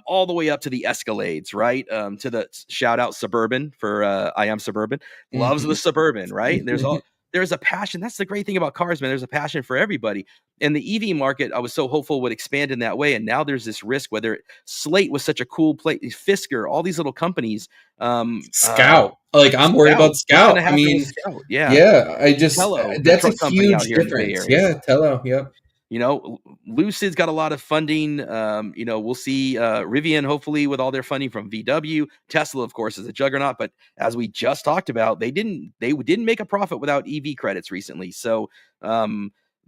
all the way up to the Escalades, right? To the shout out Suburban for I Am Suburban, loves the Suburban, right? There's a passion. That's the great thing about cars, man. There's a passion for everybody. And the EV market, I was so hopeful would expand in that way. And now there's this risk, whether Slate was such a cool place, Fisker, all these little companies. Scout. I'm worried about Scout. I mean, Scout. Yeah. Yeah. Tello, that's a huge difference. Yeah. Tello. Yep. Lucid's got a lot of funding. We'll see Rivian hopefully with all their funding from VW. Tesla, of course, is a juggernaut, but as we just talked about, they didn't make a profit without EV credits recently. So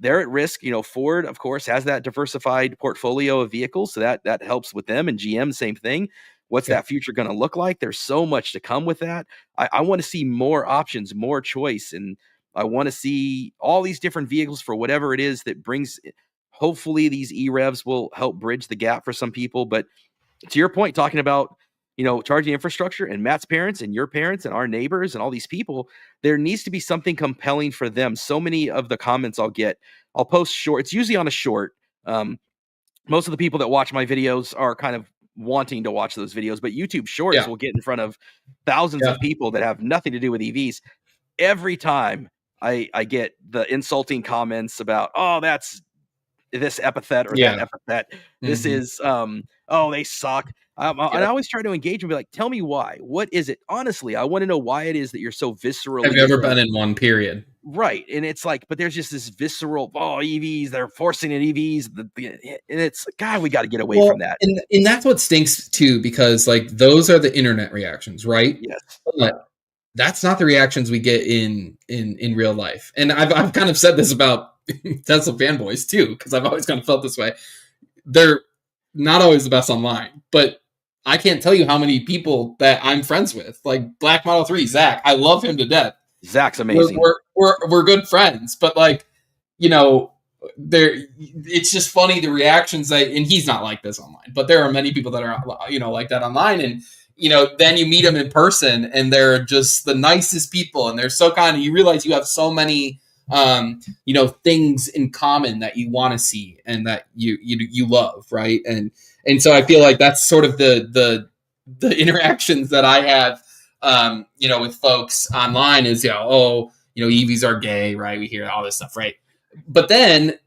they're at risk. Ford, of course, has that diversified portfolio of vehicles, so that helps with them. And GM, same thing. What's that future going to look like? There's so much to come with that. I want to see more options, more choice, and I want to see all these different vehicles for whatever it is that brings. Hopefully these e-revs will help bridge the gap for some people. But to your point, talking about, charging infrastructure and Matt's parents and your parents and our neighbors and all these people, there needs to be something compelling for them. So many of the comments I'll post short. It's usually on a short. Most of the people that watch my videos are kind of wanting to watch those videos, but YouTube shorts will get in front of thousands of people that have nothing to do with EVs. Every time I get the insulting comments about, oh, that's this epithet or that epithet. This is, they suck. And I always try to engage and be like, tell me why. What is it? Honestly, I want to know why it is that you're so visceral. Have you ever been in one, period? Right. And it's but there's just this visceral, EVs, they're forcing in EVs. And it's, God, we got to get away from that. And that's what stinks too, because those are the internet reactions, right? Yes. But that's not the reactions we get in real life. And I've kind of said this about Tesla fanboys too, because I've always kind of felt this way. They're not always the best online, but I can't tell you how many people that I'm friends with, like Black Model 3, Zach. I love him to death. Zach's amazing. We're good friends, but it's just funny the reactions and he's not like this online, but there are many people that are like that online, and then you meet them in person and they're just the nicest people and they're so kind, and you realize you have so many things in common that you want to see and that you love, right? And so I feel like that's sort of the interactions that I have with folks online is EVs are gay, right? We hear all this stuff, right? But then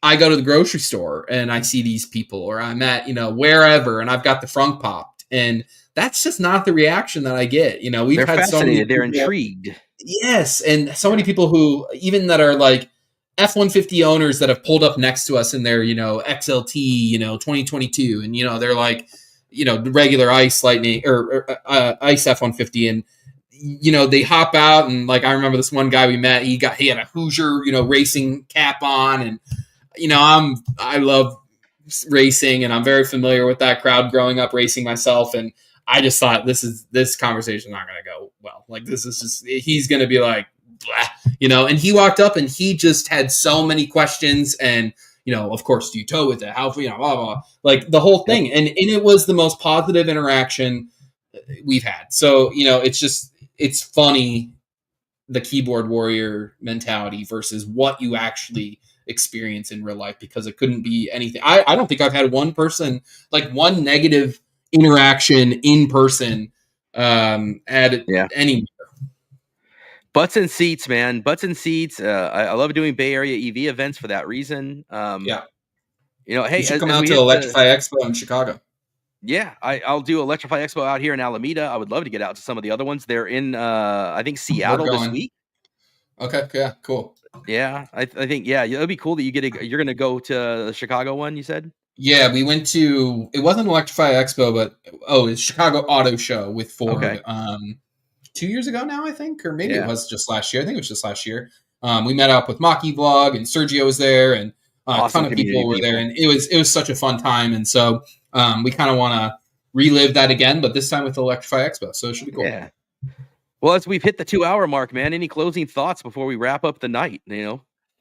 I go to the grocery store and I see these people, or I'm at wherever, and I've got the frunk popped, and that's just not the reaction that I get. We've had so many people, they're intrigued. Yes, and so many people who even that are like F-150 owners that have pulled up next to us in their XLT 2022, and they're like the regular ICE Lightning or ICE F-150, and they hop out, and like I remember this one guy we met, he had a Hoosier, racing cap on, and I love racing, and I'm very familiar with that crowd growing up racing myself, and I just thought this conversation not going to go well. Like this is just he's going to be like, blah, and he walked up and he just had so many questions, and of course, do you tow with it? How blah blah, like the whole thing, and it was the most positive interaction we've had. So it's funny, the keyboard warrior mentality versus what you actually experience in real life, because it couldn't be anything. I don't think I've had one person, like one negative interaction in person at any. Butts and seats, man. Butts and seats. I love doing Bay Area EV events for that reason. Yeah. Hey, You should as come out we to hit Electrify Expo in Chicago. Yeah, I'll do Electrify Expo out here in Alameda. I would love to get out to some of the other ones. They're in, I think, Seattle this week. Okay, yeah, cool. Yeah, I think, yeah, it'll be cool that you're going to go to the Chicago one, you said? Yeah, we went to, it wasn't Electrify Expo, but, it's Chicago Auto Show with Ford. Okay. 2 years ago now, I think, or maybe it was just last year. I think it was just last year. We met up with Maki Vlog, and Sergio was there, and Awesome a ton of people were there, and it was such a fun time. And so we kind of want to relive that again, but this time with Electrify Expo. So it should be cool. Yeah. Well, as we've hit the 2-hour mark, man, any closing thoughts before we wrap up the night?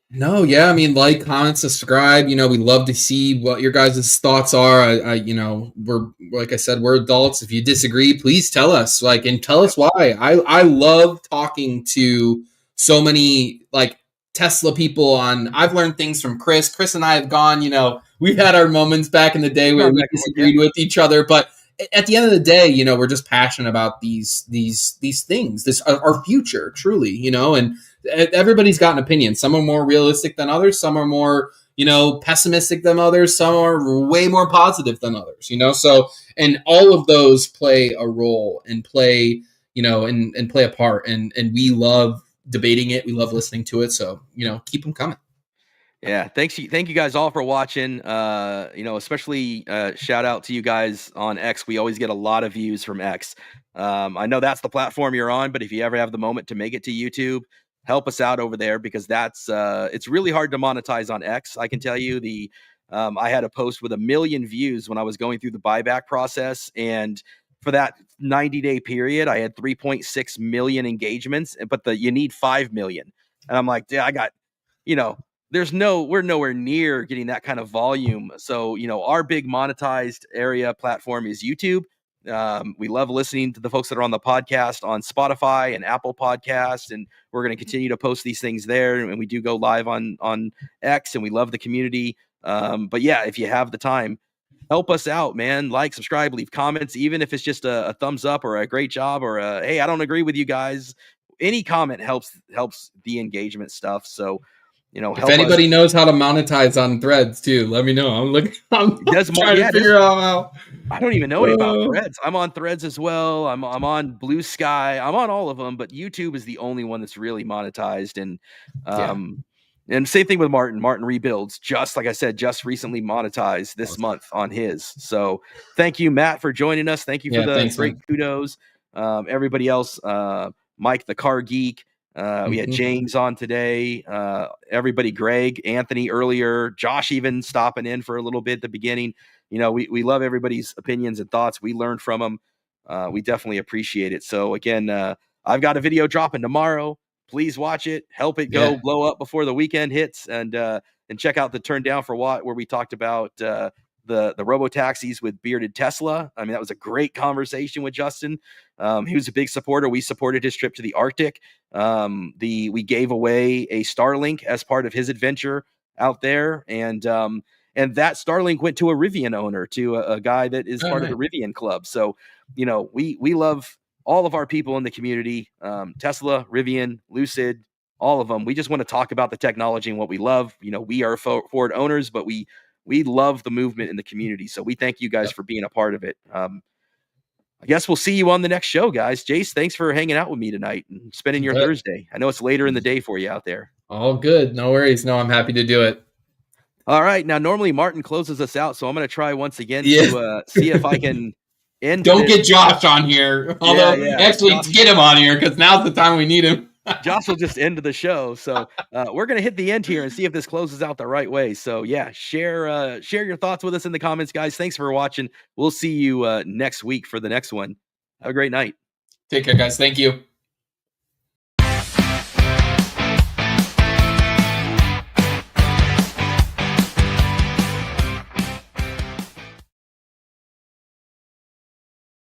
No, yeah, I mean, like, comment, subscribe. We love to see what your guys' thoughts are. We're, like I said, we're adults. If you disagree, please tell us. And tell us why. I love talking to so many Tesla people. I've learned things from Chris. Chris and I have gone. We've had our moments back in the day where we disagreed with each other, but at the end of the day, we're just passionate about these things. This our future, truly. And everybody's got an opinion. Some are more realistic than others. Some are more, pessimistic than others. Some are way more positive than others, So, and all of those play a role and play, and play a part. And we love debating it. We love listening to it. So, keep them coming. Yeah, thank you guys all for watching. Especially shout out to you guys on X. We always get a lot of views from X. I know that's the platform you're on, but if you ever have the moment to make it to YouTube, help us out over there, because that's it's really hard to monetize on X. I can tell you I had a post with 1 million views when I was going through the buyback process, and for that 90-day period, I had 3.6 million engagements, but you need 5 million, and I'm like, yeah, I got, we're nowhere near getting that kind of volume. So, our big monetized area platform is YouTube. We love listening to the folks that are on the podcast on Spotify and Apple Podcasts, and we're going to continue to post these things there. And we do go live on X, and we love the community. But yeah, if you have the time, help us out, man. Like, subscribe, leave comments, even if it's just a thumbs up or a great job or hey, I don't agree with you guys. Any comment helps the engagement stuff. So, if anybody knows how to monetize on Threads too, let me know. I'm trying to figure out how. I don't even know any about Threads. I'm on Threads as well. I'm on Blue Sky. I'm on all of them, but YouTube is the only one that's really monetized. And and same thing with Martin. Martin Rebuilds, just like I said, just recently monetized this month on his. So thank you, Matt, for joining us. Thank you for the great kudos. Everybody else, Mike the Car Geek. We had James on today. Everybody, Greg, Anthony earlier, Josh even stopping in for a little bit at the beginning. We love everybody's opinions and thoughts. We learn from them. We definitely appreciate it. So again, I've got a video dropping tomorrow. Please watch it. Help it go blow up before the weekend hits, and check out the Turn Down for What, where we talked about the Robotaxis with Bearded Tesla. I mean, that was a great conversation with Justin. He was a big supporter. We supported his trip to the Arctic. We gave away a Starlink as part of his adventure out there, and that Starlink went to a Rivian owner, to a guy that is part of the Rivian club. So, we love all of our people in the community, Tesla, Rivian, Lucid, all of them. We just want to talk about the technology and what we love. We are Ford owners, but we love the movement in the community. So we thank you guys for being a part of it. I guess we'll see you on the next show, guys. Jace, thanks for hanging out with me tonight and spending your Thursday. I know it's later in the day for you out there. All good. No worries. No, I'm happy to do it. All right. Now, normally Martin closes us out, so I'm going to try once again to see if I can end Don't this. get Josh on here. Although, actually, Josh, get him on here because now's the time we need him. Josh will just end the show. So we're gonna hit the end here and see if this closes out the right way. So yeah, share your thoughts with us in the comments, guys. Thanks for watching. We'll see you next week for the next one. Have a great night. Take care, guys. Thank you.